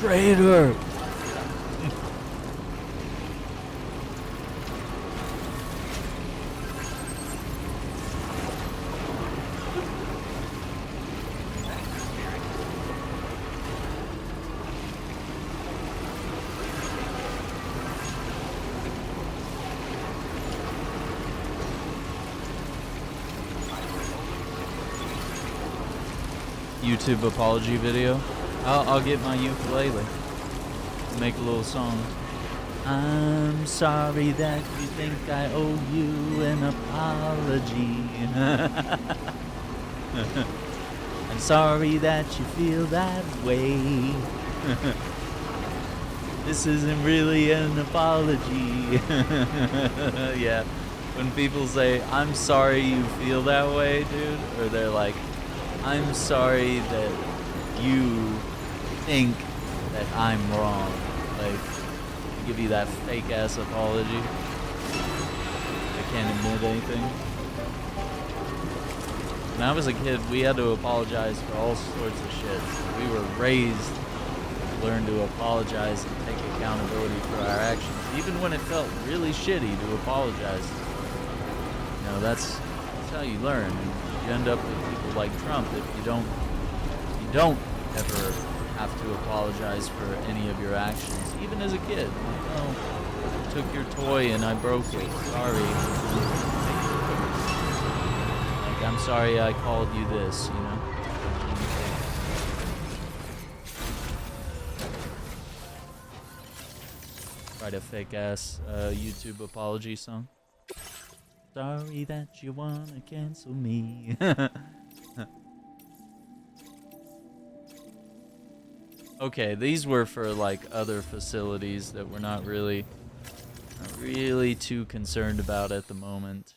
Traitor! YouTube apology video. I'll get my ukulele. Make a little song. I'm sorry that you think I owe you an apology. I'm sorry that you feel that way. This isn't really an apology. Yeah. When people say, I'm sorry you feel that way, dude, or they're like, I'm sorry that you think that I'm wrong. Like, give you that fake ass apology. I can't admit anything. When I was a kid, we had to apologize for all sorts of shit. We were raised to learn to apologize and take accountability for our actions, even when it felt really shitty to apologize. You know, that's how you learn. You end up with people like Trump if you don't ever have to apologize for any of your actions, even as a kid. Oh, I took your toy and I broke it. Sorry. Like, I'm sorry I called you this, you know? Write a fake-ass YouTube apology song. Sorry that you wanna cancel me. Okay, these were for like other facilities that we're not really too concerned about at the moment.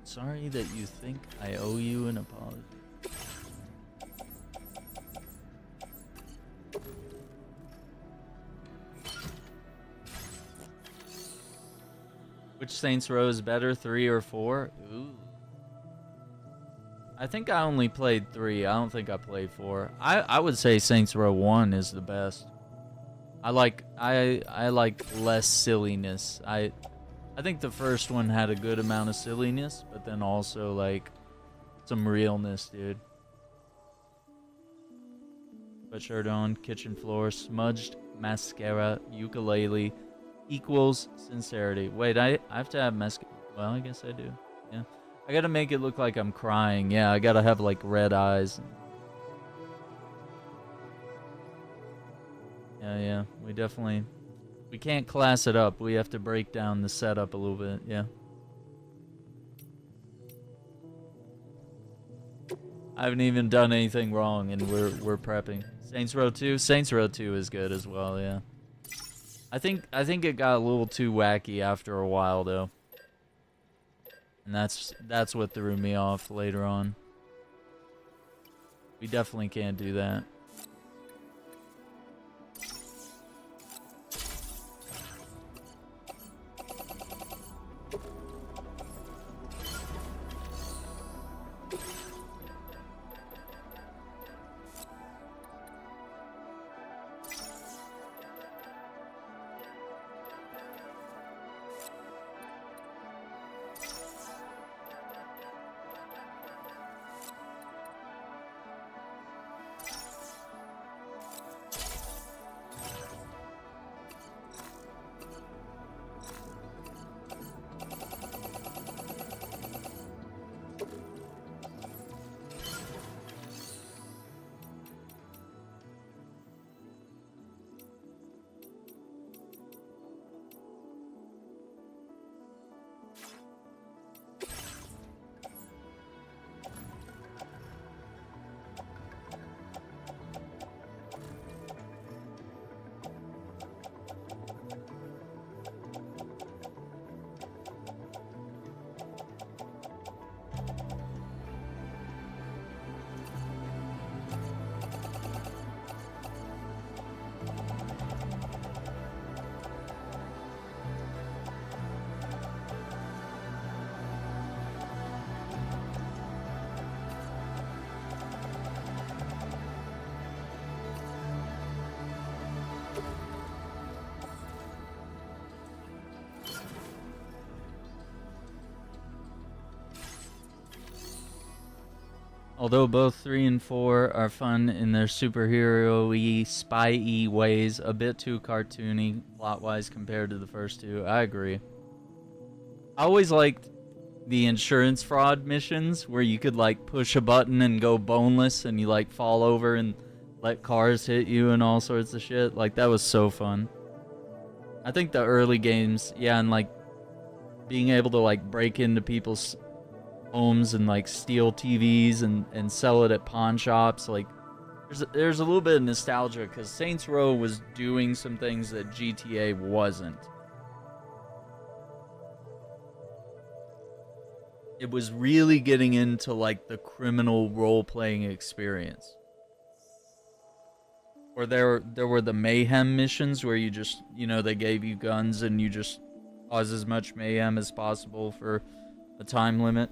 Sorry that you think I owe you an apology. Which Saints Row is better, 3 or 4? Ooh. I think I only played 3. I don't think I played 4. I would say Saints Row 1 is the best. I like less silliness. I think the first one had a good amount of silliness, but then also like some realness, dude. Sweatshirt on, kitchen floor, smudged mascara, ukulele equals sincerity. Wait, I have to have mascara. Well, I guess I do. Yeah. I gotta make it look like I'm crying. Yeah, I gotta have like red eyes. Yeah, we can't class it up. We have to break down the setup a little bit. Yeah. I haven't even done anything wrong and we're prepping. Saints Row 2? Saints Row 2 is good as well, yeah. I think it got a little too wacky after a while though. And that's what threw me off later on. We definitely can't do that. Although both 3 and 4 are fun in their superhero-y, spy-y ways, a bit too cartoony plot-wise compared to the first 2. I agree. I always liked the insurance fraud missions where you could like push a button and go boneless and you like fall over and let cars hit you and all sorts of shit. Like that was so fun. I think the early games, yeah, and like being able to like break into people's homes and like steal TVs and sell it at pawn shops, like there's a little bit of nostalgia because Saints Row was doing some things that GTA wasn't. It was really getting into like the criminal role-playing experience. Or there were the mayhem missions where you just, you know, they gave you guns and you just cause as much mayhem as possible for a time limit.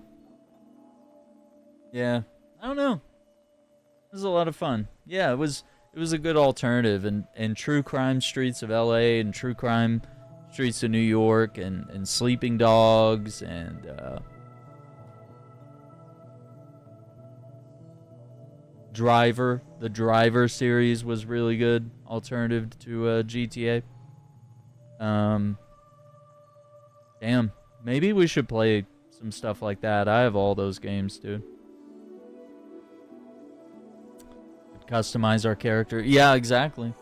Yeah, I don't know. It was a lot of fun. Yeah, it was a good alternative, and True Crime Streets of LA and True Crime Streets of New York and Sleeping Dogs and Driver. The Driver series was really good. Alternative to GTA. Damn. Maybe we should play some stuff like that. I have all those games, dude. Could customize our character. Yeah, exactly.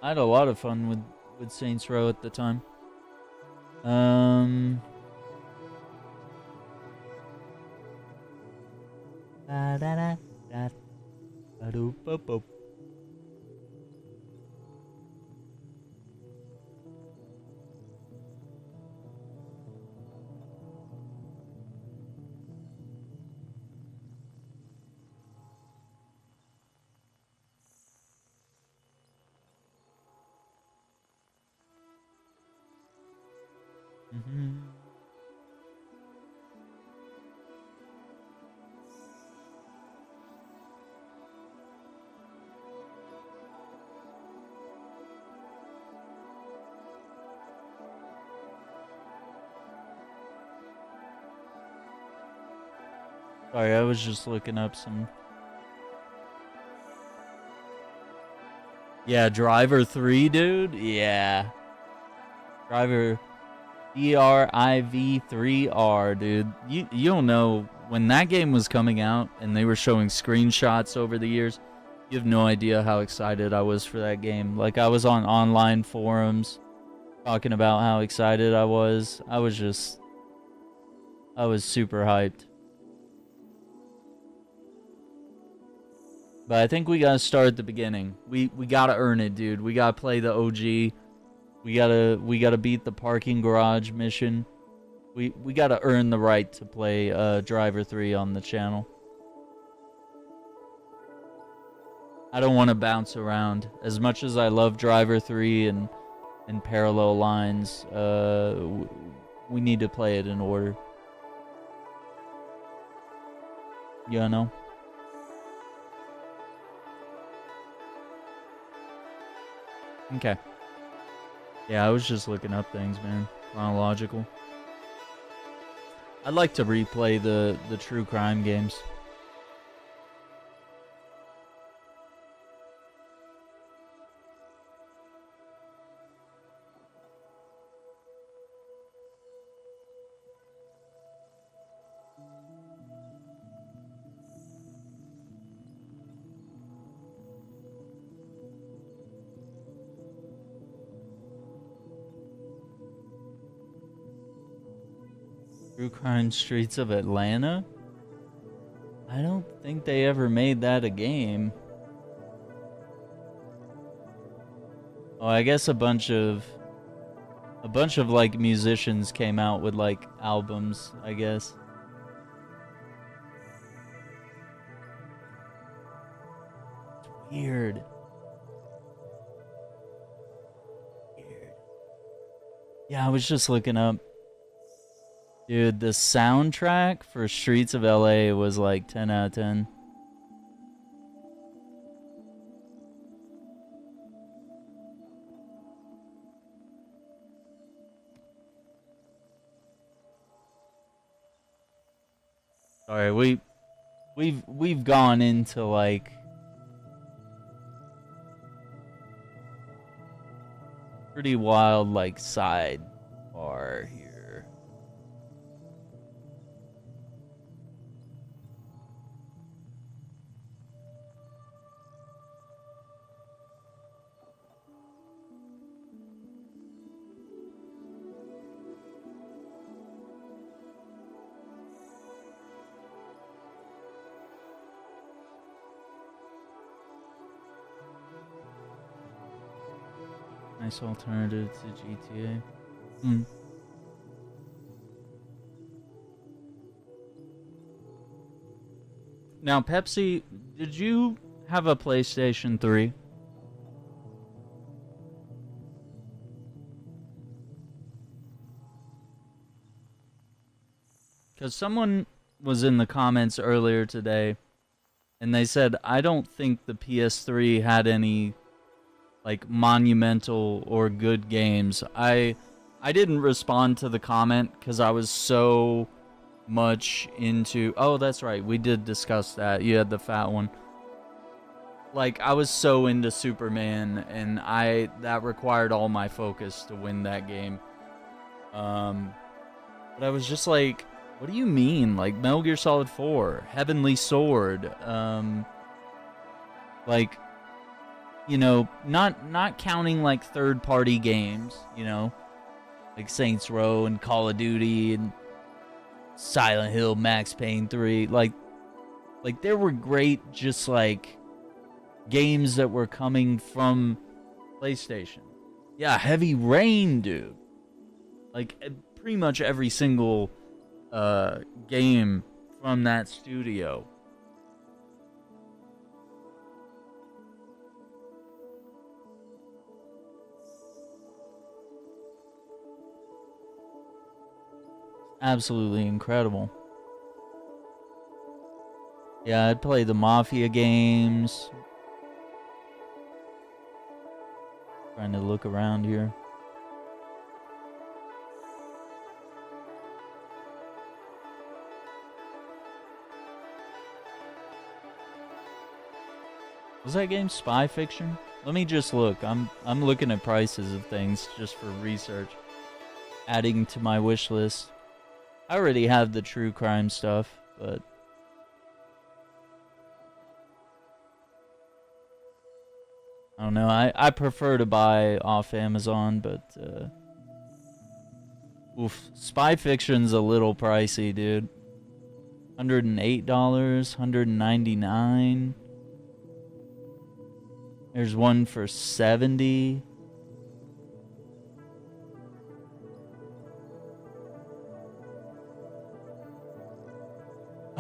I had a lot of fun with Saints Row at the time. Sorry, I was just looking up some... Yeah, Driver 3, dude? Yeah. Driver... DRIV3R, dude. You don't know, when that game was coming out and they were showing screenshots over the years, you have no idea how excited I was for that game. Like, I was on online forums talking about how excited I was. I was super hyped. But I think we gotta start at the beginning. We gotta earn it, dude. We gotta play the OG. We gotta beat the parking garage mission. We gotta earn the right to play Driver 3 on the channel. I don't want to bounce around. As much as I love Driver 3 and Parallel Lines, we need to play it in order. You know? Okay. Yeah, I was just looking up things, man. Chronological. I'd like to replay the true crime games. True Crime Streets of Atlanta? I don't think they ever made that a game. Oh, I guess a bunch of like musicians came out with like albums, I guess. It's weird. Yeah, I was just looking up. Dude, the soundtrack for Streets of LA was like 10 out of 10. Sorry, we've gone into like pretty wild like sidebar here. Nice alternative to GTA. Now, Pepsi, did you have a PlayStation 3? Because someone was in the comments earlier today, and they said, I don't think the PS3 had any like monumental or good games. I didn't respond to the comment because I was so much into... Oh, that's right. We did discuss that. You had the fat one. Like, I was so into Superman, and that required all my focus to win that game. But I was just like, what do you mean? Like, Metal Gear Solid 4, Heavenly Sword, like, you know, not counting, like, third-party games, you know, like Saints Row and Call of Duty and Silent Hill, Max Payne 3, like, there were great, just, like, games that were coming from PlayStation. Yeah, Heavy Rain, dude. Like, pretty much every single game from that studio. Absolutely incredible. Yeah, I'd play the Mafia games. Trying to look around here. Was that game Spy Fiction? Let me just look. I'm looking at prices of things just for research. Adding to my wish list. I already have the true crime stuff, but I don't know. I prefer to buy off Amazon, but oof, Spy Fiction's a little pricey, dude. $108, $199. There's one for $70.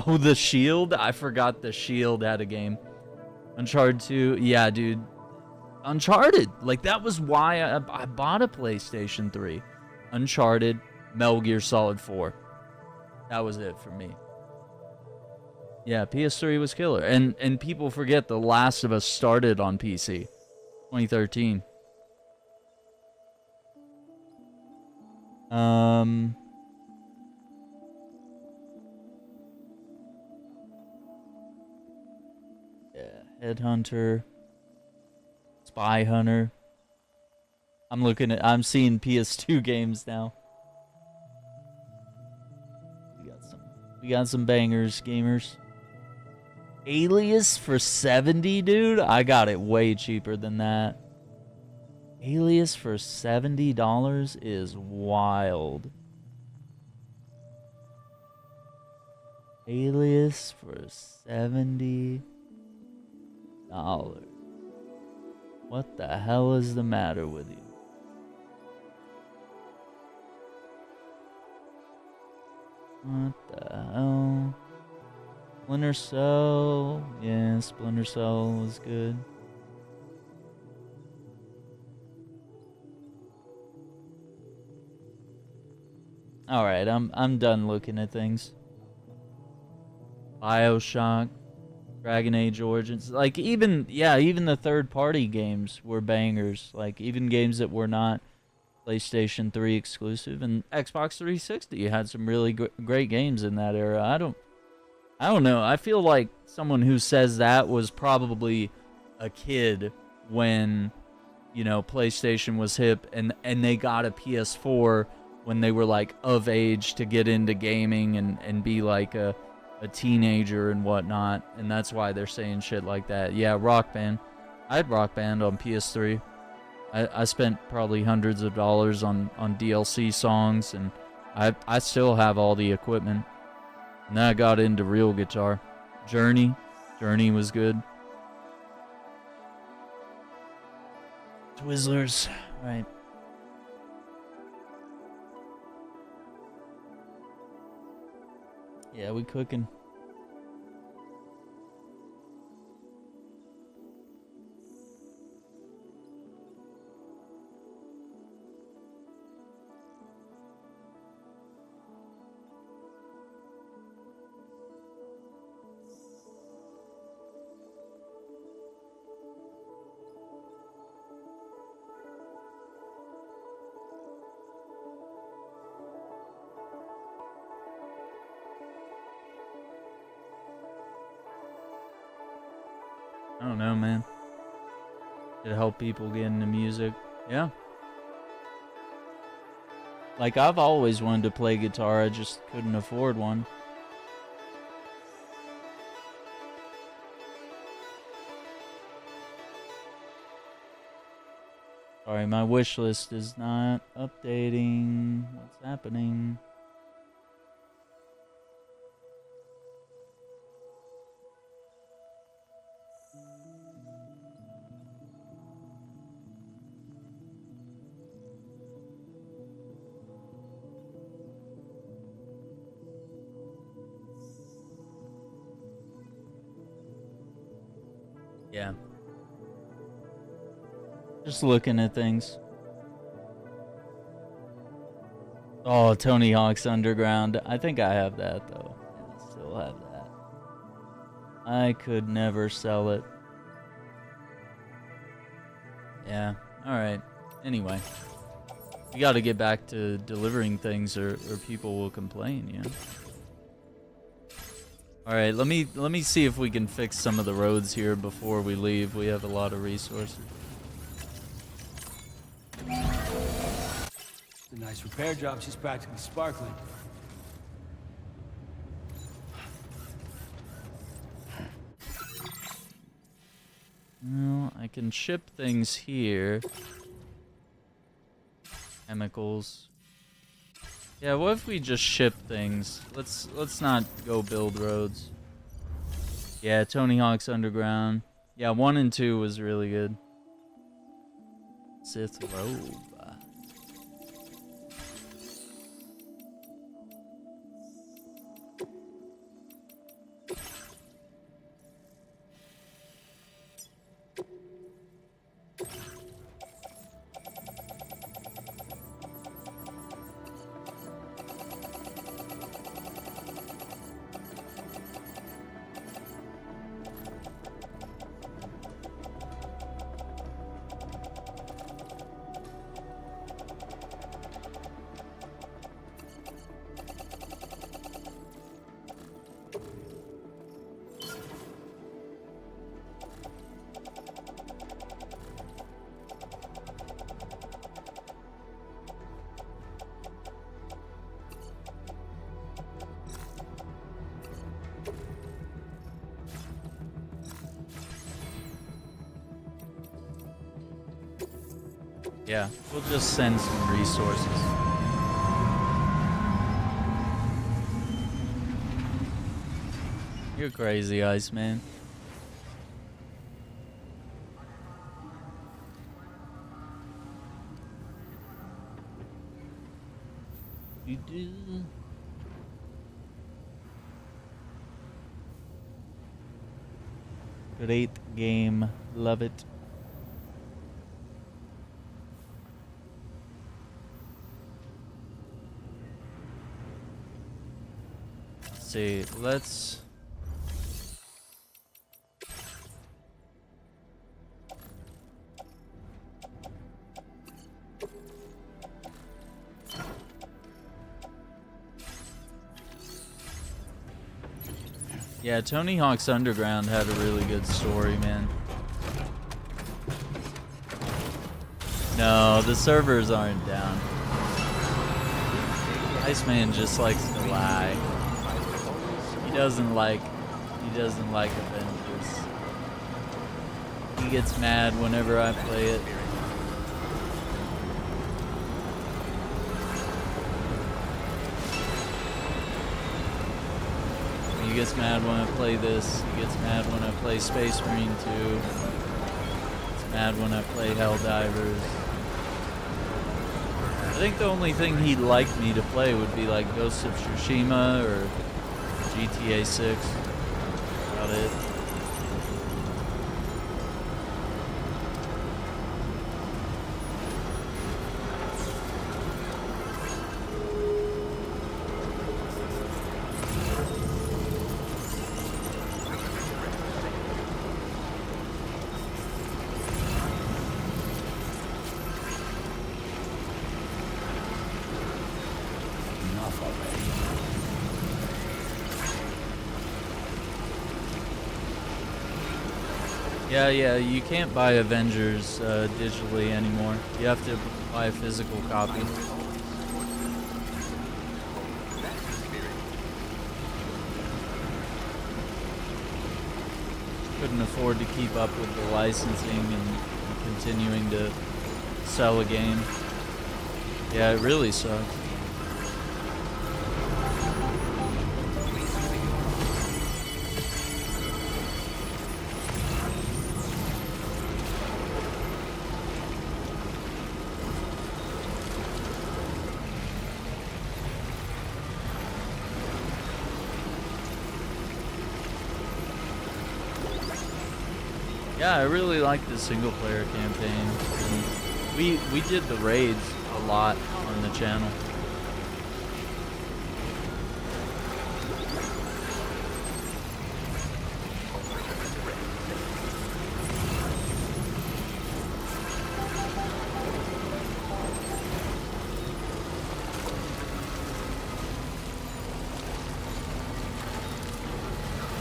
Oh, The Shield? I forgot The Shield had a game. Uncharted 2. Yeah, dude. Uncharted. Like, that was why I bought a PlayStation 3. Uncharted, Metal Gear Solid 4. That was it for me. Yeah, PS3 was killer. And people forget The Last of Us started on PC. 2013. Yeah, Headhunter. Spy Hunter. I'm seeing PS2 games now. We got some bangers, gamers. Alias for $70, dude? I got it way cheaper than that. Alias for $70 is wild. Alias for $70. What the hell is the matter with you? What the hell? Splinter Cell. Yeah, Splinter Cell was good. Alright, I'm done looking at things. BioShock, Dragon Age Origins. Like, even the third-party games were bangers. Like, even games that were not PlayStation 3 exclusive. And Xbox 360 had some really great games in that era. I don't know. I feel like someone who says that was probably a kid when, you know, PlayStation was hip, and they got a PS4 when they were, like, of age to get into gaming and be, like, a teenager and whatnot, and that's why they're saying shit like that. Yeah, Rock Band. I had Rock Band on PS3. I spent probably hundreds of dollars on DLC songs, and I still have all the equipment. And then I got into real guitar. Journey was good. Twizzlers, right. Yeah, we cooking. I don't know, man. Could help people get into music. Yeah. Like, I've always wanted to play guitar, I just couldn't afford one. Sorry, my wish list is not updating. What's happening? Yeah. Just looking at things. Oh, Tony Hawk's Underground. I think I have that, though. I still have that. I could never sell it. Yeah, alright. Anyway. We gotta get back to delivering things or people will complain, yeah? Alright, let me see if we can fix some of the roads here before we leave. We have a lot of resources. It's a nice repair job. She's practically sparkling. Well, I can ship things here. Chemicals. Yeah, what if we just ship things? Let's not go build roads. Yeah, Tony Hawk's Underground. Yeah, 1 and 2 was really good. Sith Robe. Yeah, we'll just send some resources. You're crazy, Iceman. You do. Great game. Love it. See, let's yeah, Tony Hawk's Underground had a really good story, man. No, the servers aren't down. Iceman just likes to lie. He doesn't like Avengers. He gets mad whenever I play it. He gets mad when I play this. He gets mad when I play Space Marine 2. He gets mad when I play Helldivers. I think the only thing he'd like me to play would be like Ghost of Tsushima or GTA 6. About it. Yeah, you can't buy Avengers digitally anymore. You have to buy a physical copy. Couldn't afford to keep up with the licensing and continuing to sell a game. Yeah, it really sucks. Yeah, I really like the single-player campaign. And we did the raids a lot on the channel.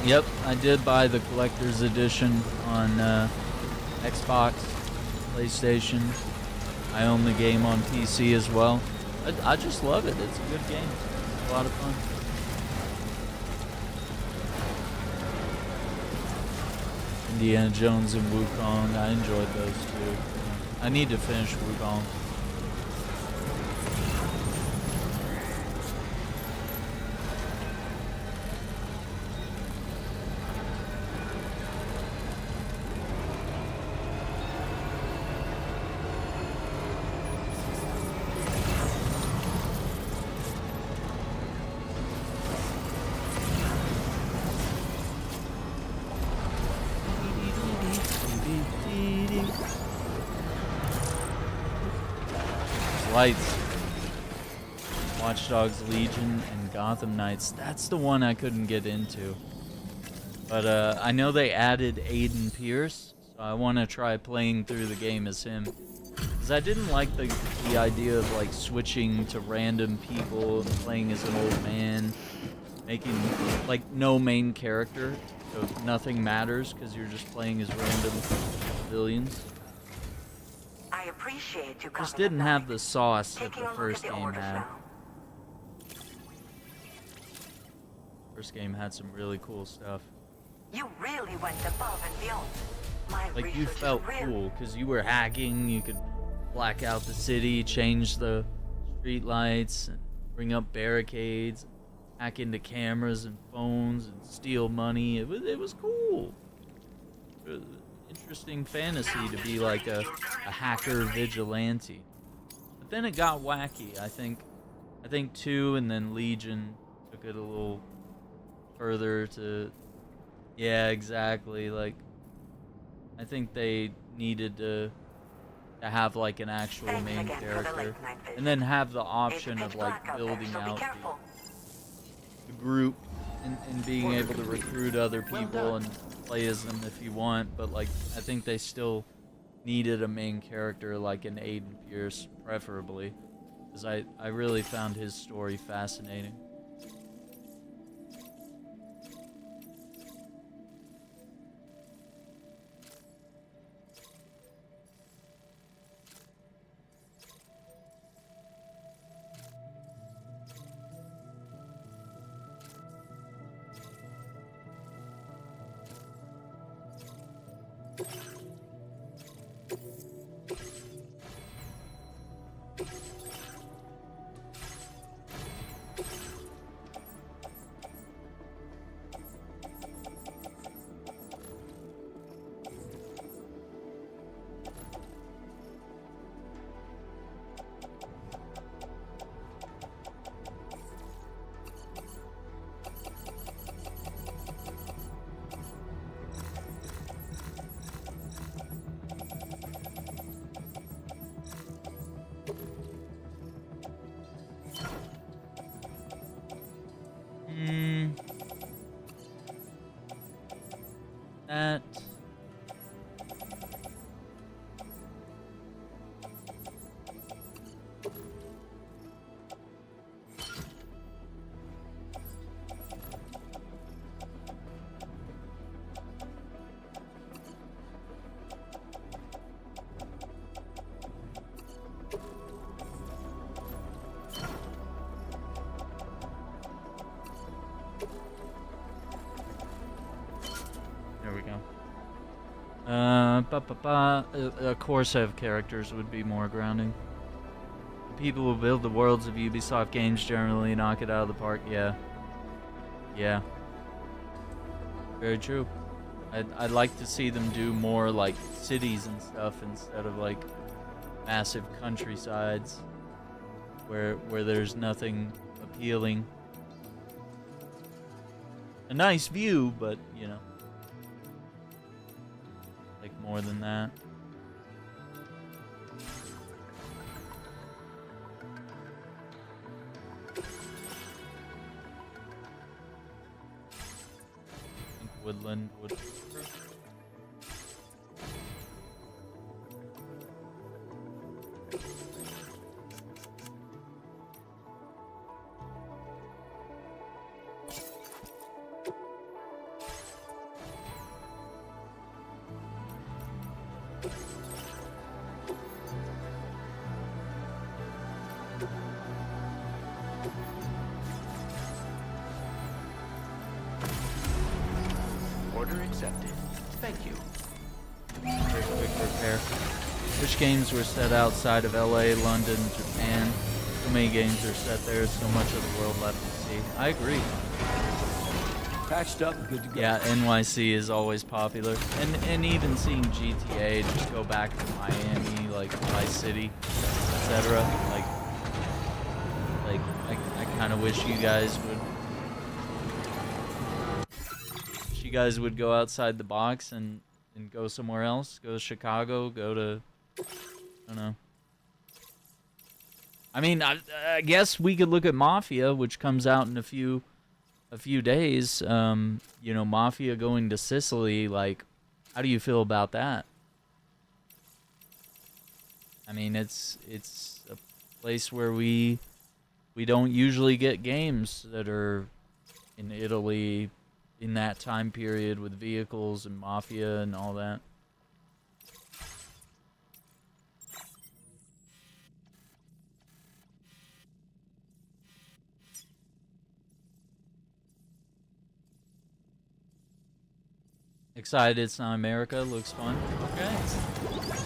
Yep, I did buy the collector's edition on Xbox, PlayStation. I own the game on PC as well. I just love it. It's a good game. It's a lot of fun. Indiana Jones and Wukong, I enjoyed those too. I need to finish Wukong. Lights. Watch Dogs Legion and Gotham Knights. That's the one I couldn't get into. But I know they added Aiden Pierce, so I want to try playing through the game as him. Because I didn't like the idea of like switching to random people and playing as an old man. Making like no main character, so nothing matters because you're just playing as random civilians. I appreciate you coming. Just didn't have the sauce that Taking the a look first at the game orders had. now. First game had some really cool stuff. You really went above and beyond. My Like you research is felt real. cool because you were hacking. You could black out the city, change the street lights, and bring up barricades, hack into cameras and phones, and steal money. It was cool. It was interesting fantasy to be like a hacker vigilante. But then it got wacky. I think 2 and then Legion took it a little further to, yeah, exactly. Like I think they needed to have like an actual Thanks main again for the character, late-night visit. and then have the It's option pitch of like black out there, building so be out careful. the group and being able to recruit other people and play as them if you want. But like I think they still needed a main character like an Aiden Pierce, preferably, because I really found his story fascinating. That A core set of characters would be more grounding. The people who build the worlds of Ubisoft games generally knock it out of the park. Yeah. Yeah. Very true. I'd like to see them do more like cities and stuff instead of like massive countrysides where there's nothing appealing. A nice view, but you know, like more than that. I think woodland would. Order accepted. Thank you. Very quick repair. Which games were set outside of LA, London, Japan? So many games are set there, so much of the world left to see. I agree. Patched up and good to go. Yeah, NYC is always popular. And even seeing GTA just go back to Miami, like Vice City, etc. Like I kind of wish you guys would go outside the box and go somewhere else. Go to Chicago, go to, I don't know. I mean, I guess we could look at Mafia, which comes out in a few days. You know, Mafia going to Sicily, like, how do you feel about that? I mean, it's a place where we don't usually get games that are in Italy in that time period with vehicles and Mafia and all that. Excited it's not America. Looks fun. Okay.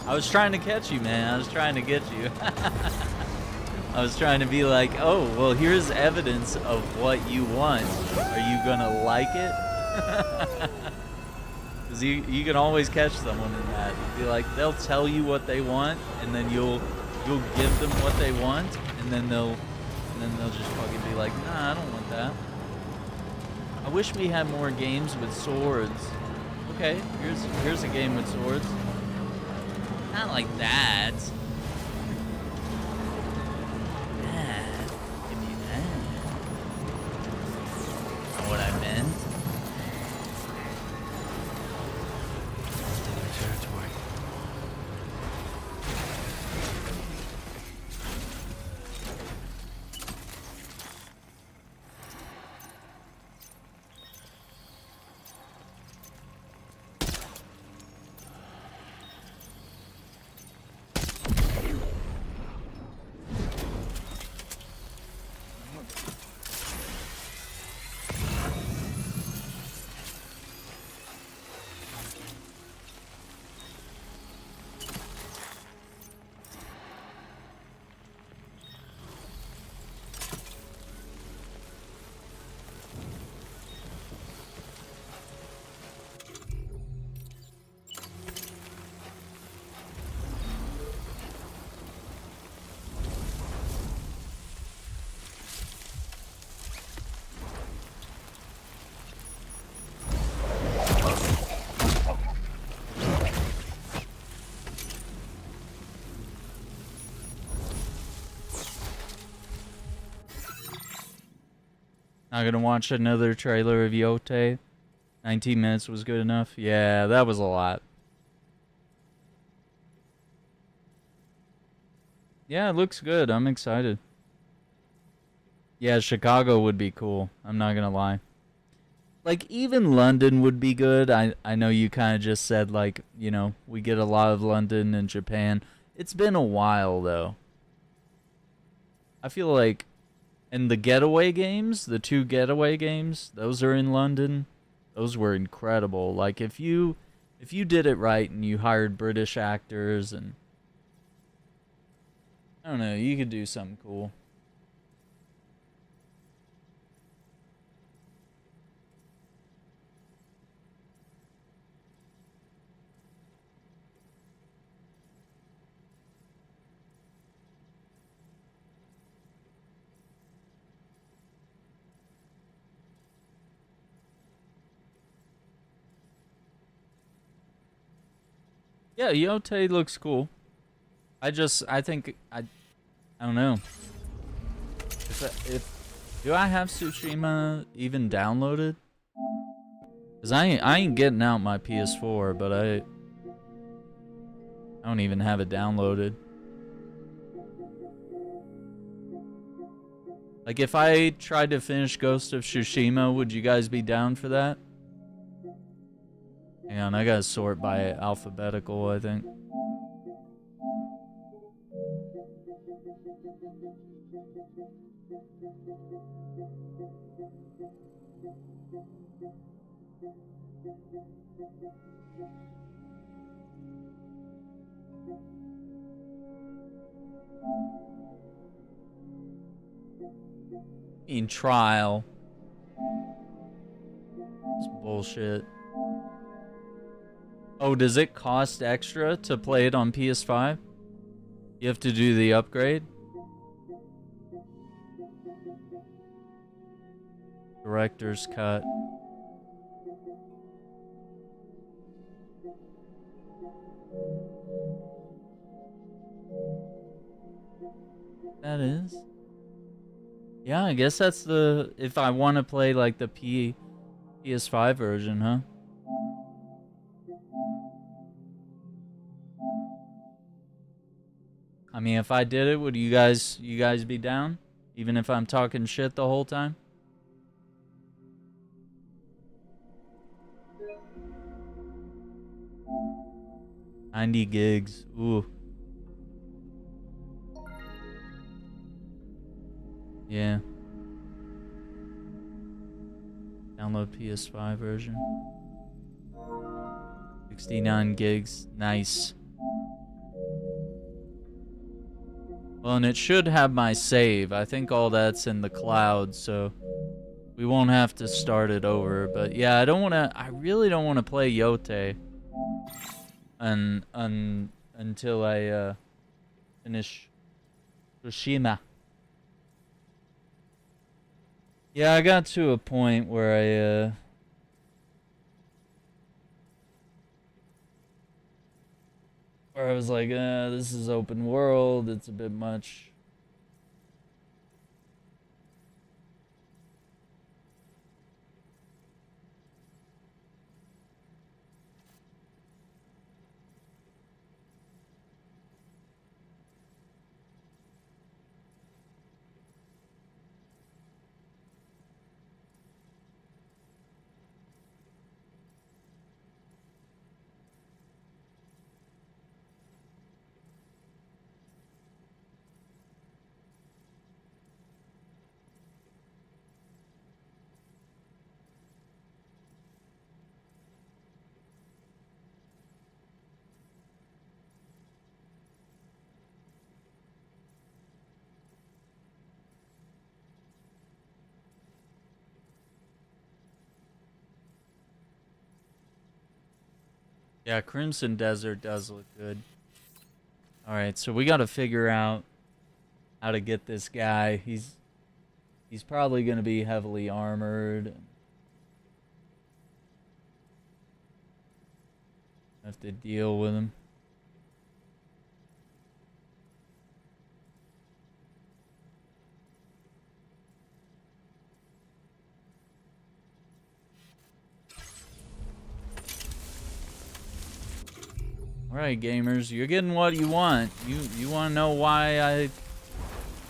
I was trying to catch you, man. I was trying to get you. I was trying to be like, oh, well, here's evidence of what you want. Are you gonna like it? Because you can always catch someone in that. Be like, they'll tell you what they want, and then you'll give them what they want, and then they'll just fucking be like, nah, I don't want that. I wish we had more games with swords. Okay, here's a game with swords. Not like that. That. Give me that. Not what I meant. Territory. Not gonna watch another trailer of Yote. 19 minutes was good enough. Yeah, that was a lot. Yeah, it looks good. I'm excited. Yeah, Chicago would be cool. I'm not gonna lie. Like, even London would be good. I know you kind of just said, like, you know, we get a lot of London and Japan. It's been a while, though. I feel like... And the Getaway games, the 2 Getaway games, those are in London. Those were incredible. Like, if you if you did it right and you hired British actors and I don't know, you could do something cool. Yeah, Yote looks cool. I think I don't know. Do I have Tsushima even downloaded? Cause I ain't getting out my PS4, but I don't even have it downloaded. Like if I tried to finish Ghost of Tsushima, would you guys be down for that? Hang on, I gotta sort by alphabetical, I think. In trial. It's bullshit. Oh, does it cost extra to play it on PS5? You have to do the upgrade? Director's cut. That is? Yeah, I guess that's the... if I want to play like the PS5 version, huh? I mean, if I did it, would you guys be down? Even if I'm talking shit the whole time? $90 gigs. Ooh. Yeah. Download PS5 version. 69 gigs. Nice. Well, and it should have my save. I think all that's in the cloud, so we won't have to start it over. But yeah, I really don't want to play Yote until I finish Tsushima. Yeah, I got to a point where I was like, this is open world, it's a bit much. Yeah, Crimson Desert does look good. Alright, so we gotta figure out how to get this guy. He's probably gonna be heavily armored. Have to deal with him. Alright, gamers, you're getting what you want. You want to know why I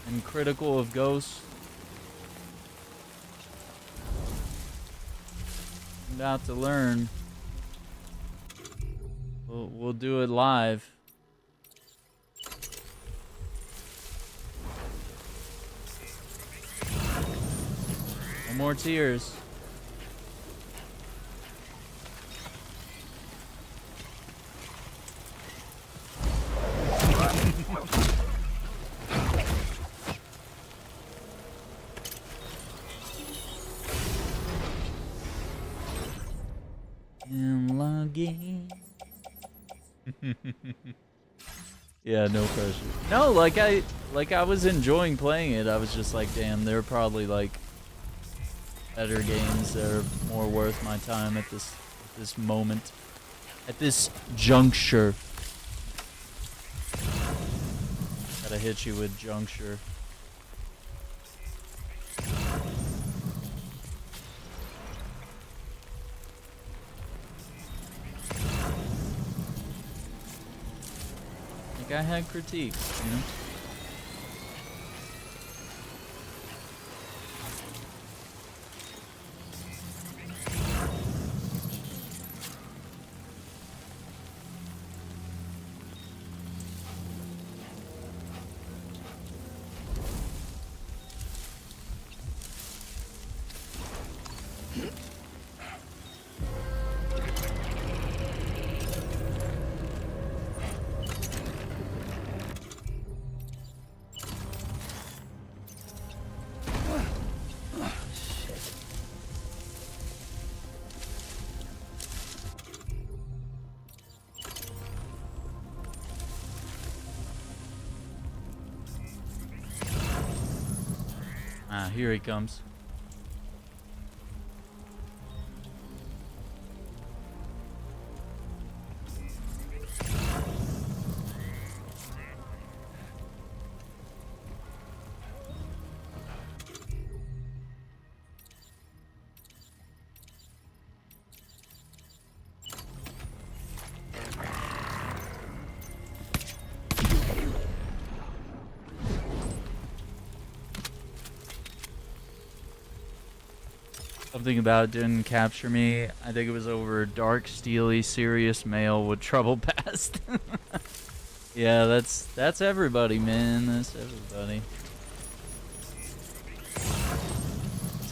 am critical of Ghost? I'm about to learn. We'll do it live. No more tears. game. Yeah, no pressure. No, like I was enjoying playing it. I was just like, damn, there are probably like better games that are more worth my time at this moment, at this juncture. Gotta hit you with juncture. Like I had critiques, you know? Ah, here he comes. Something about it didn't capture me. I think it was over dark, steely, serious male with trouble past. Yeah, that's everybody, man. That's everybody.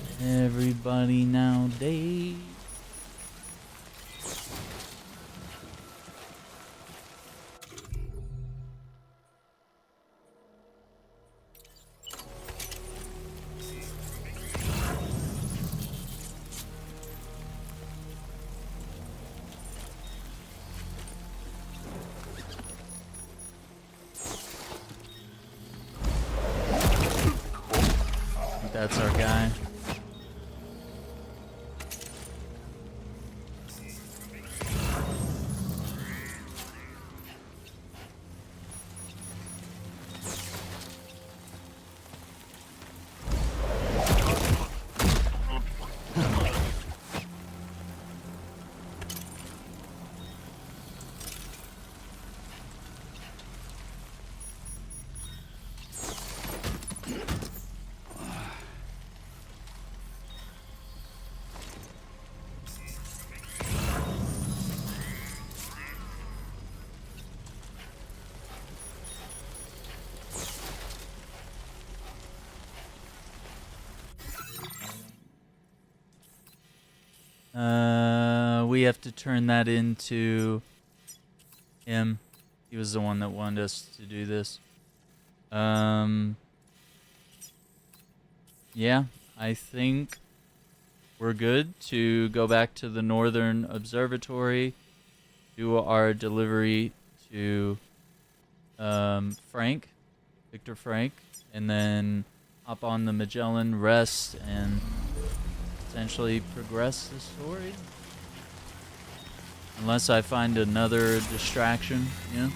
That's everybody nowadays. That's our guy. We have to turn that into him. He was the one that wanted us to do this. Yeah, I think we're good to go back to the Northern Observatory, do our delivery to Frank, Victor Frank, and then hop on the Magellan, rest, and essentially progress the story. Unless I find another distraction, you know?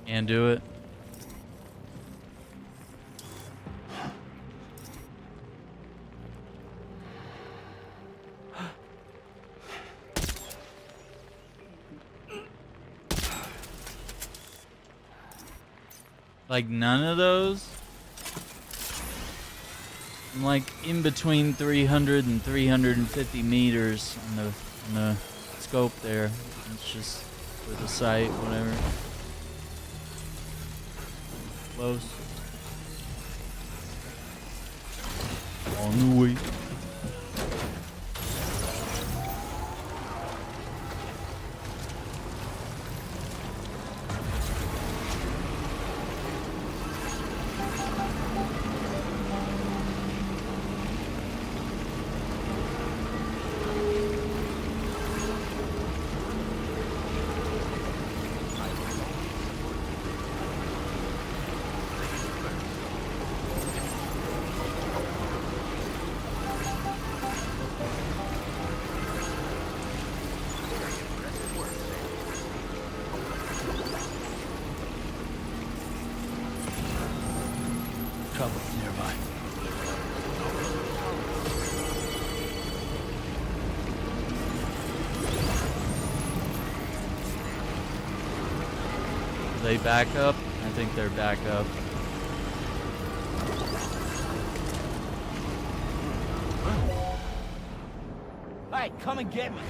Can't do it. Like none of those? I'm like in between 300 and 350 meters on the scope there. It's just for the sight, whatever. Close. On the way. Trouble's nearby. They back up? I think they're back up. Hey, come and get me.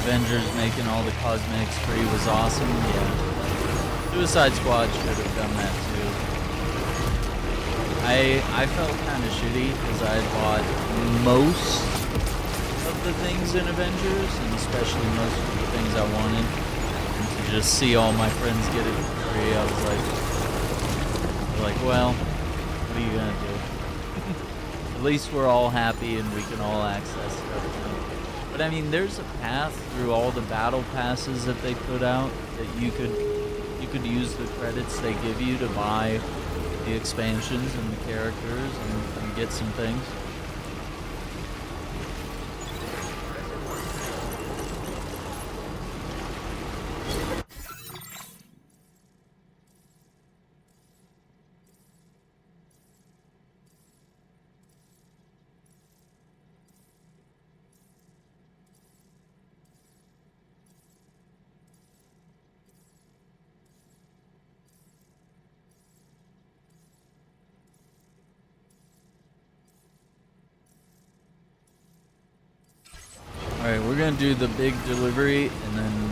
Avengers making all the cosmetics free was awesome. Yeah. Suicide Squad should have done that too. I felt kind of shitty because I had bought most of the things in Avengers, and especially most of the things I wanted. And to just see all my friends get it for free, I was like, well, what are you gonna do? At least we're all happy and we can all access stuff. But I mean, there's a path through all the battle passes that they put out that you could use the credits they give you to buy the expansions and the characters and get some things. Alright, we're gonna do the big delivery, and then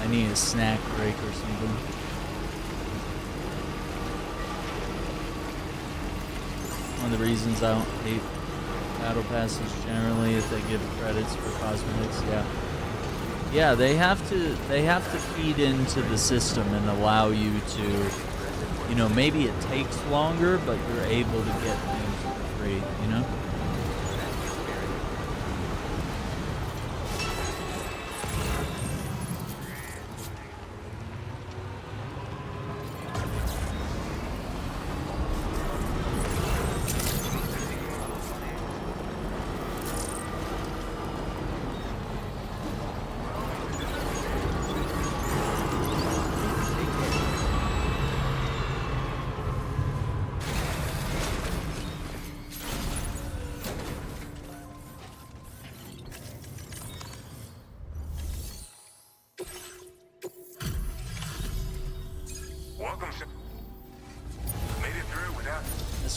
I need a snack break or something. One of the reasons I don't hate battle passes generally is they give credits for cosmetics, yeah. Yeah, they have to feed into the system and allow you to, you know, maybe it takes longer, but you're able to get things for free, you know?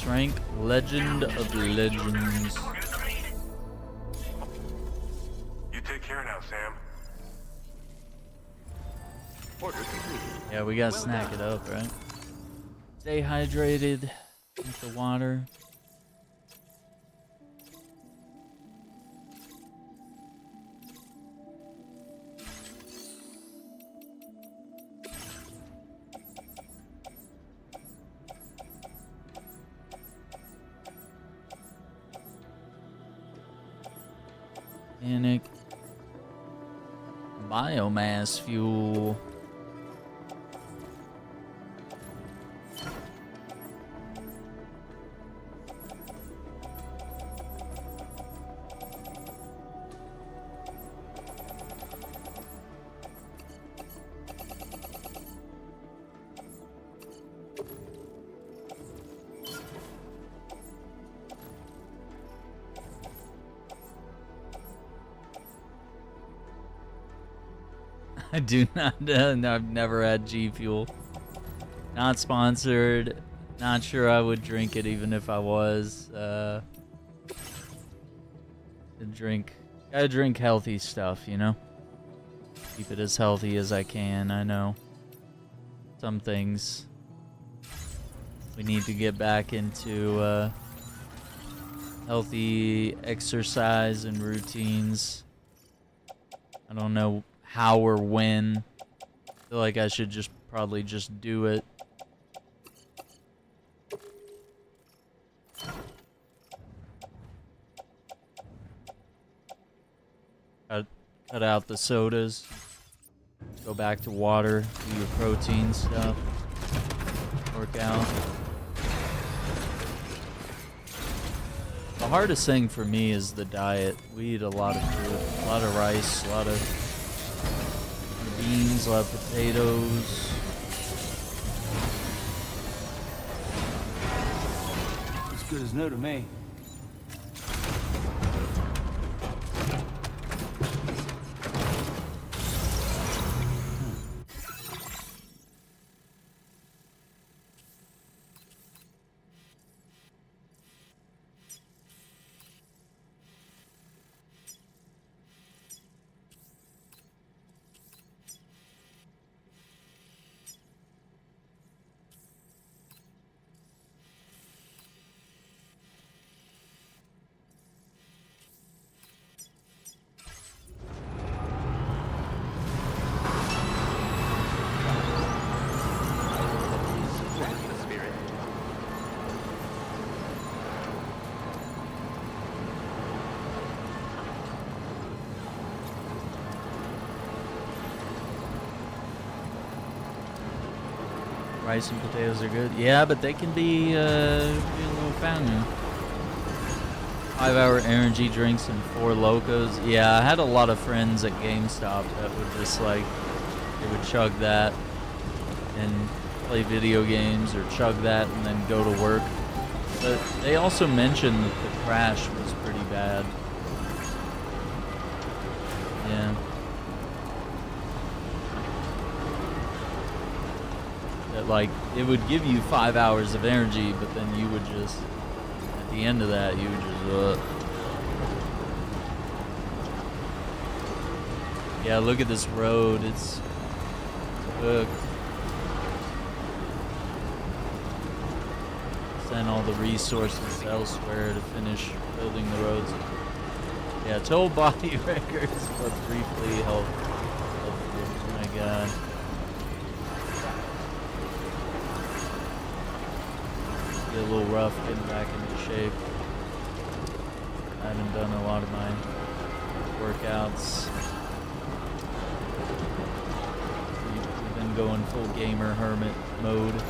Rank Legend of Legends. You take care now, Sam. Order complete. Yeah, we gotta snack it up, right? Stay hydrated. Drink the water. Organic biomass fuel. I do not. No, I've never had G Fuel. Not sponsored. Not sure I would drink it even if I was. Gotta drink healthy stuff, you know? Keep it as healthy as I can. I know some things we need to get back into healthy exercise and routines. I don't know how or when. I feel like I should probably just do it. Cut out the sodas. Go back to water. Do your protein stuff. Work out. The hardest thing for me is the diet. We eat a lot of food, a lot of rice, a lot of beans, a lot of potatoes. As good as new to me. Rice and potatoes are good. Yeah, but they can be a little fountain. 5-hour energy drinks and 4 Locos. Yeah, I had a lot of friends at GameStop that would just like, they would chug that and play video games or chug that and then go to work. But they also mentioned that the crash was pretty bad. Yeah. That like, it would give you 5 hours of energy, but then you would just, at the end of that, you would just, Yeah, look at this road, it's hooked. Send all the resources elsewhere to finish building the roads. Yeah, total body records, but briefly help. Oh my god. A little rough getting back into shape. I haven't done a lot of my workouts. We've been going full gamer hermit mode.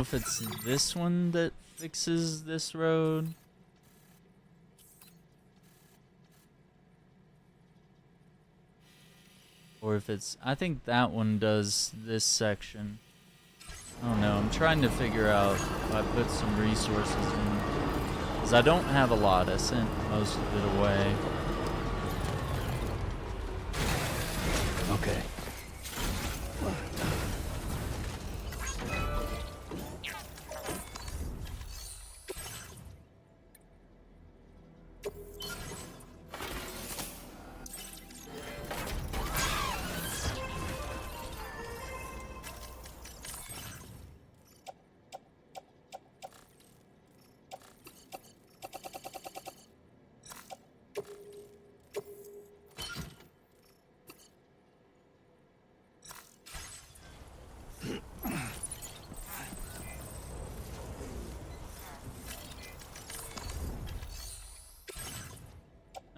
If it's this one that fixes this road. Or if it's, I think that one does this section. I don't know, I'm trying to figure out if I put some resources in. Because I don't have a lot, I sent most of it away. Okay.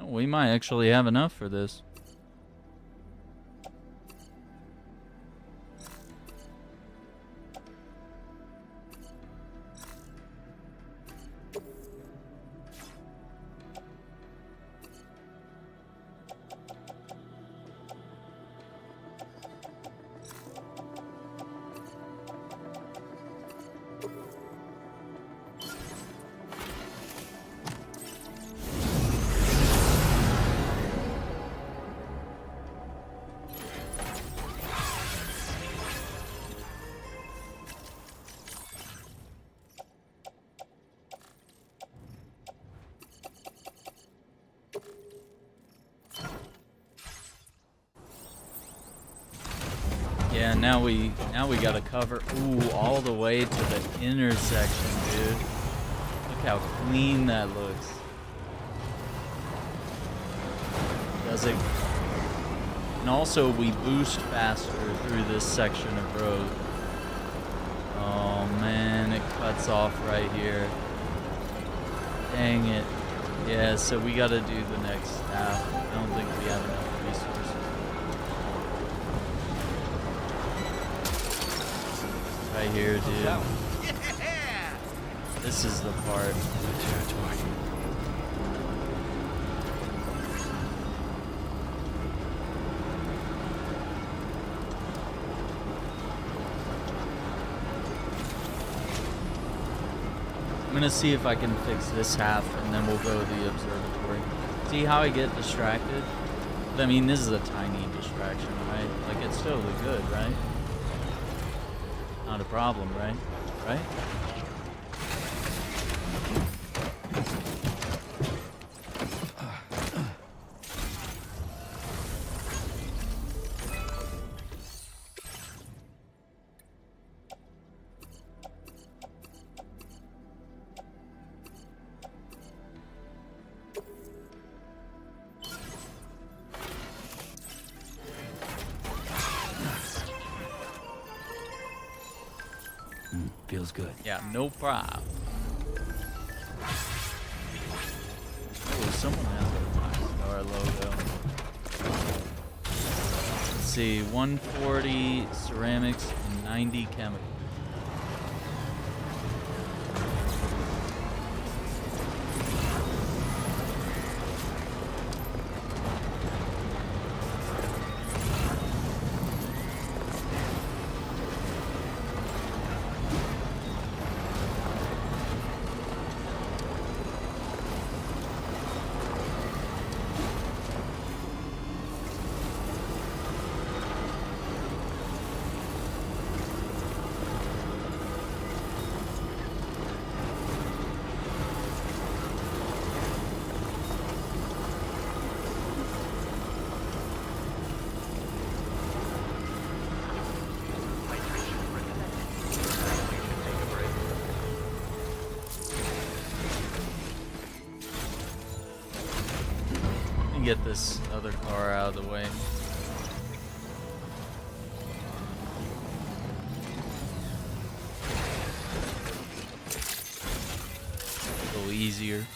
We might actually have enough for this. Yeah, now we gotta cover. Ooh, all the way to the intersection, dude. Look how clean that looks. Does it? And also, we boost faster through this section of road. Oh man, it cuts off right here. Dang it. Yeah, so we gotta do the next half. I don't think we have enough resources. Right here, dude. Yeah! This is the part. Territory. I'm gonna see if I can fix this half, and then we'll go to the observatory. See how I get distracted? But, I mean, this is a tiny distraction, right? Like, it's totally good, right? Not a problem, right? Right? Feels good. Yeah, no problem. Oh, someone has a 5-star logo. Let's see, 140 ceramics and 90 chemicals. Get this other car out of the way. A little easier.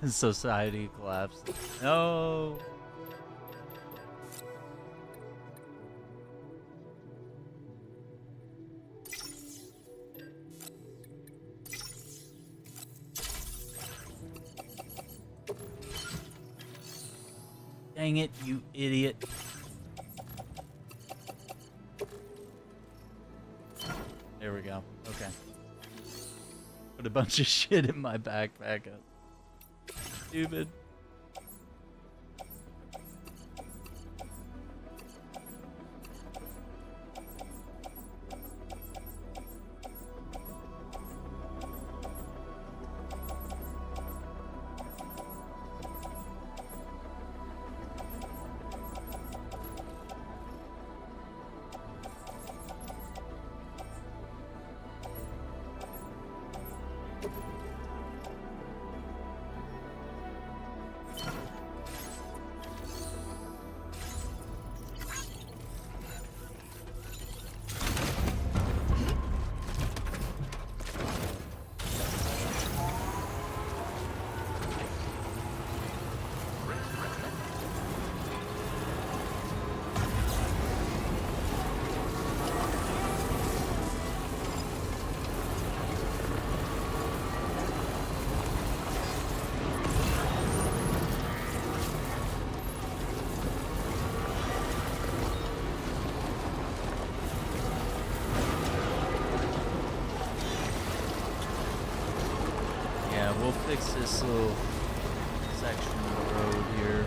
Society collapsed. No. Dang it, you idiot. There we go. Okay. Put a bunch of shit in my backpack. Stupid. Yeah, we'll fix this little section of the road here.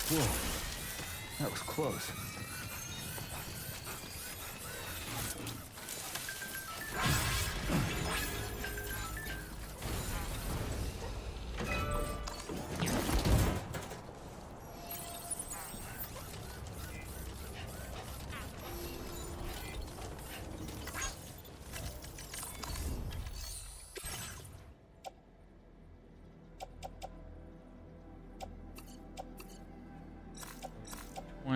Whoa. That was close. I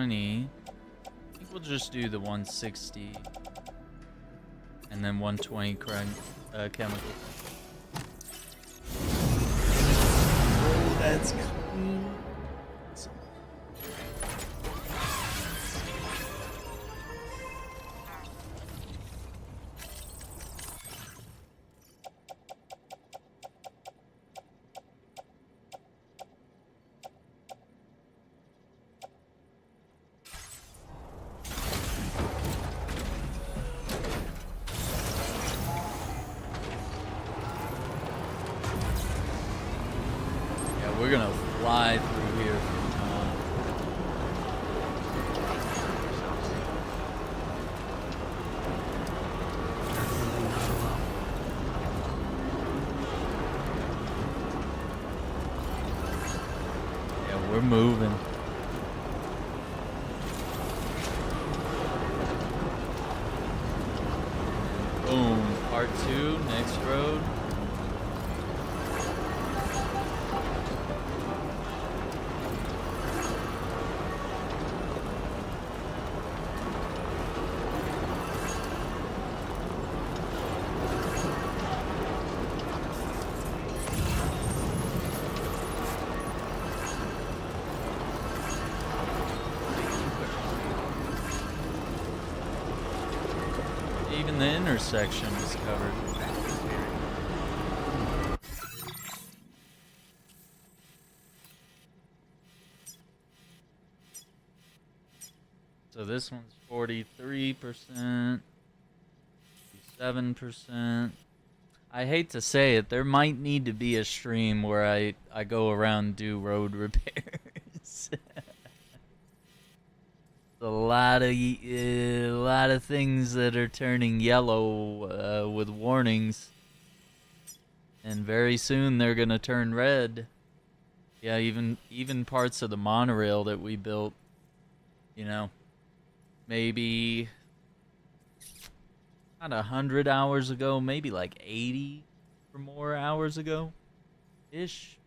think we'll just do the 160 and then 120 chemical. Oh, that's cool. We're gonna fly through here from now on. Yeah, we're moving. Boom. Part 2, next road. Even the intersection is covered. So this one's 43%, 7%. I hate to say it, there might need to be a stream where I go around and do road repairs. A lot of things that are turning yellow with warnings, and very soon they're gonna turn red. Yeah, even parts of the monorail that we built, you know, maybe not 100 hours ago, maybe like 80 or more hours ago, ish.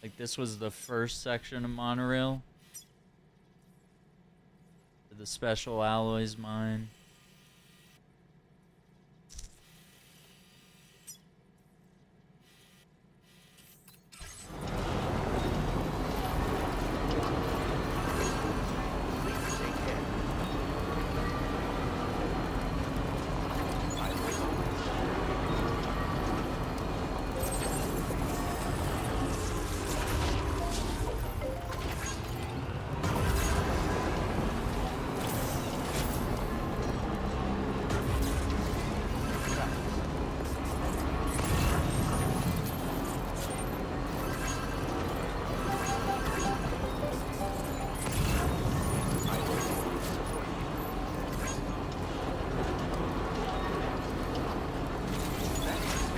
Like this was the first section of monorail. The special alloys mine.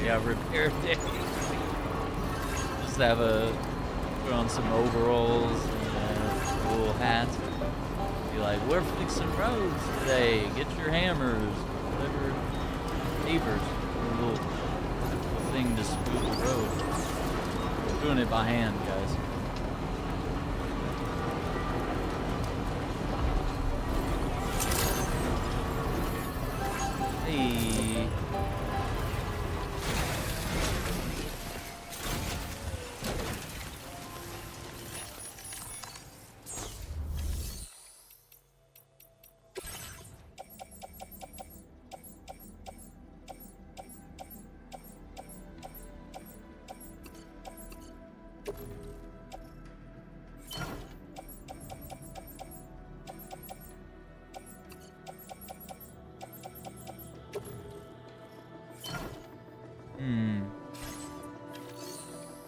Yeah, repair day. Just put on some overalls and a little hat. Be like, we're fixing roads today. Get your hammers, whatever, pavers, little thing to smooth the road. Doing it by hand, guys. Hey.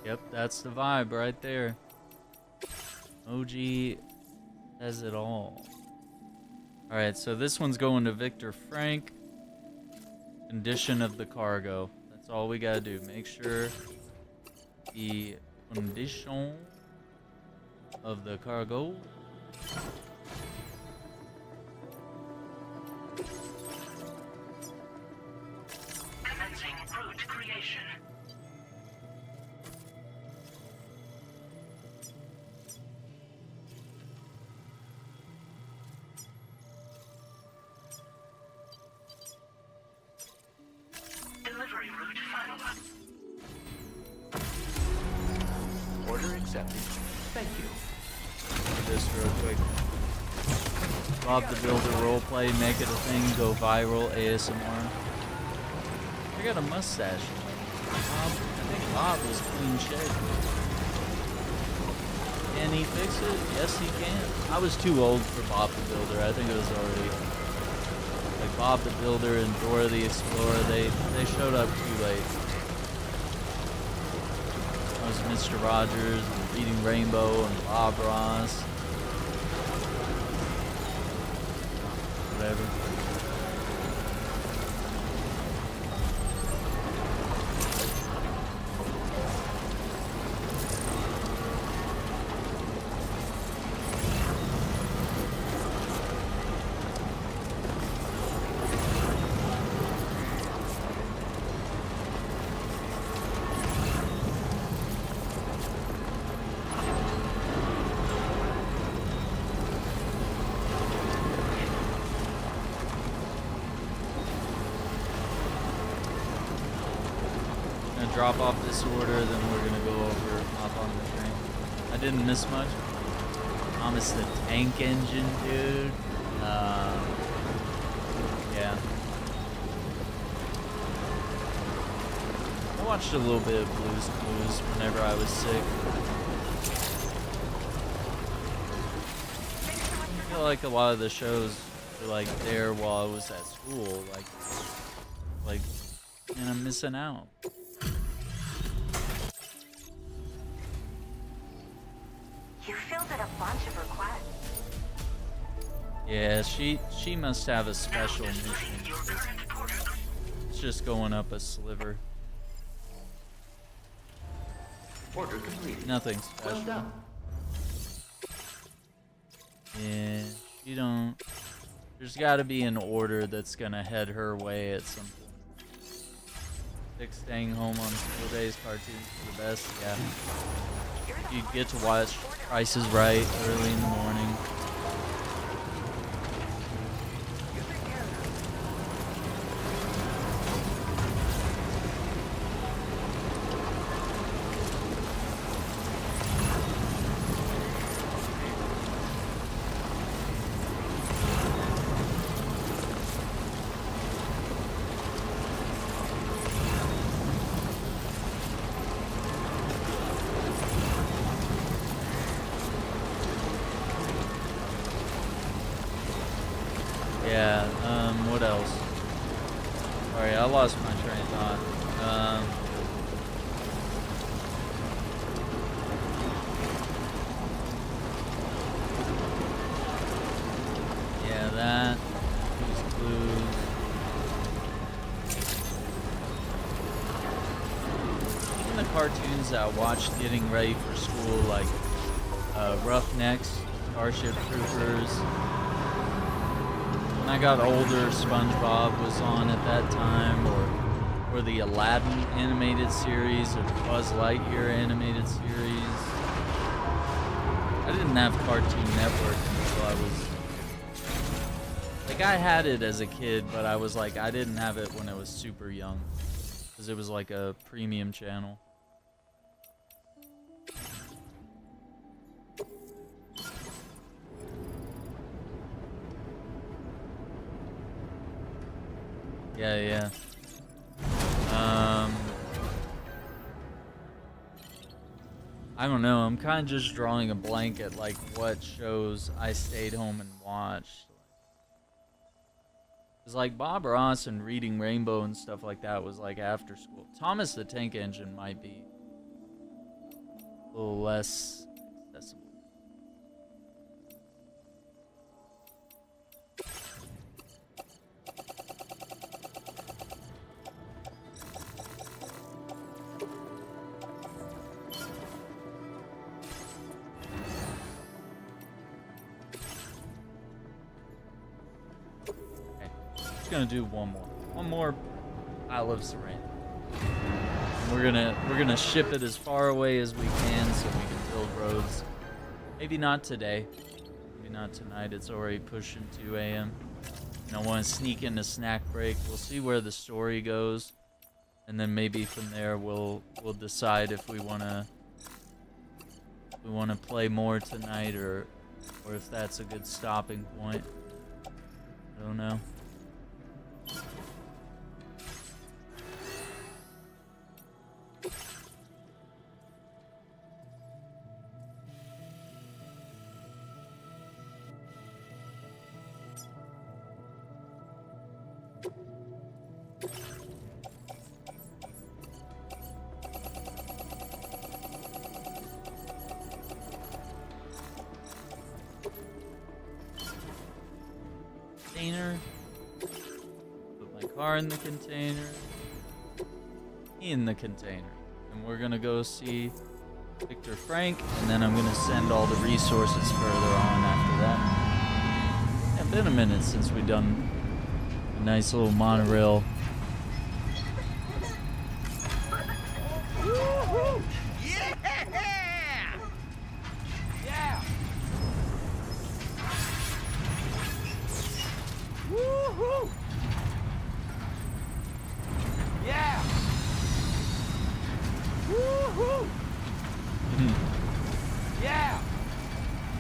Yep, that's the vibe right there. OG says it all. Alright, so this one's going to Victor Frank. Condition of the cargo. That's all we gotta do. Make sure the condition of the cargo. Commencing route creation. Delivery route finalized. Order accepted. Thank you. Do this real quick. Bob the Builder roleplay, make it a thing, go viral, ASMR. I got a mustache. Bob, I think Bob was clean shaved. Can he fix it? Yes, he can. I was too old for Bob the Builder. I think it was already like Bob the Builder and Dora the Explorer. They showed up too late. I was Mr. Rogers and Reading Rainbow and Bob Ross. Whatever. Drop off this order, then we're gonna go over, hop on the train. I didn't miss much. Thomas the Tank Engine, dude. Yeah. I watched a little bit of Blues Clues whenever I was sick. I feel like a lot of the shows were like there while I was at school. Like, man, I'm missing out. You fielded a bunch of requests. Yeah, she must have a special mission. It's just going up a sliver. Order complete. Nothing special. Well done. Yeah, she don't. There's got to be an order that's gonna head her way at some point. 6 staying home on school days, cartoons for the best. Yeah. You get to watch Price is Right early in the morning. Yeah, what else? Sorry, I lost my train of thought. Yeah, that. Blues Clues. Even the cartoons that I watched getting ready for school, like Roughnecks, Starship Troopers, when I got older, SpongeBob was on at that time, or the Aladdin animated series, or the Buzz Lightyear animated series. I didn't have Cartoon Network until I was... Like, I had it as a kid, but I was like, I didn't have it when I was super young. Because it was like a premium channel. Yeah. I don't know. I'm kind of just drawing a blank at like what shows I stayed home and watched. Cause like Bob Ross and Reading Rainbow and stuff like that was like after school. Thomas the Tank Engine might be a little less accessible. Gonna do one more Isle of Serene. We're gonna ship it as far away as we can so we can build roads. Maybe not today, maybe not tonight. It's already pushing 2 a.m. and I want to sneak in a snack break. We'll see where the story goes, and then maybe from there we'll decide if we wanna play more tonight or if that's a good stopping point. I don't know. Container. Put my car in the container. In the container. And we're gonna go see Victor Frank, and then I'm gonna send all the resources further on after that. It's been a minute since we've done a nice little monorail. Woohoo! Yeah! Yeah! Woohoo! Yeah! Woohoo! Yeah!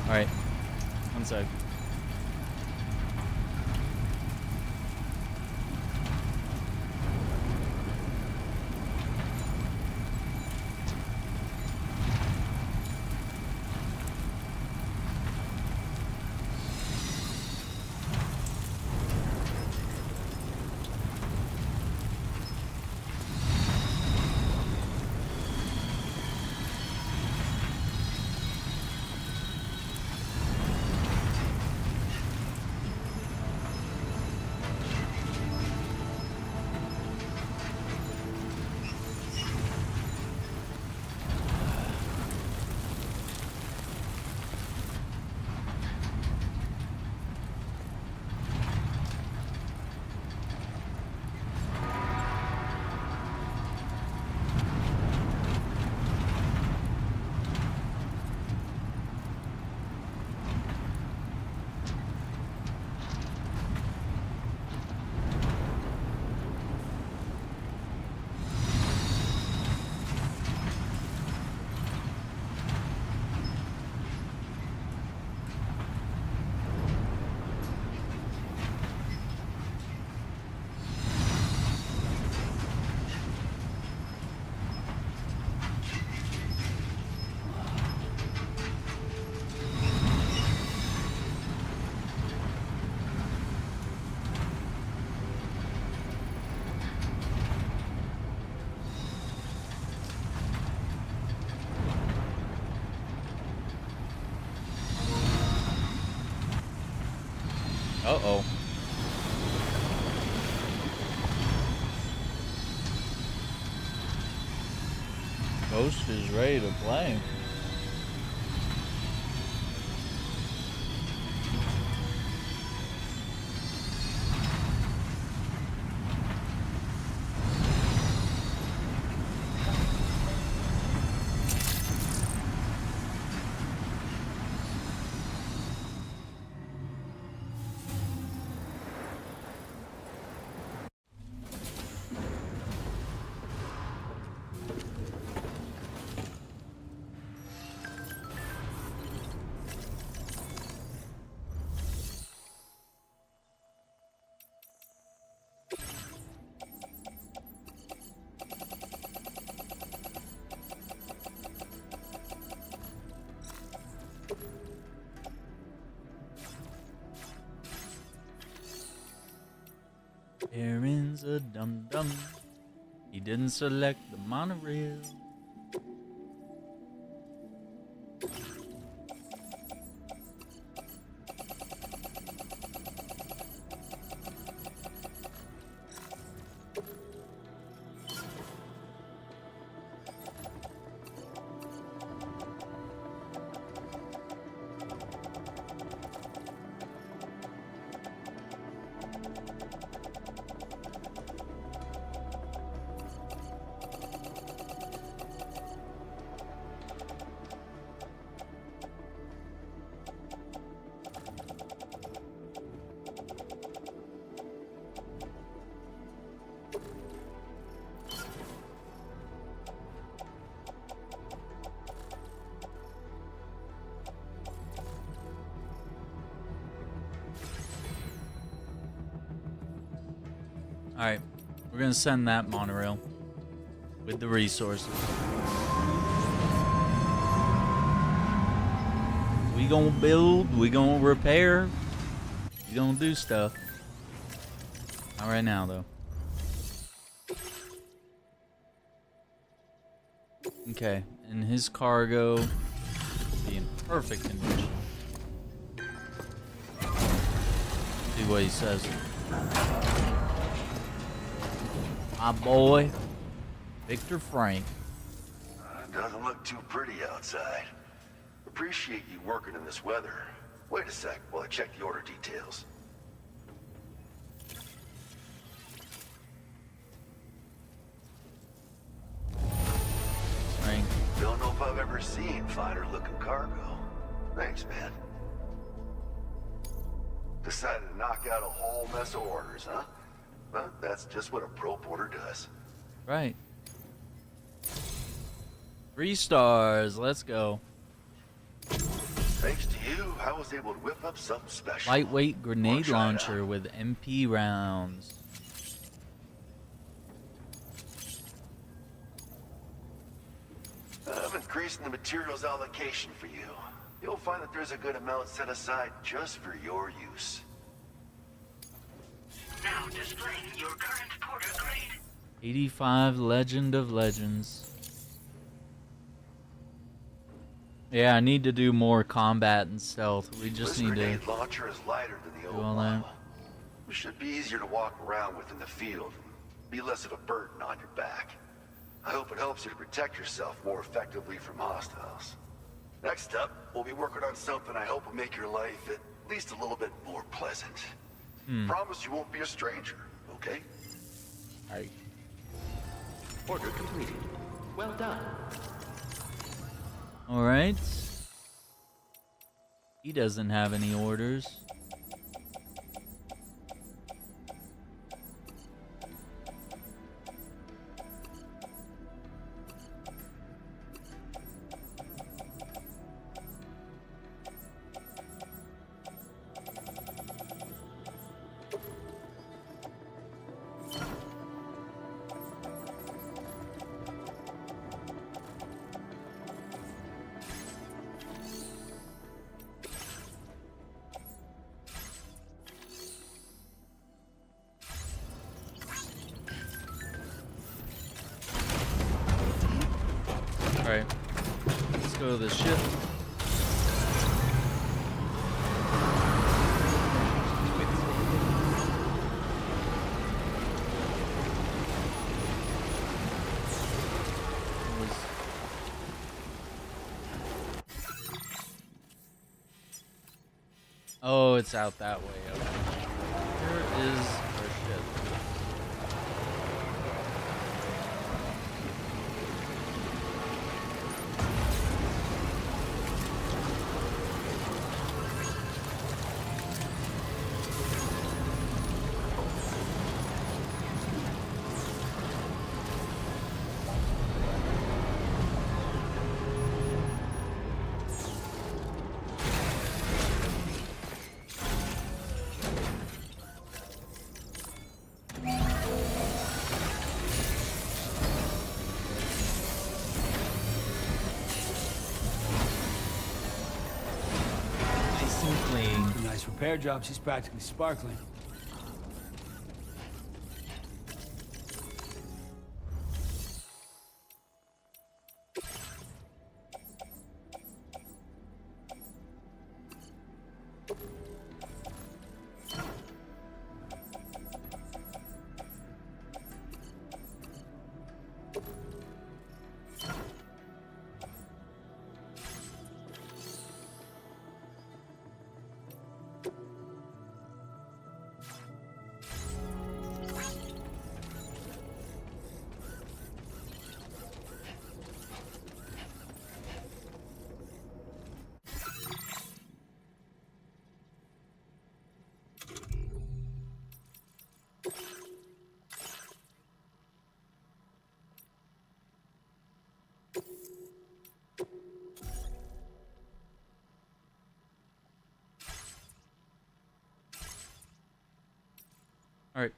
Alright. One sec. Uh-oh. Ghost is ready to play. Aaron's a dum-dum. He didn't select the monorail. Alright, we're gonna send that monorail with the resources. We gonna build, we gonna repair, we gonna do stuff. Not right now though. Okay, and his cargo be in perfect condition. See what he says. My boy, Victor Frank. Doesn't look too pretty outside. Appreciate you working in this weather. Wait a sec while I check the order details. Frank. Don't know if I've ever seen finer looking cargo. Thanks, man. Decided to knock out a whole mess of orders, huh? Well, that's just what a pro porter does. Right. 3 stars, let's go. Thanks to you, I was able to whip up something special. Lightweight grenade launcher with MP rounds. I'm increasing the materials allocation for you. You'll find that there's a good amount set aside just for your use. Now displaying your current porter grade. 85 Legend of Legends. Yeah, I need to do more combat and stealth. We just need to grenade launcher is lighter than the do old all that. model. It should be easier to walk around with in the field and be less of a burden on your back. I hope it helps you to protect yourself more effectively from hostiles. Next up, we'll be working on something I hope will make your life at least a little bit more pleasant. Promise you won't be a stranger, okay? Alright. Order completed. Well done. Alright. He doesn't have any orders. Alright, let's go to the ship. Oh, it's out that way. Okay. Here is our ship. Nice repair job. She's practically sparkling. All right.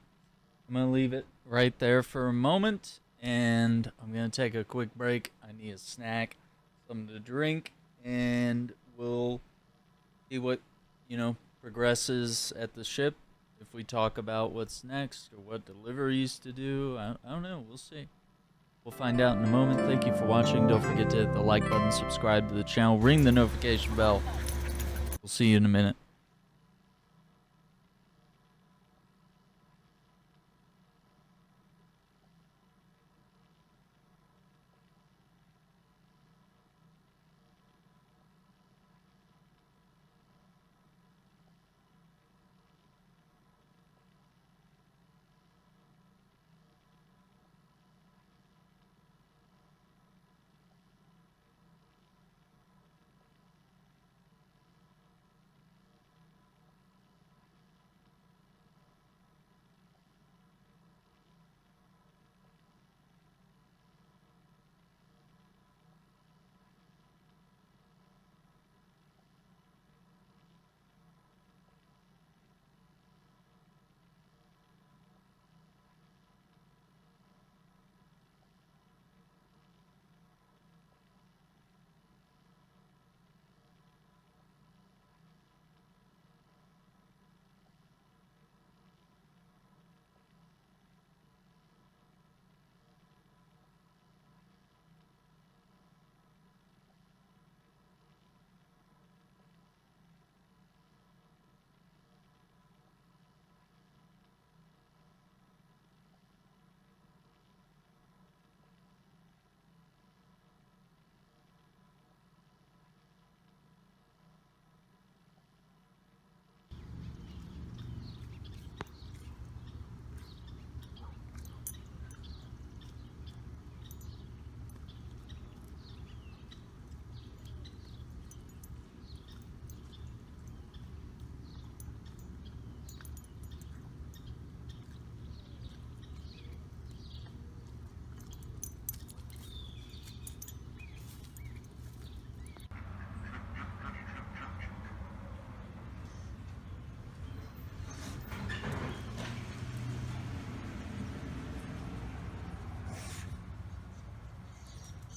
I'm going to leave it right there for a moment, and I'm going to take a quick break. I need a snack, something to drink, and we'll see what, progresses at the ship. If we talk about what's next or what deliveries to do, I don't know. We'll see. We'll find out in a moment. Thank you for watching. Don't forget to hit the like button, subscribe to the channel, ring the notification bell. We'll see you in a minute.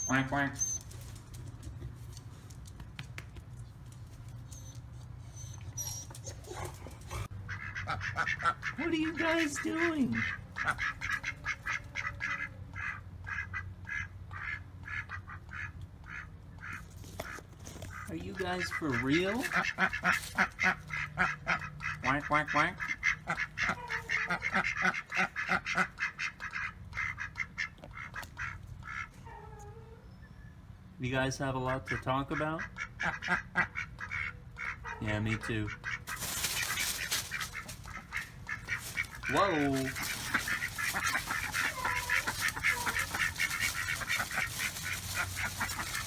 Quack, quack. What are you guys doing? Are you guys for real? Quack, quack, quack. You guys have a lot to talk about? Yeah, me too. Whoa!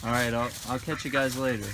Alright, I'll catch you guys later.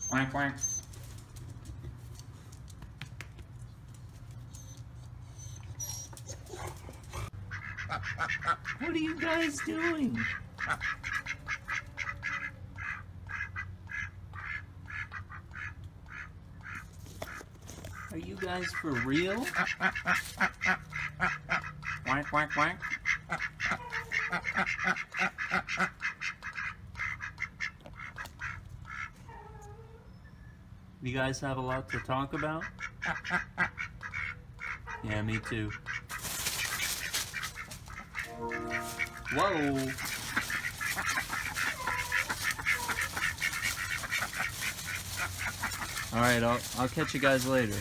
Quack, quack. What are you guys doing? Are you guys for real? Quack, quack, quack. You guys have a lot to talk about? Yeah, me too. Whoa! Alright, I'll catch you guys later.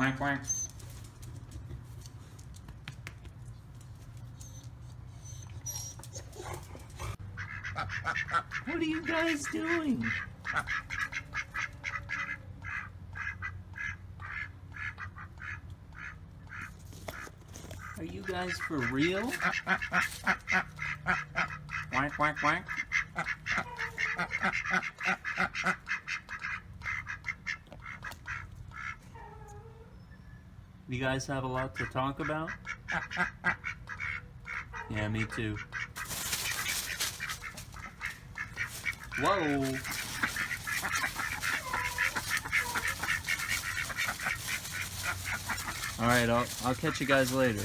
Quack, quack. What are you guys doing? Are you guys for real? Quack, quack, quack. You guys have a lot to talk about? Yeah, me too. Whoa! Alright, I'll catch you guys later.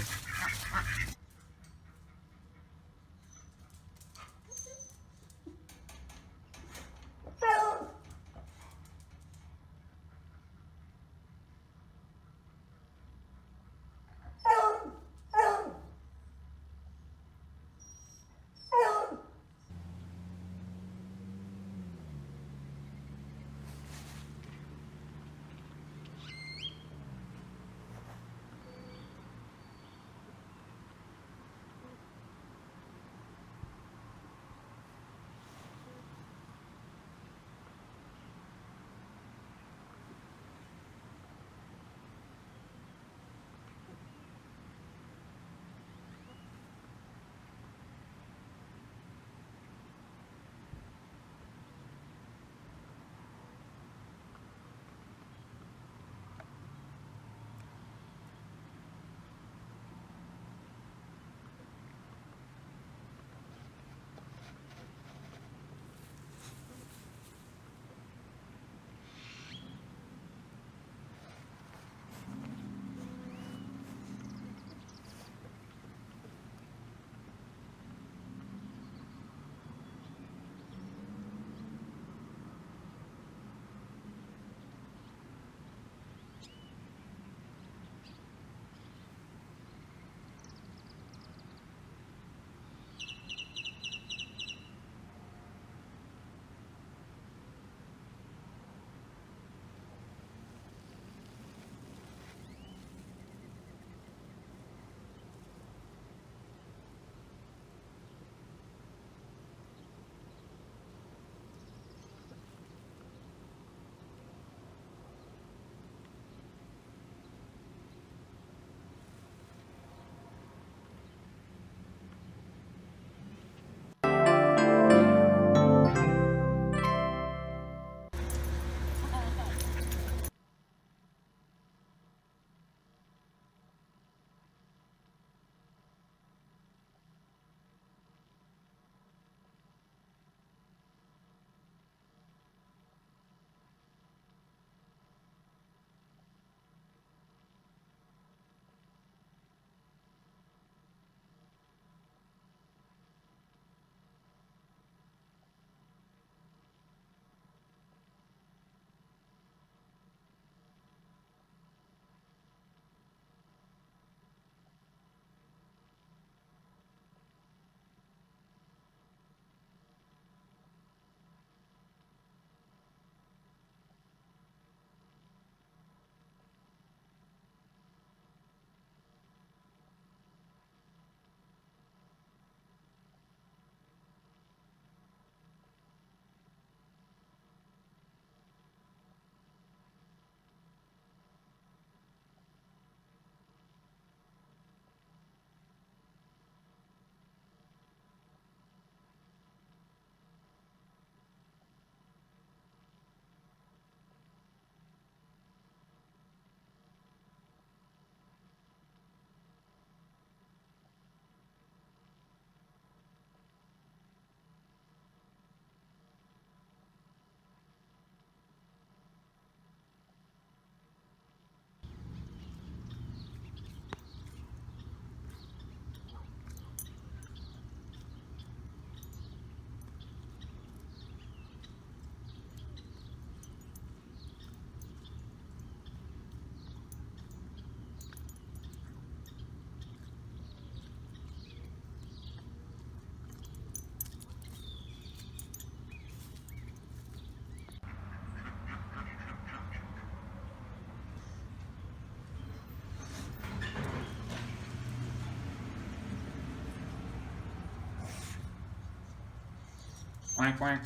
Quack, quack.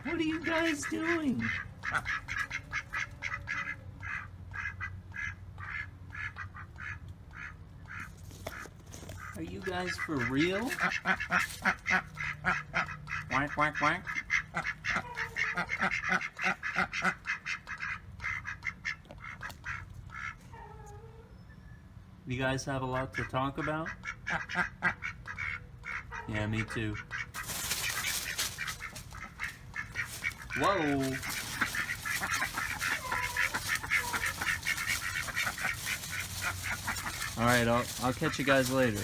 What are you guys doing? Are you guys for real? Quack, quack, quack. You guys have a lot to talk about? Yeah, me too. Whoa! Alright, I'll catch you guys later.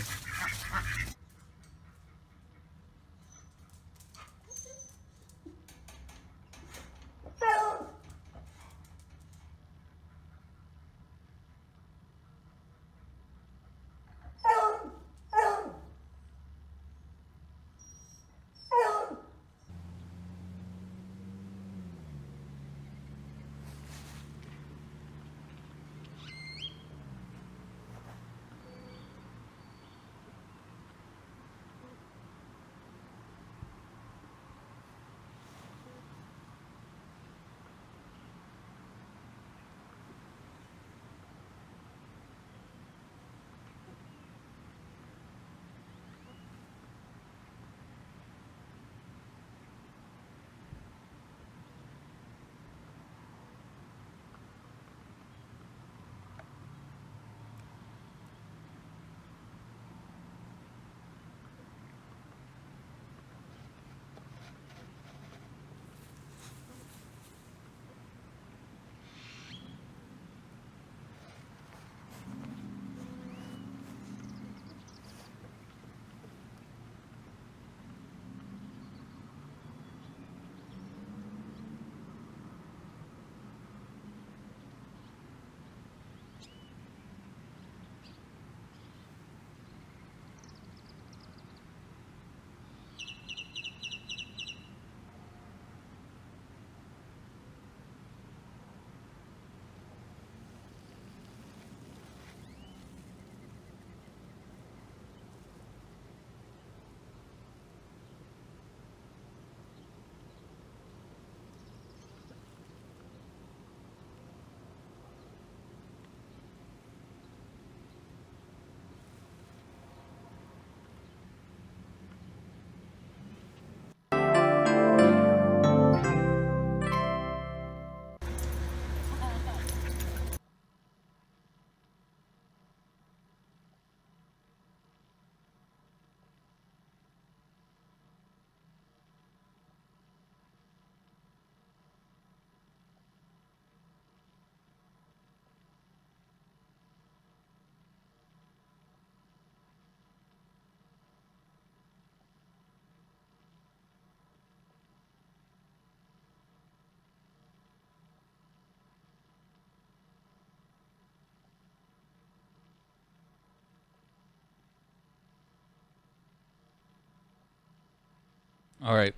Alright.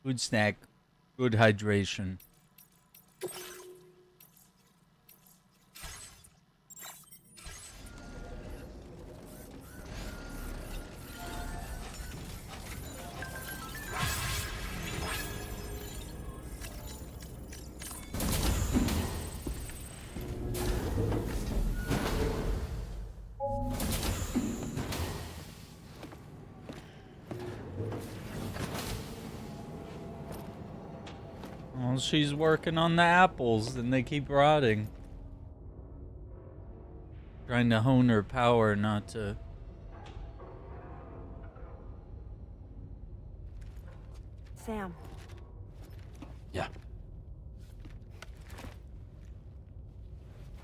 Good snack. Good hydration. Well, she's working on the apples and they keep rotting. Trying to hone her power not to... Sam. Yeah.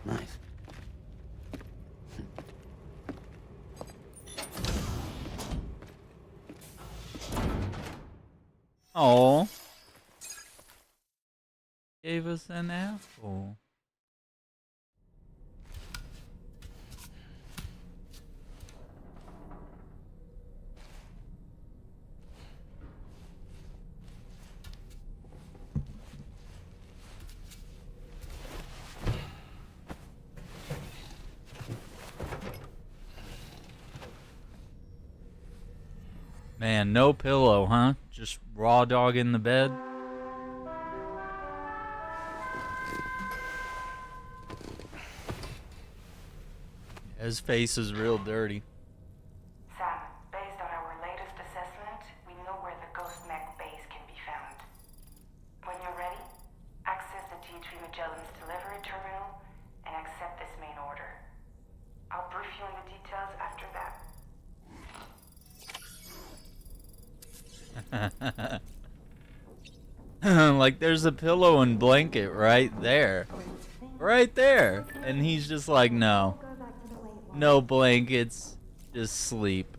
Nice. Oh. Gave us an apple. Man, no pillow, huh? Just raw dog in the bed. His face is real dirty. Sam, based on our latest assessment, we know where the Ghost Mech base can be found. When you're ready, access the T3 Magellan's delivery terminal and accept this main order. I'll brief you on the details after that. Like, there's a pillow and blanket right there. Right there. And he's just like, no. No blankets. Just sleep.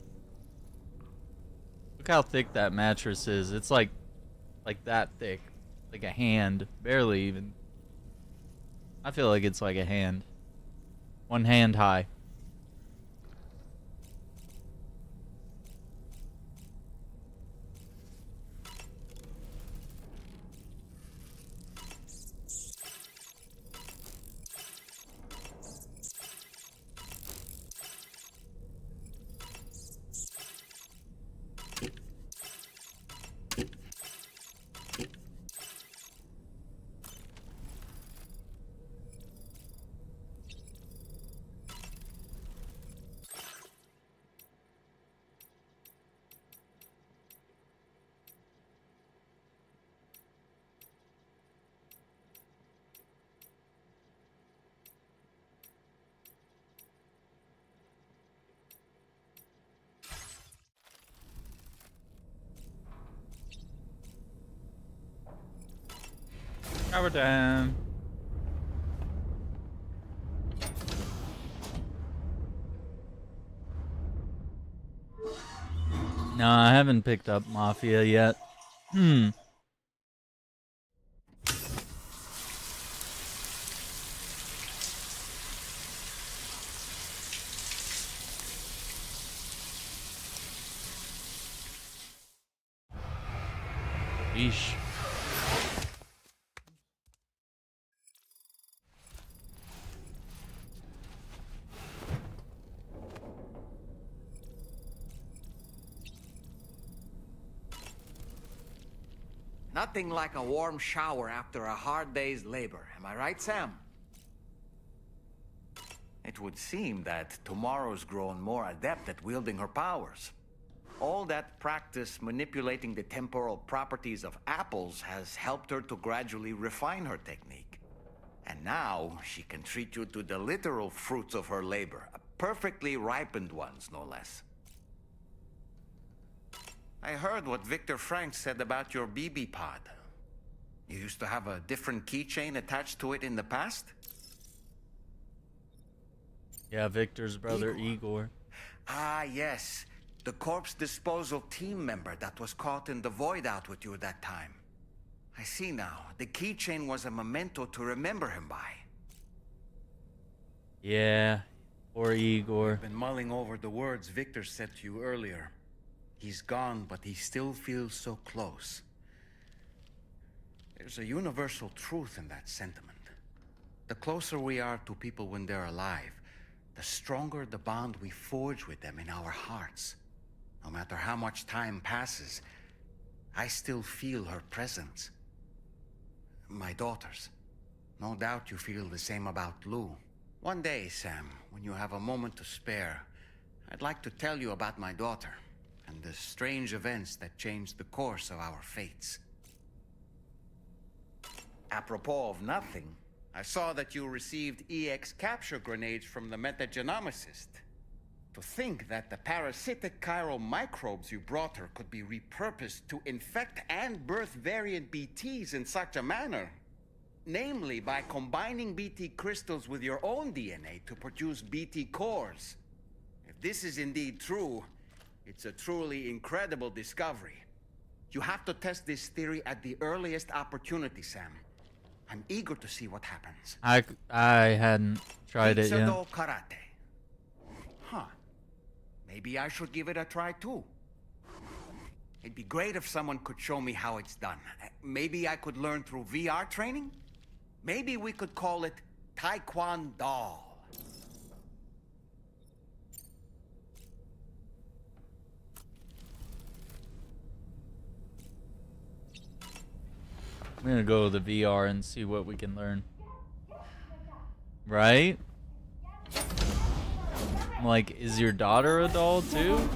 Look how thick that mattress is. It's like that thick. Like a hand. Barely even. I feel like it's like a hand. One hand high. Shower time. No, I haven't picked up Mafia yet. Yeesh. Nothing like a warm shower after a hard day's labor. Am I right, Sam? It would seem that tomorrow's grown more adept at wielding her powers. All that practice manipulating the temporal properties of apples has helped her to gradually refine her technique. And now she can treat you to the literal fruits of her labor, perfectly ripened ones, no less. I heard what Victor Frank said about your BB pod. You used to have a different keychain attached to it in the past? Yeah, Victor's brother Igor. Ah, yes. The corpse disposal team member that was caught in the void out with you that time. I see now. The keychain was a memento to remember him by. Yeah, poor Igor. I've been mulling over the words Victor said to you earlier. He's gone, but he still feels so close. There's a universal truth in that sentiment. The closer we are to people when they're alive, the stronger the bond we forge with them in our hearts. No matter how much time passes, I still feel her presence. My daughters. No doubt you feel the same about Lou. One day, Sam, when you have a moment to spare, I'd like to tell you about my daughter and the strange events that changed the course of our fates. Apropos of nothing, I saw that you received EX capture grenades from the metagenomicist. To think that the parasitic chiral microbes you brought her could be repurposed to infect and birth variant BTs in such a manner. Namely, by combining BT crystals with your own DNA to produce BT cores. If this is indeed true, it's a truly incredible discovery. You have to test this theory at the earliest opportunity, Sam. I'm eager to see what happens. I hadn't tried it yet. Pizza do karate. Huh. Maybe I should give it a try too. It'd be great if someone could show me how it's done. Maybe I could learn through VR training? Maybe we could call it Taekwondo. I'm gonna go to the VR and see what we can learn. Right? I'm like, is your daughter a doll too?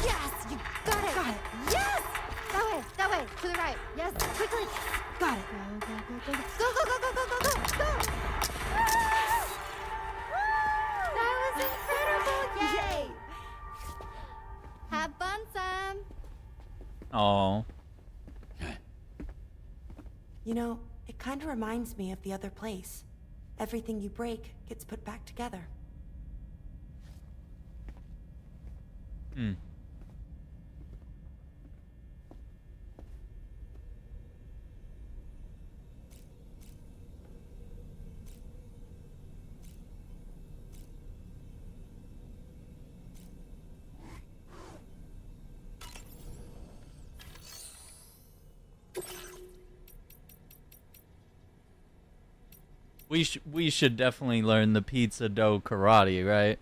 Yes, you got it. Got it. Yes. That way, to the right. Yes, quickly. Got it. Go, go, go, go, go, go, go, go, go, go, go, go. That was incredible! Yay! Have fun, Sam. Oh. You know, it kind of reminds me of the other place. Everything you break gets put back together. Hmm. We should definitely learn the pizza dough karate, right?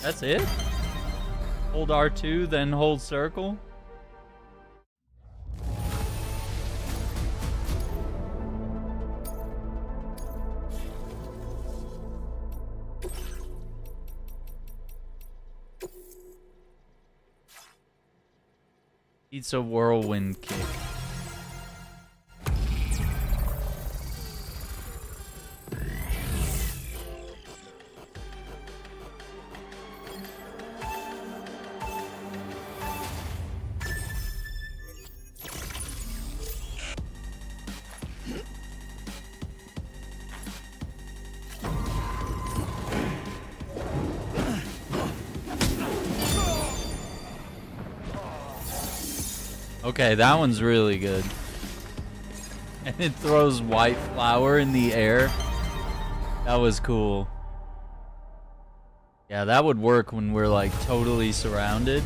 That's it? Hold R2, then hold circle? It's a whirlwind kick. Okay, that one's really good. And it throws white flour in the air. That was cool. Yeah, that would work when we're like totally surrounded.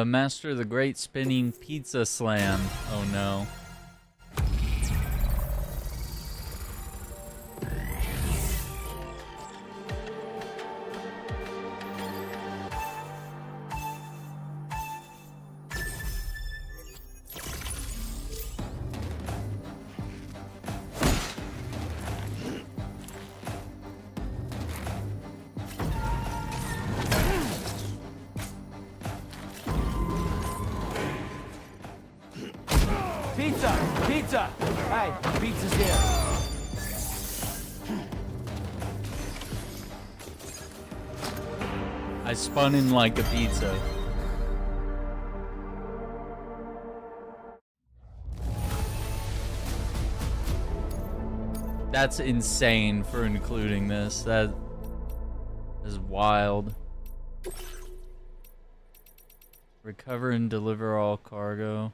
Master the Great Spinning Pizza Slam. Oh no. Pizza! Pizza! Hey, pizza's here. I spun in like a pizza. That's insane for including this. That is wild. Recover and deliver all cargo.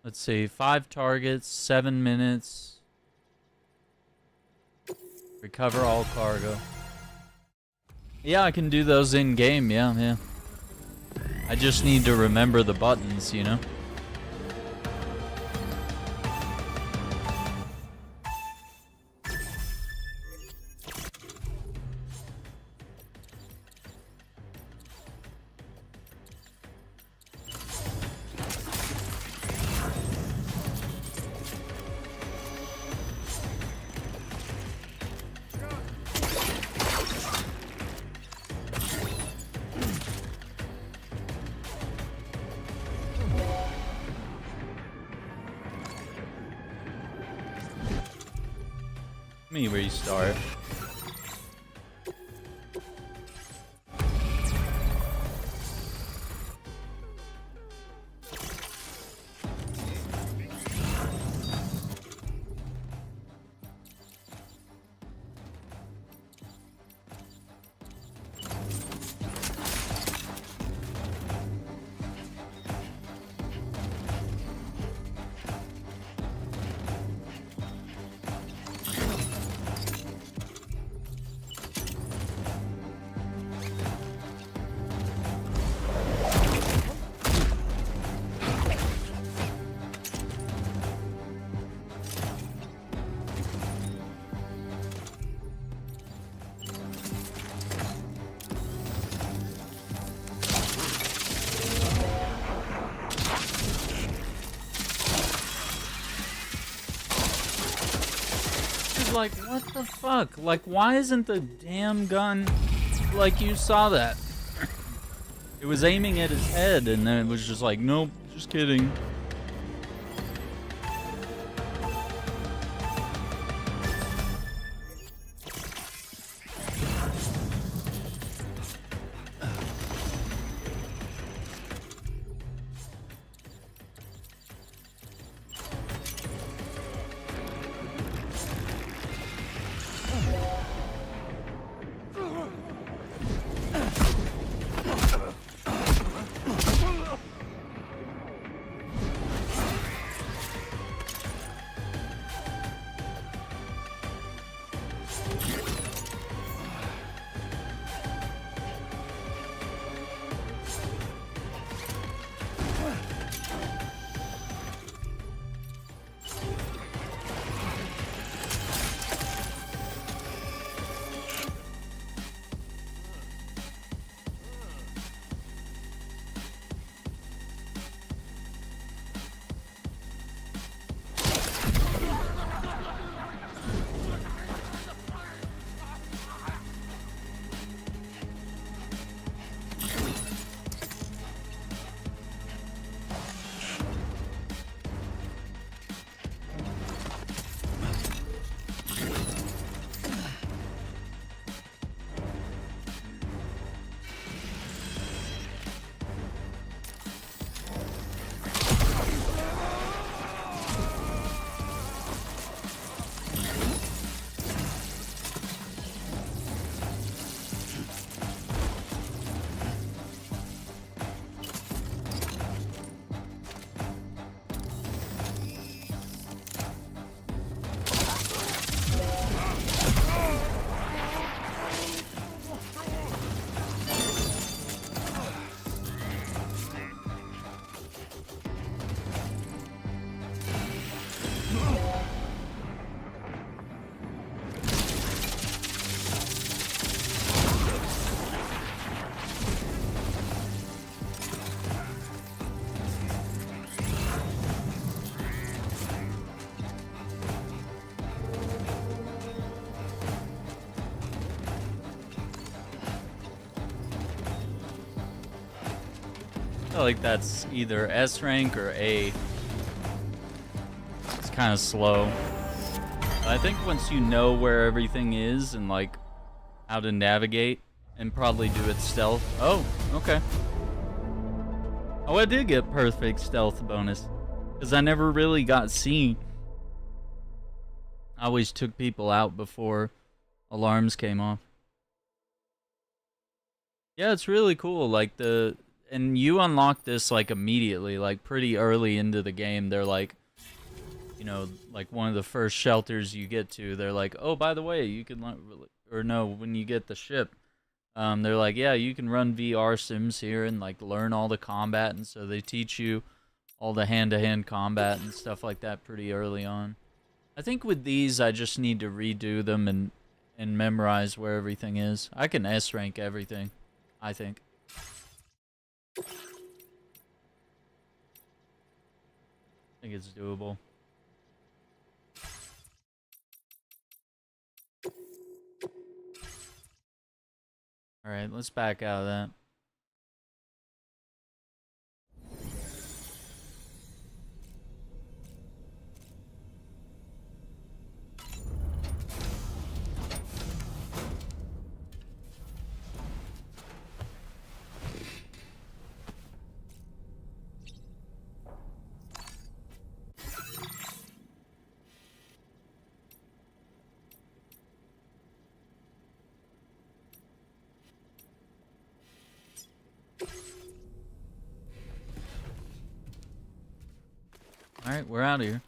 Let's see, 5 targets, 7 minutes. Recover all cargo. Yeah, I can do those in game. Yeah. I just need to remember the buttons, you know. Let me restart. Like, what the fuck? Like, why isn't the damn gun like you saw that? It was aiming at his head and then it was just like, nope, just kidding. I feel like that's either S rank or A. It's kind of slow. I think once you know where everything is and like how to navigate and probably do it stealth. Oh, okay. Oh, I did get perfect stealth bonus because I never really got seen. I always took people out before alarms came off. Yeah, it's really cool. Like and you unlock this like immediately, like pretty early into the game. They're like, you know, like one of the first shelters you get to, they're like, oh, by the way, you can, or no, when you get the ship, they're like, yeah, you can run VR sims here and like learn all the combat, and so they teach you all the hand-to-hand combat and stuff like that pretty early on. I think with these, I just need to redo them and memorize where everything is. I can S-rank everything, I think. I think it's doable. Alright, let's back out of that. Alright, we're out of here.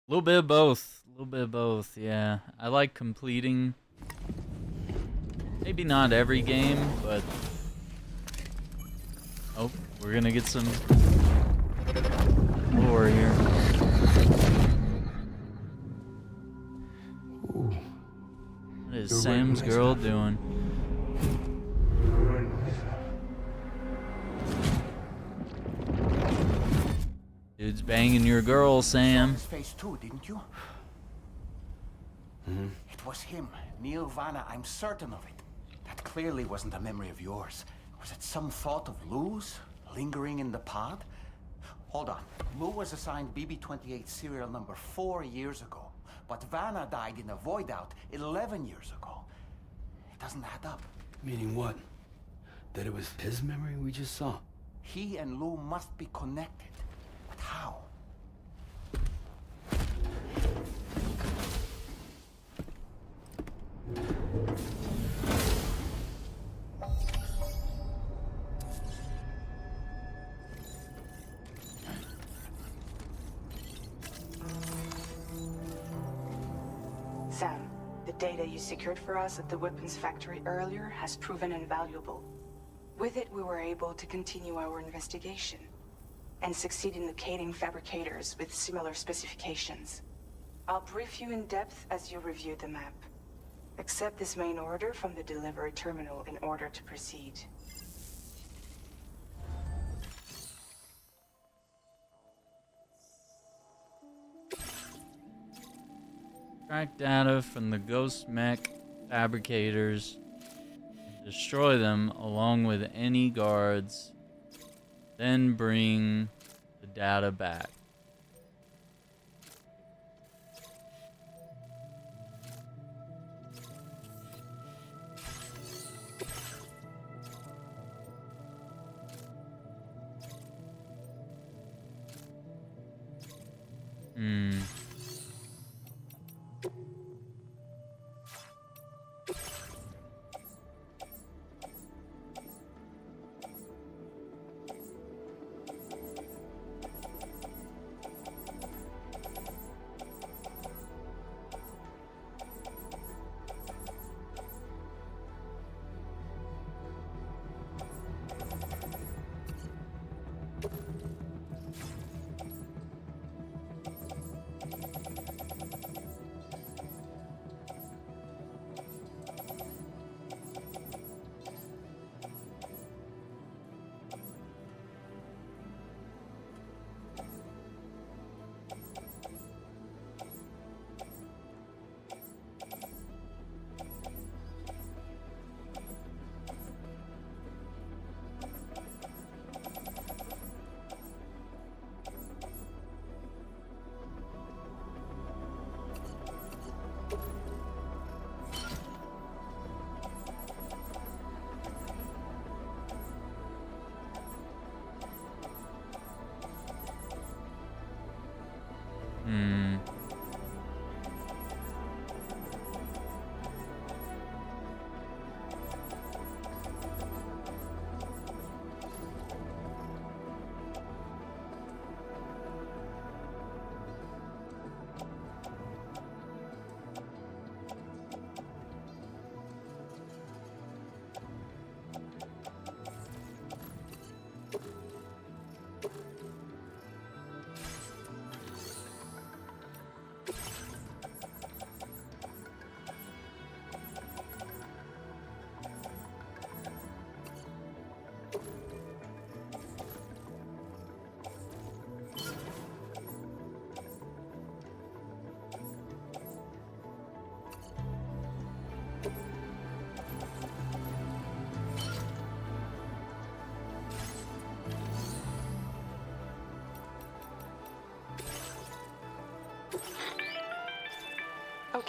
A little bit of both. A little bit of both, yeah. I like completing. Maybe not every game, but... Oh, we're gonna get some lore here. What is Sam's girl doing? Dude's banging your girl, Sam. His face too, didn't you? It was him, Neil Vanna. I'm certain of it. That clearly wasn't a memory of yours. Was it some thought of Lou's lingering in the pod? Hold on. Lou was assigned BB-28 serial number 4 years ago, but Vanna died in a void out 11 years ago. It doesn't add up. Meaning what? That it was his memory we just saw? He and Lou must be connected. But how? Sam, the data you secured for us at the weapons factory earlier has proven invaluable. With it, we were able to continue our investigation and succeed in locating fabricators with similar specifications. I'll brief you in depth as you review the map. Accept this main order from the delivery terminal in order to proceed. Track data from the ghost mech fabricators. Destroy them along with any guards. Then bring the data back.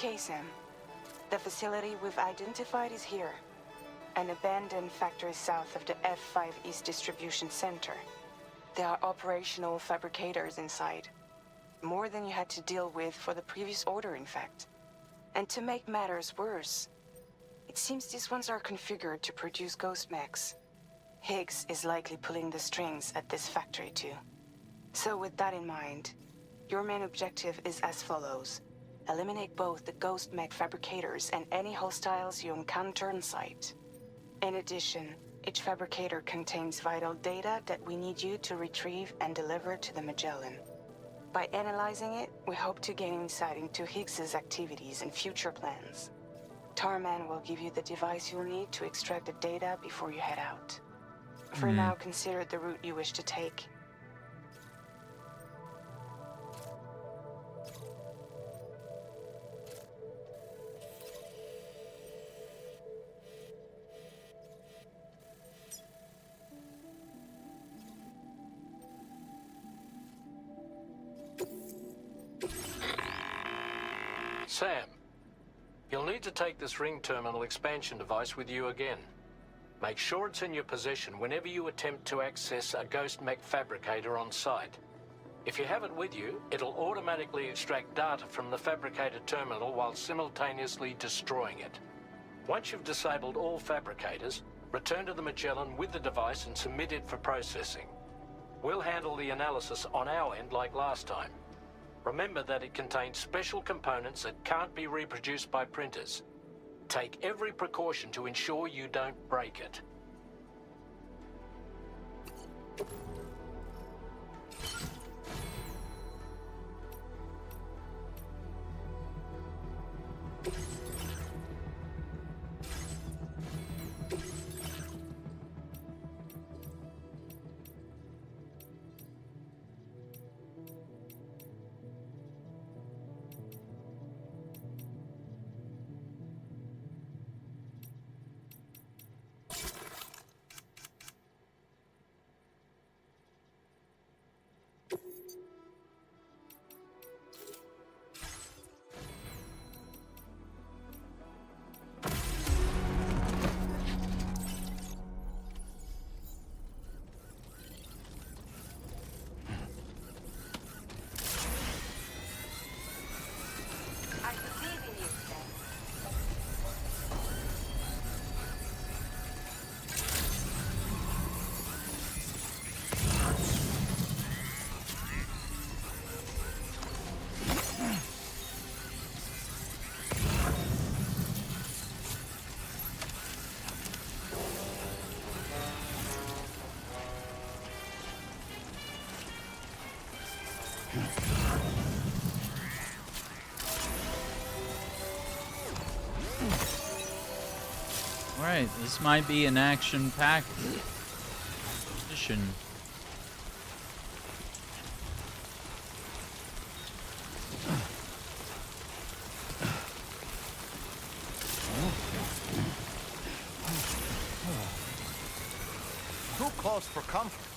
Okay, Sam. The facility we've identified is here. An abandoned factory south of the F5 East Distribution Center. There are operational fabricators inside. More than you had to deal with for the previous order, in fact. And to make matters worse, it seems these ones are configured to produce ghost mechs. Higgs is likely pulling the strings at this factory too. So with that in mind, your main objective is as follows. Eliminate both the ghost mech fabricators and any hostiles you encounter on site. In addition, each fabricator contains vital data that we need you to retrieve and deliver to the Magellan. By analyzing it, we hope to gain insight into Higgs's activities and future plans. Tarman will give you the device you'll need to extract the data before you head out. For now, consider the route you wish to take. Sam, you'll need to take this ring terminal expansion device with you again. Make sure it's in your possession whenever you attempt to access a ghost mech fabricator on site. If you have it with you, it'll automatically extract data from the fabricator terminal while simultaneously destroying it. Once you've disabled all fabricators, return to the Magellan with the device and submit it for processing. We'll handle the analysis on our end like last time. Remember that it contains special components that can't be reproduced by printers. Take every precaution to ensure you don't break it. Alright, this might be an action-packed mission. Too close for comfort.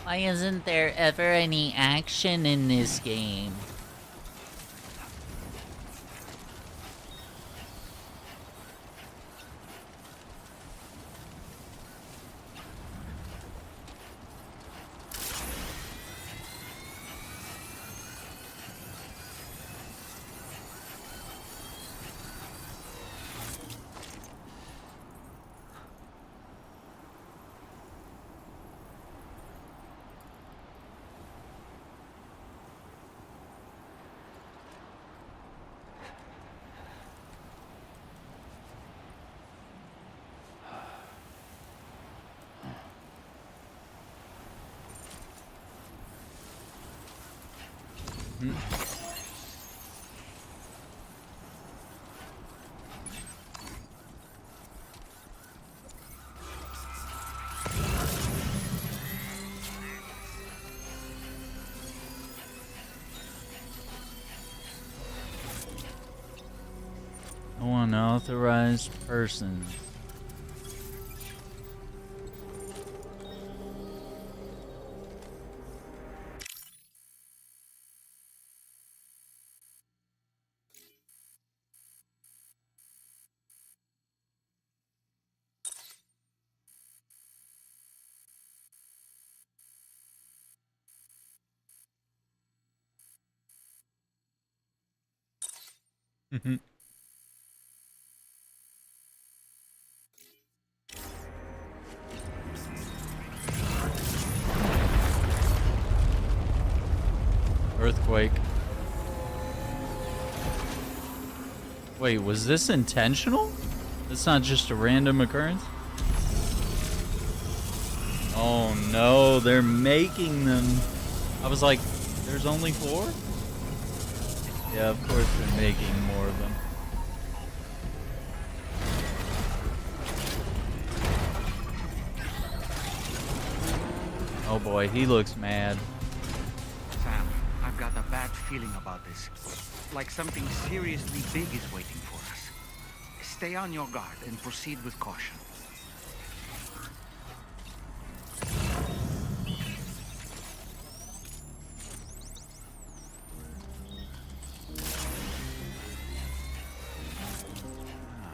Why isn't there ever any action in this game? Unauthorized persons. Earthquake. Wait, was this intentional? It's not just a random occurrence? Oh no, they're making them. I was like, there's only 4? Yeah, of course they're making more of them. Oh boy, he looks mad. Sam, I've got a bad feeling about this. Like something seriously big is waiting for us. Stay on your guard and proceed with caution.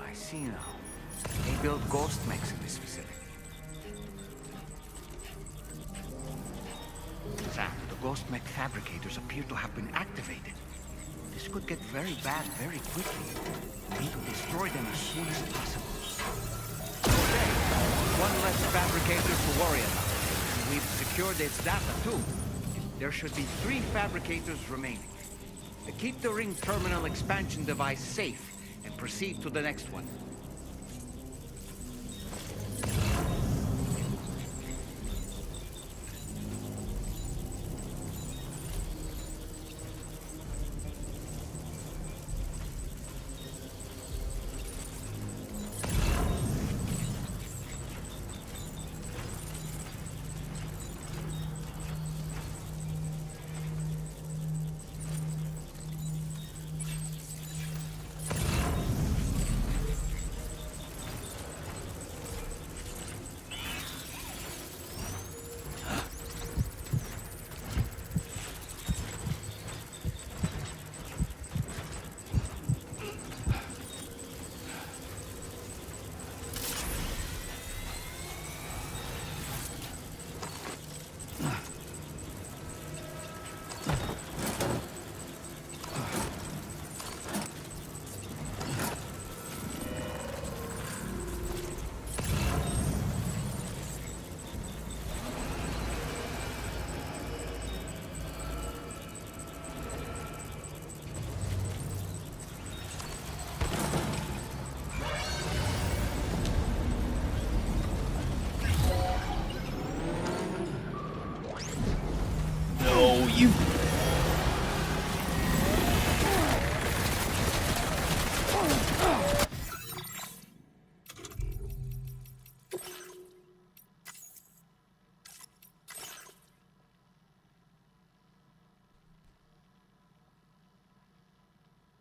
I see now. They build ghost mechs in this facility. Sam, the ghost mech fabricators appear to have been activated. This could get very bad very quickly. We need to destroy them as soon as possible. Okay, one less fabricator to worry about. And we've secured its data too. There should be 3 fabricators remaining. Keep the ring terminal expansion device safe and proceed to the next one.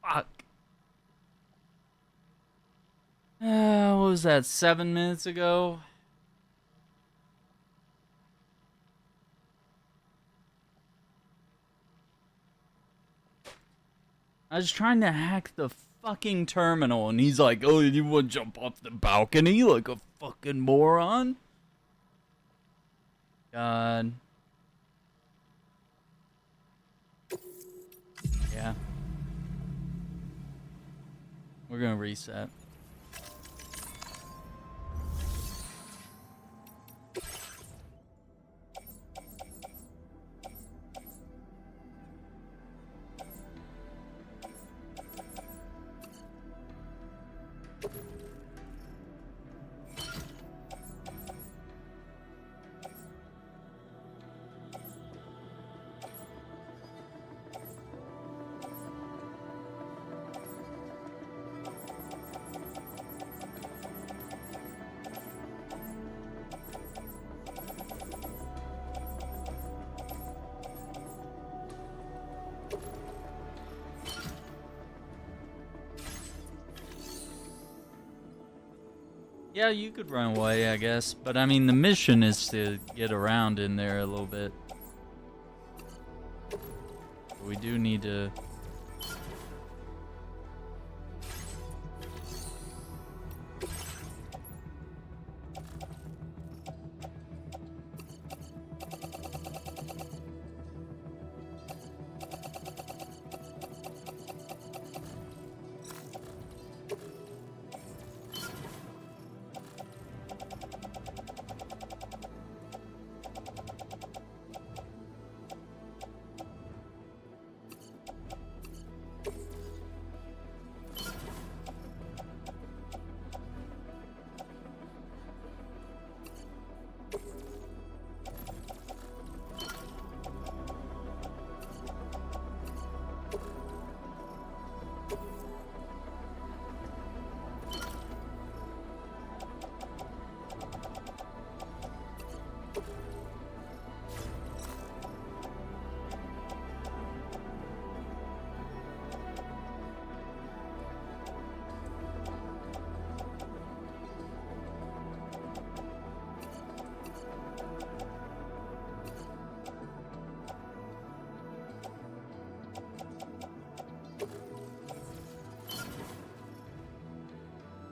Fuck. What was that, 7 minutes ago? I was trying to hack the fucking terminal, and he's like, "Oh, you want to jump off the balcony like a fucking moron?" God. Yeah. We're gonna reset. Yeah, you could run away, I guess. But I mean, the mission is to get around in there a little bit. We do need to...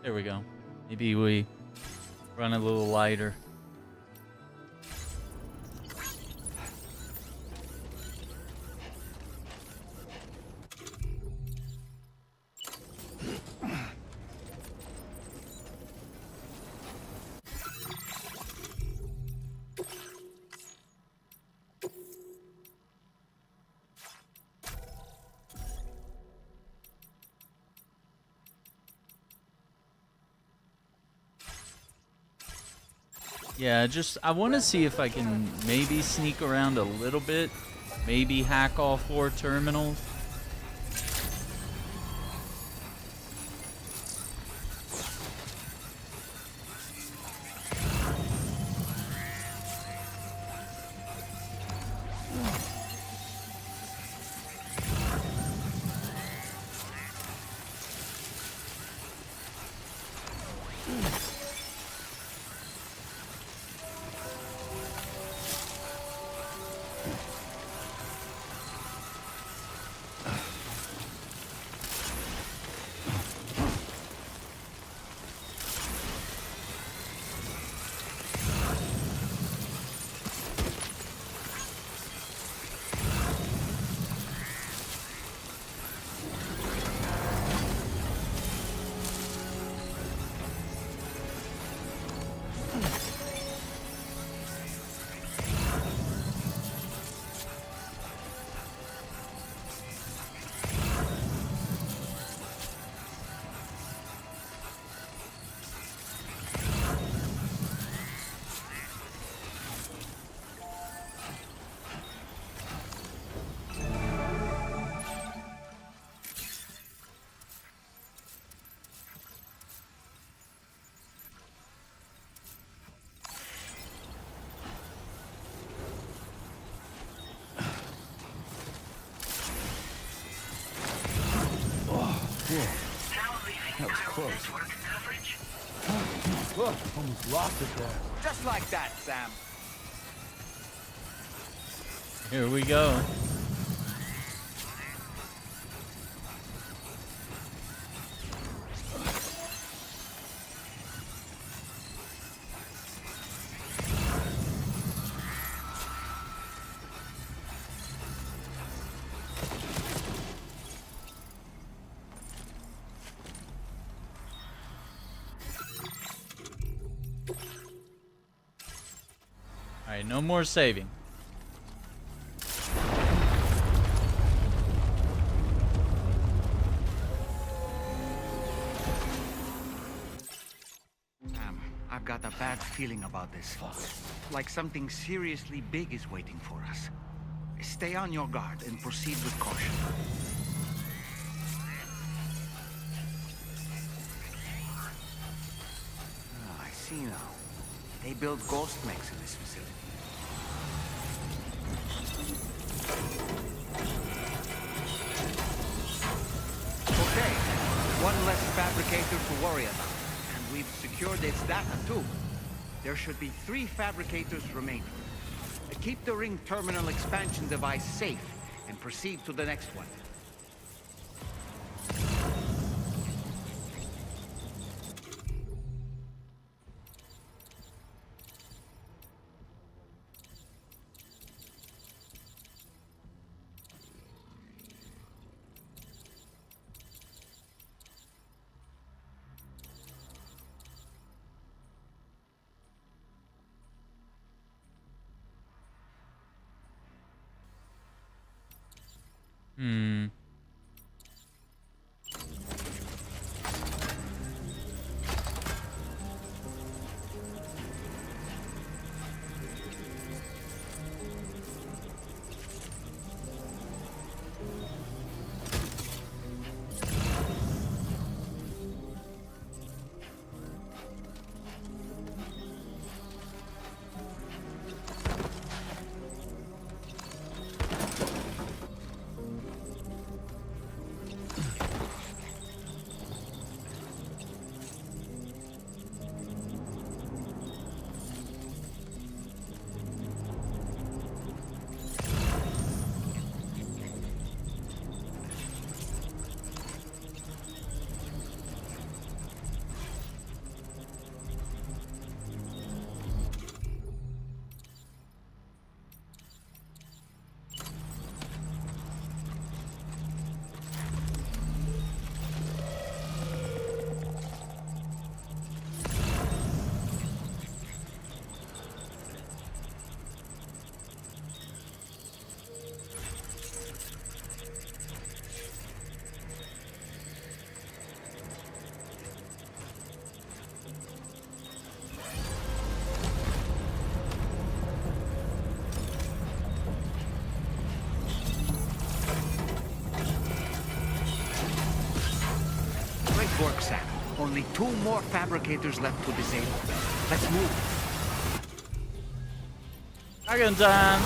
There we go. Maybe we run a little lighter. Yeah, I want to see if I can maybe sneak around a little bit. Maybe hack all 4 terminals. That was close. Look, almost lost it there. Just like that, Sam. Here we go. Alright, no more saving. I've got a bad feeling about this. Like something seriously big is waiting for us. Stay on your guard and proceed with caution. Ah, I see now. They build ghost mechs in this facility. Okay, one less fabricator to worry about. And we've secured its data too. There should be 3 fabricators remaining. Keep the ring terminal expansion device safe and proceed to the next one. Work, Sam. Only 2 more fabricators left to disable. Let's move. Second time.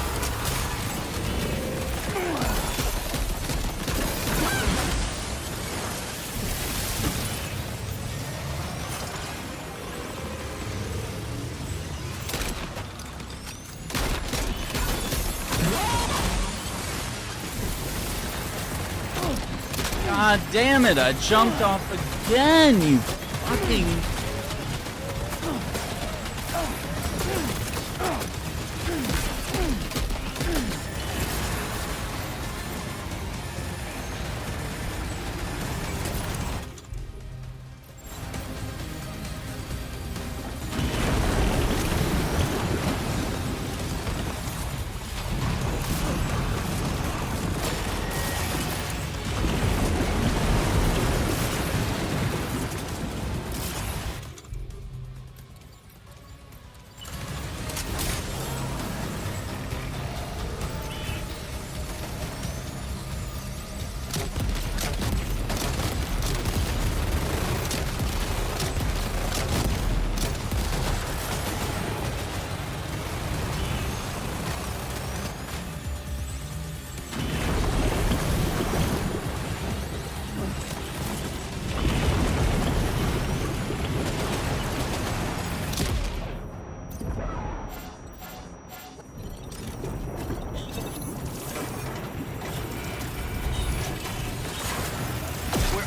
God damn it, I jumped off again, you fucking...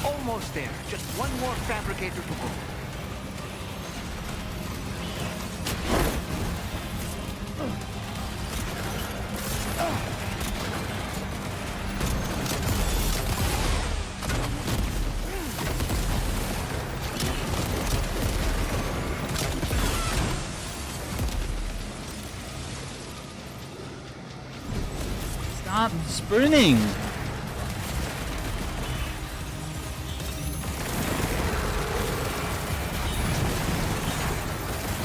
Almost there. Just one more fabricator to go. sprinting.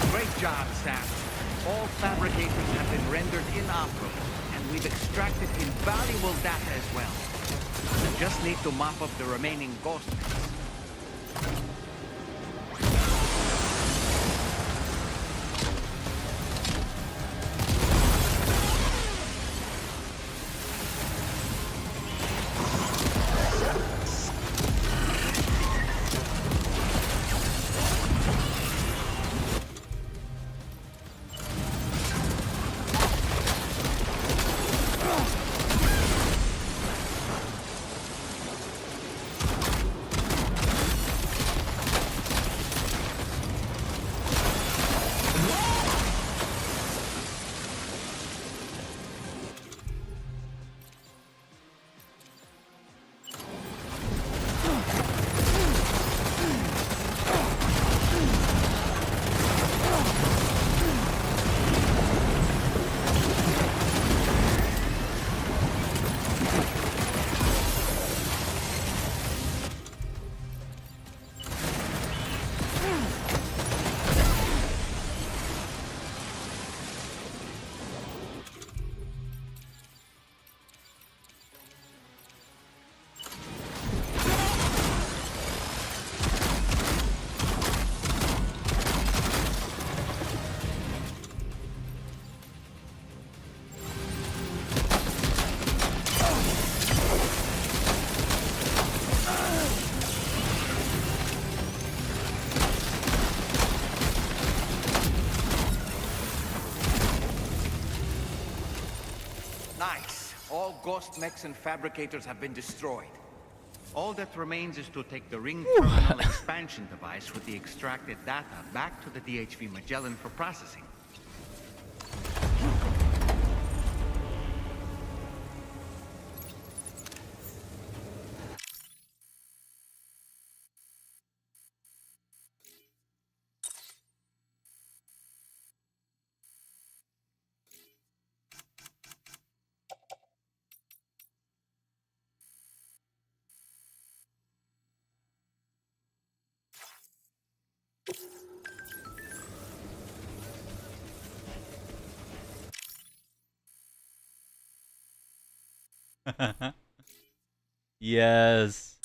Great job, Sam. All fabricators have been rendered inoperable, and we've extracted invaluable data as well. We just need to mop up the remaining ghost mechs. Nice. All ghost mechs and fabricators have been destroyed. All that remains is to take the ring terminal expansion device with the extracted data back to the DHV Magellan for processing. Yes.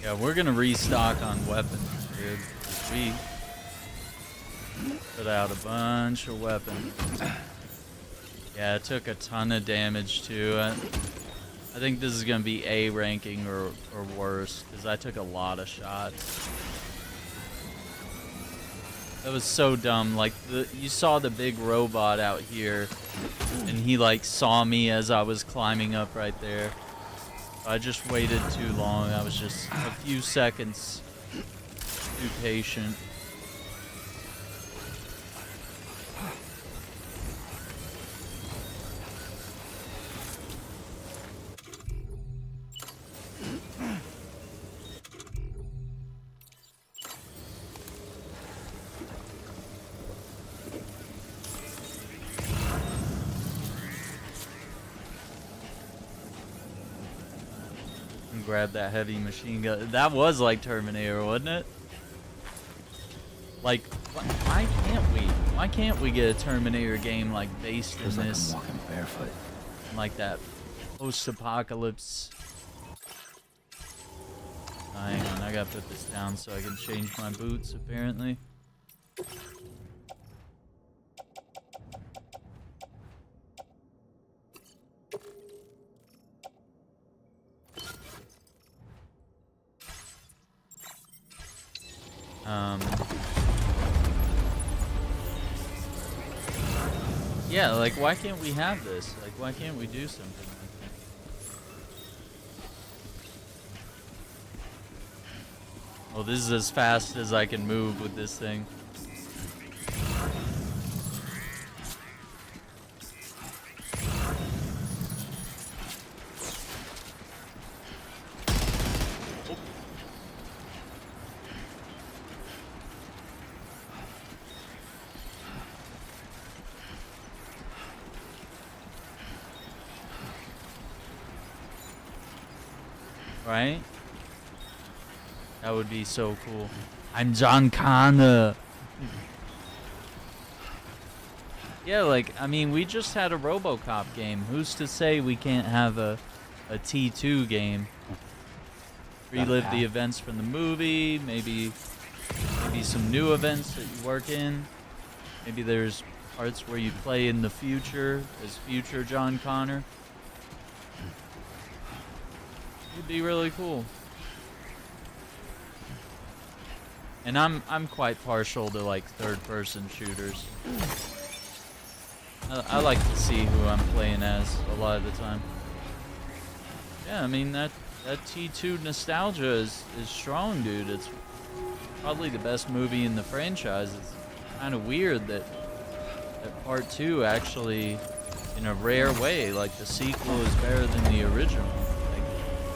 Yeah, we're gonna restock on weapons, dude. We put out a bunch of weapons. Yeah, it took a ton of damage too. I think this is gonna be A ranking or worse, because I took a lot of shots. That was so dumb. Like, you saw the big robot out here, and he like saw me as I was climbing up right there. I just waited too long. I was just a few seconds too patient. Grab that heavy machine gun. That was like Terminator, wasn't it? Like, why can't we? Why can't we get a Terminator game like based in this? Like I'm walking barefoot. Like that post-apocalypse. Hang on, I gotta put this down so I can change my boots. Apparently. Yeah, like, why can't we have this? Like, why can't we do something like that? Oh, this is as fast as I can move with this thing. Right? That would be so cool. I'm John Connor. Yeah, like, I mean, we just had a RoboCop game. Who's to say we can't have a T2 game? Relive the events from the movie, maybe some new events that you work in. Maybe there's parts where you play in the future as future John Connor. It'd be really cool. And I'm quite partial to like third-person shooters. I like to see who I'm playing as a lot of the time. Yeah, I mean that T2 nostalgia is strong, dude. It's probably the best movie in the franchise. It's kind of weird that part 2 actually, in a rare way, like the sequel is better than the original.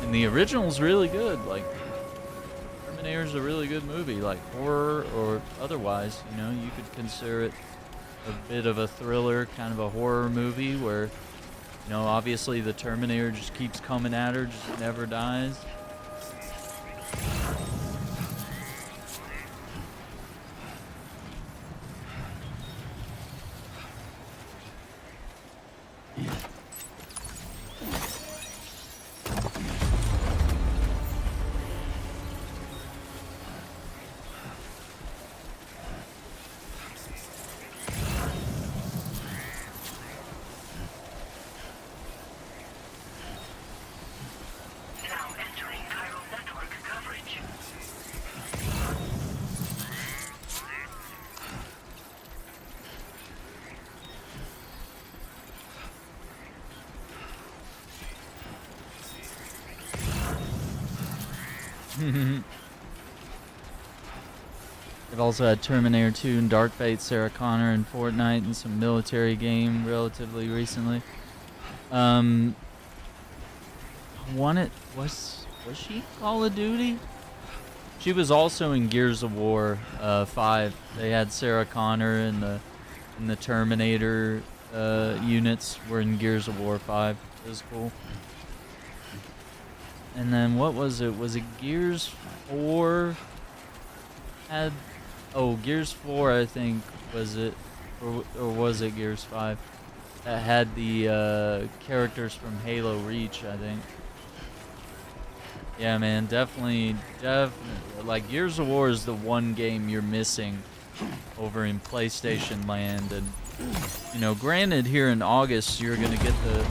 And the original's really good. Like, Terminator's a really good movie, like horror or otherwise. You know, you could consider it a bit of a thriller, kind of a horror movie where, you know, obviously the Terminator just keeps coming at her, just never dies. They've also had Terminator 2 and Dark Fate, Sarah Connor and Fortnite, and some military game relatively recently. Was she Call of Duty? She was also in Gears of War 5. They had Sarah Connor and the Terminator units were in Gears of War 5. It was cool. And then what was it? Was it Gears 4 had... Oh, Gears 4, I think, was it? Or was it Gears 5? That had the characters from Halo Reach, I think. Yeah, man, definitely. Like, Gears of War is the one game you're missing over in PlayStation land. And, you know, granted, here in August, you're going to get the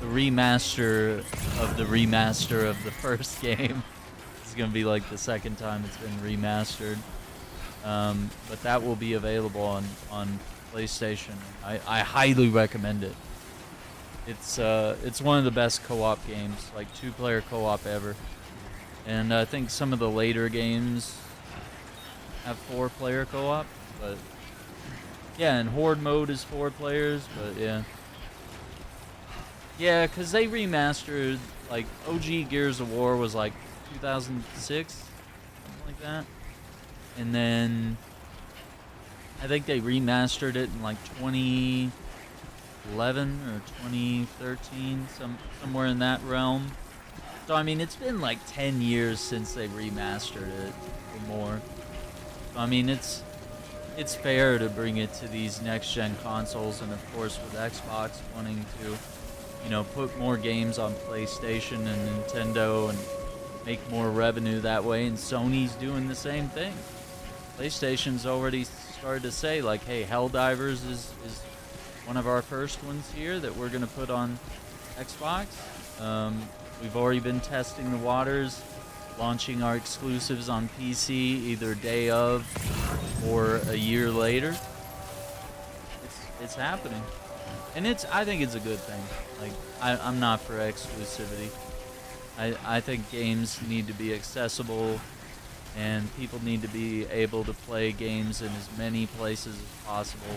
remaster of the first game. It's gonna be like the second time it's been remastered, but that will be available on PlayStation. I highly recommend it. It's one of the best co-op games, like 2-player co-op ever. And I think some of the later games have 4-player co-op, but yeah, and Horde mode is 4 players, but yeah. Yeah, because they remastered, like, OG Gears of War was like 2006, something like that. And then I think they remastered it in like 2011 or 2013, somewhere in that realm. So, I mean, it's been like 10 years since they remastered it or more. So, I mean, it's fair to bring it to these next-gen consoles, and of course with Xbox wanting to, you know, put more games on PlayStation and Nintendo and make more revenue that way, and Sony's doing the same thing. PlayStation's already started to say, like, hey, Helldivers is one of our first ones here that we're going to put on Xbox. We've already been testing the waters, launching our exclusives on PC either day of or a year later. It's happening. And I think it's a good thing. Like, I'm not for exclusivity. I think games need to be accessible, and people need to be able to play games in as many places as possible.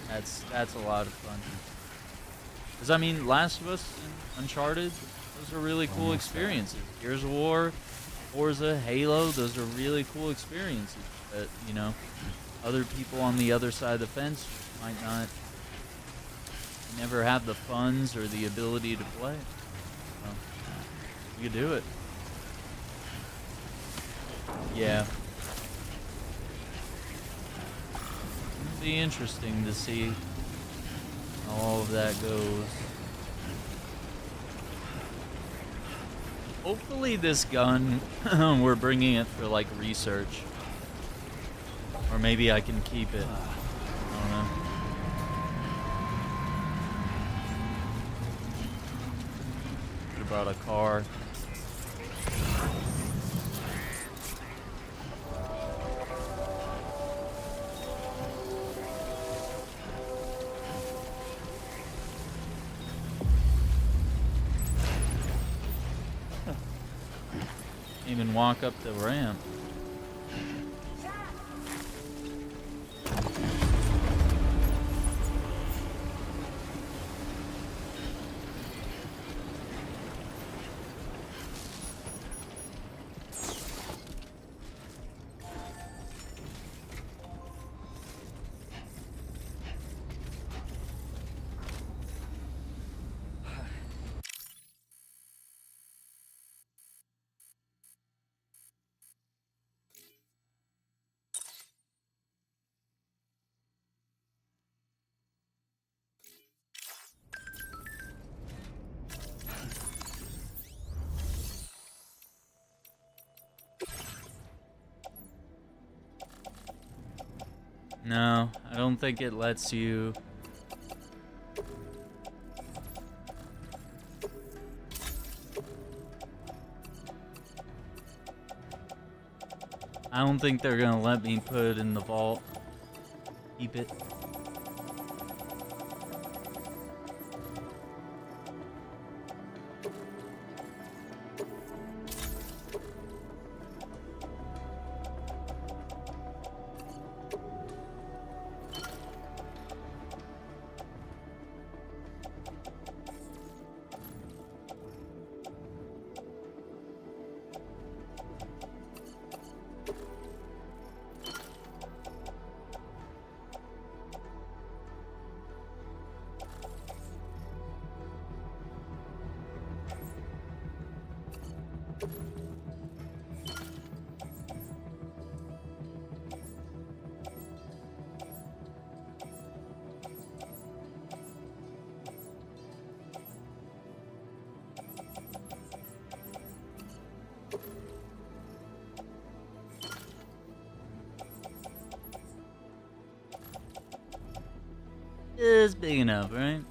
That's a lot of fun. Because, I mean, Last of Us and Uncharted, those are really cool experiences. Gears of War, Forza, Halo, those are really cool experiences that, you know, other people on the other side of the fence might not never have the funds or the ability to play. So, you could do it. Yeah. It'll be interesting to see how all of that goes. Hopefully this gun, we're bringing it for like research. Or maybe I can keep it. I don't know. Could have brought a car. Even walk up the ramp. No, I don't think it lets you. I don't think they're gonna let me put it in the vault. Keep it. It's big enough, right?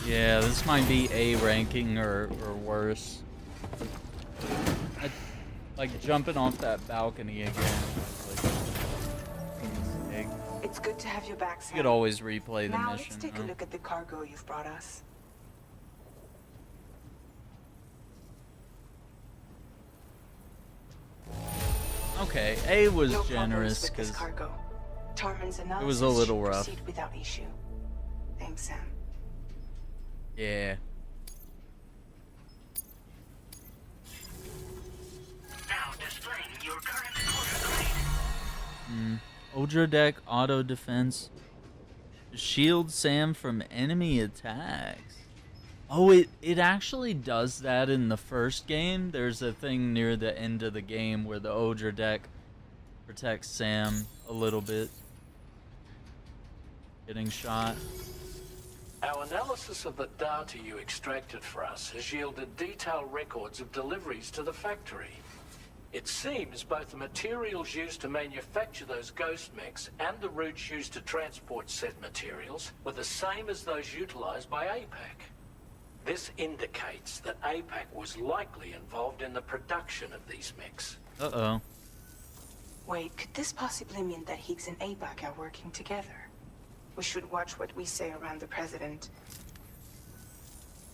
Yeah, this might be A ranking or worse. Like jumping off that balcony again. Like, egg. It's good to have you back, Sam. You could always replay the now mission. Let's take a look at the cargo you've brought us. Okay, A was No generous problems with this because cargo. Tarman's it was a little rough. Proceed without issue. Thanks, Sam. Yeah. Now displaying your current quarter grade. Ultra deck auto defense. Shield Sam from enemy attacks. Oh, it actually does that in the first game. There's a thing near the end of the game where the Ultra deck protects Sam a little bit. Getting shot. Our analysis of the data you extracted for us has yielded detailed records of deliveries to the factory. It seems both the materials used to manufacture those ghost mechs and the routes used to transport said materials were the same as those utilized by APAC. This indicates that APAC was likely involved in the production of these mechs. Uh-oh. Wait, could this possibly mean that Higgs and APAC are working together? We should watch what we say around the President.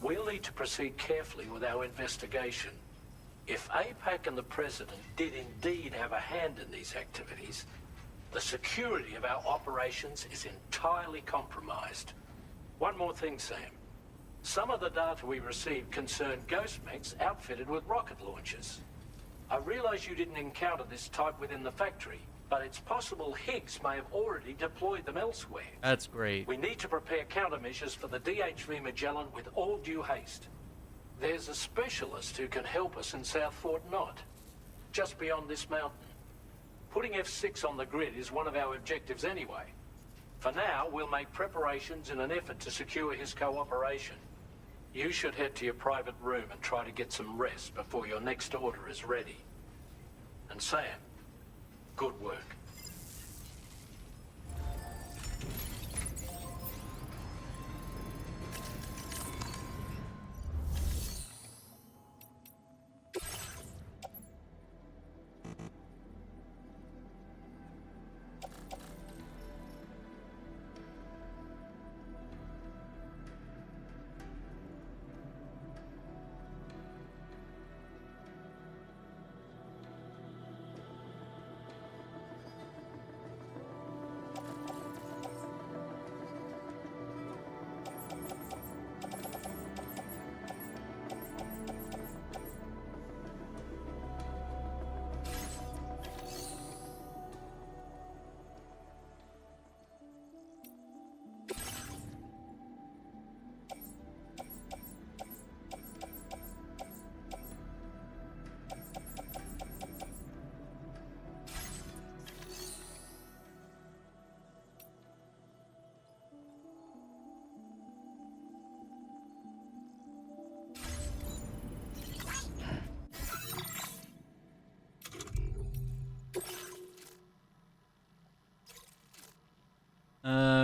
We'll need to proceed carefully with our investigation. If APAC and the President did indeed have a hand in these activities, the security of our operations is entirely compromised. One more thing, Sam. Some of the data we received concerned ghost mechs outfitted with rocket launchers. I realize you didn't encounter this type within the factory, but it's possible Higgs may have already deployed them elsewhere. That's great. We need to prepare countermeasures for the DHV Magellan with all due haste. There's a specialist who can help us in South Fort Knott, just beyond this mountain. Putting F6 on the grid is one of our objectives anyway. For now, we'll make preparations in an effort to secure his cooperation. You should head to your private room and try to get some rest before your next order is ready. And Sam, good work.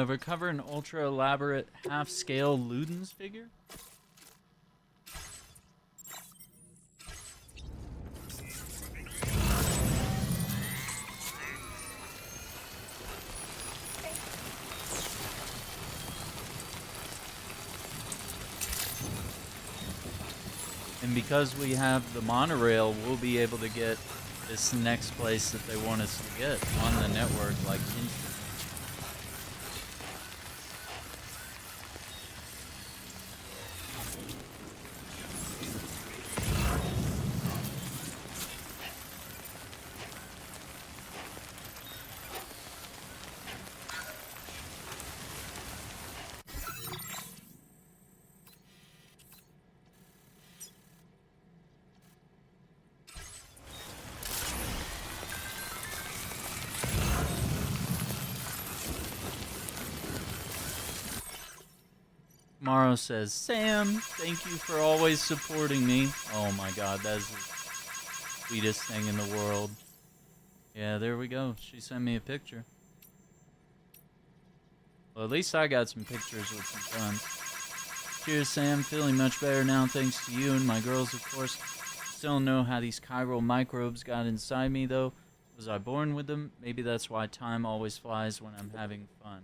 Recover an ultra elaborate half-scale Ludens figure? And because we have the monorail, we'll be able to get this next place that they want us to get on the network like instantly. Morrow says, Sam, thank you for always supporting me. Oh my god, that is the sweetest thing in the world. Yeah, there we go. She sent me a picture. Well, at least I got some pictures with some guns. Cheers, Sam. Feeling much better now thanks to you and my girls, of course. Still don't know how these chiral microbes got inside me, though. It Was I born with them? Maybe that's why time always flies when I'm having fun.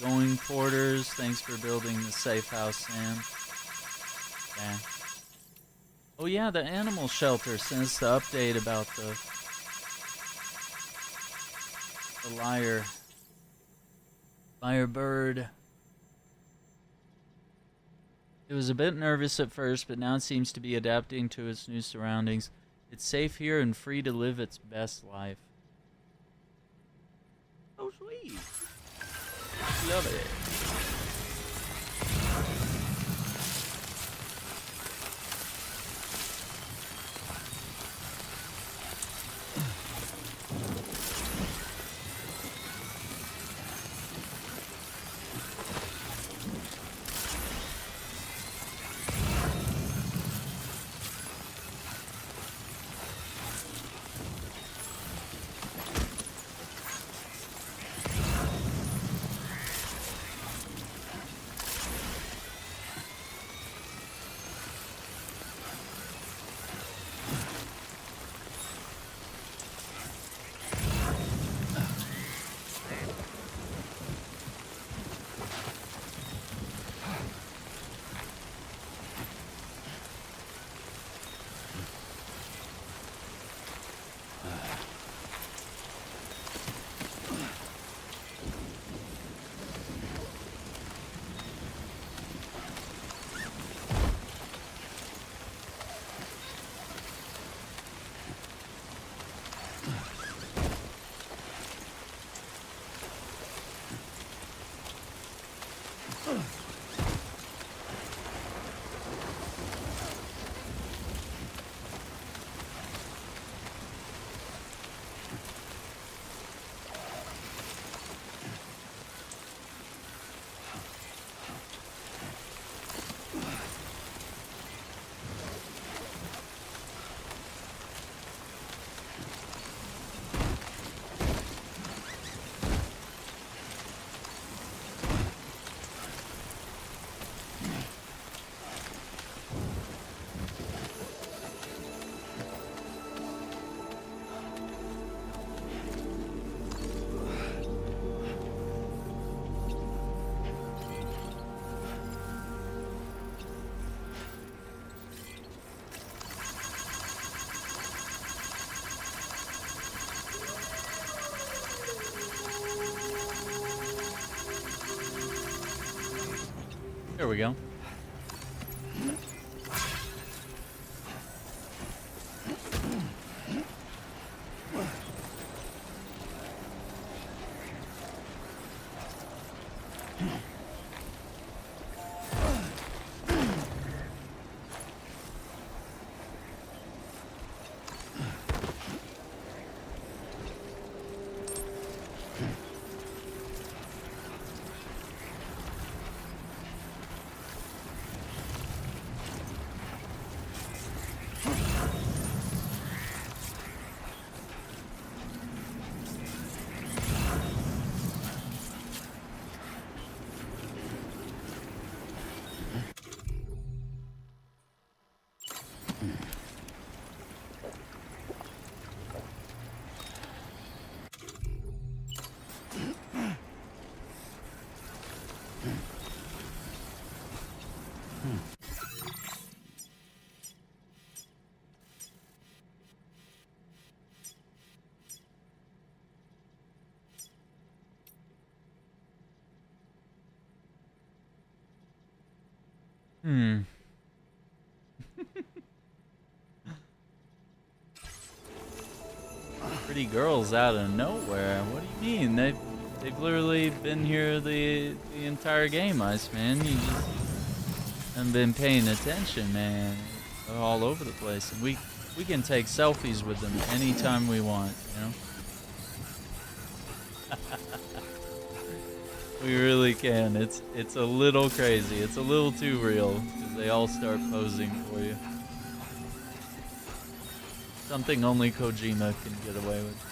Going Porters, thanks for building the safe house, Sam. Yeah. Oh yeah, the animal shelter sent us the update about the liar bird. It was a bit nervous at first, but now it seems to be adapting to its new surroundings. It's safe here and free to live its best life. Oh, sweet. Love it. There we go. Pretty girls out of nowhere. What do you mean? They've literally been here the entire game, Iceman. You just haven't been paying attention, man. They're all over the place, and we can take selfies with them anytime we want, you know? We really can. It's a little crazy. It's a little too real because they all start posing for you. Something only Kojima can get away with.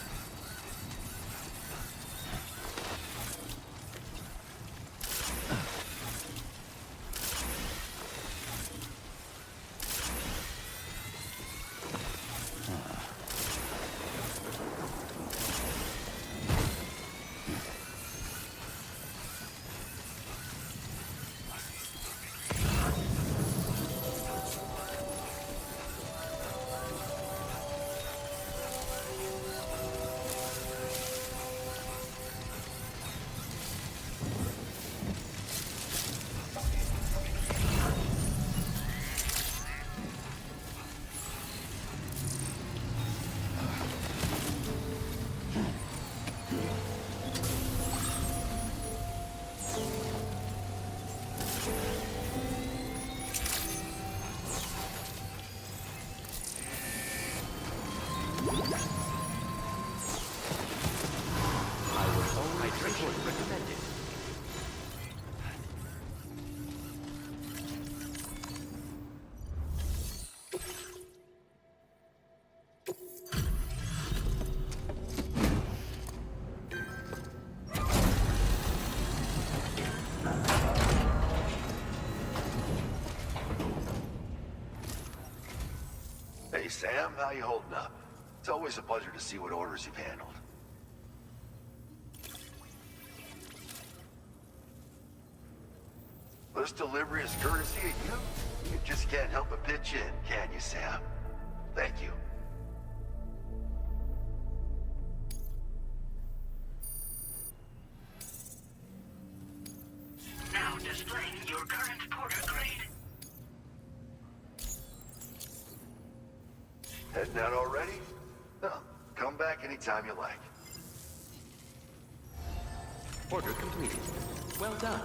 Hey Sam, how you holding up? It's always a pleasure to see what orders you've handled. This delivery is courtesy of you. You just can't help but pitch in, can you, Sam? Thank you. Now displaying your current porter grade. Heading out already? No, come back anytime you like. Order completed. Well done.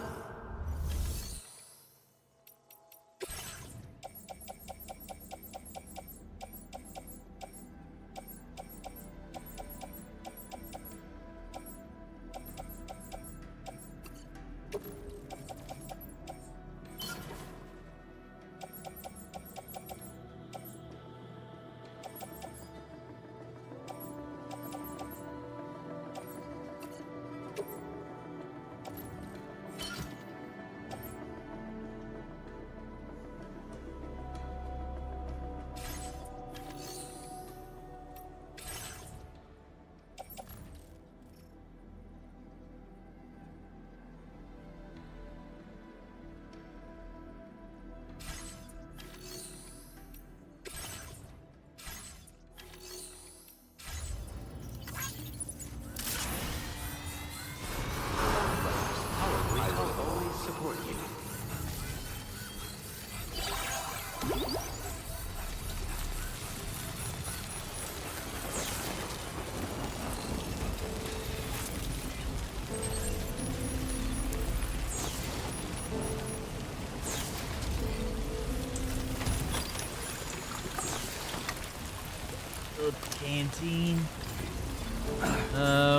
Canteen.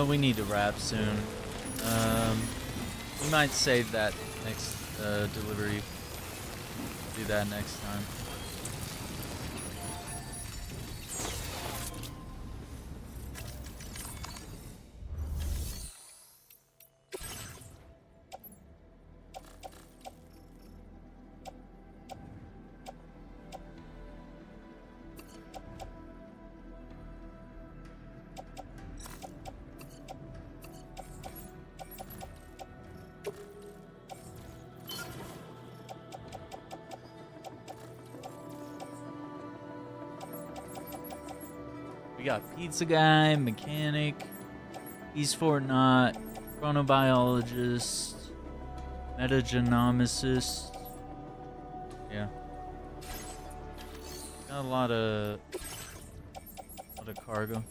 We need to wrap soon. We might save that next delivery. Do that next time. We got pizza guy, mechanic, East Fort Knot, chronobiologist, metagenomicist. Yeah. Got a lot of cargo.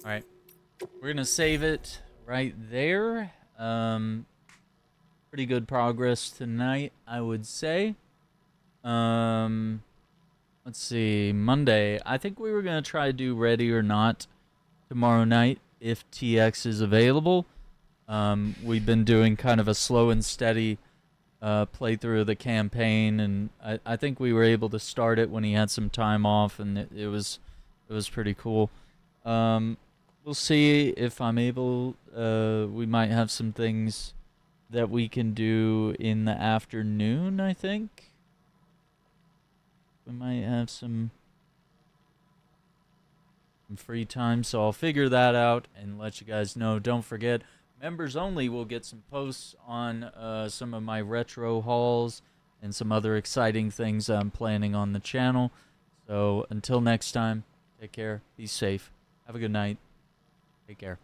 Alright, we're gonna save it right there. Pretty good progress tonight, I would say. Let's see, Monday. I think we were gonna try to do Ready or Not tomorrow night if TX is available. We've been doing kind of a slow and steady playthrough of the campaign, and I think we were able to start it when he had some time off, and it was pretty cool. We'll see if I'm able. We might have some things that we can do in the afternoon, I think. We might have some free time, so I'll figure that out and let you guys know. Don't forget, members only will get some posts on some of my retro hauls and some other exciting things I'm planning on the channel. So until next time, take care, be safe, have a good night. Take care.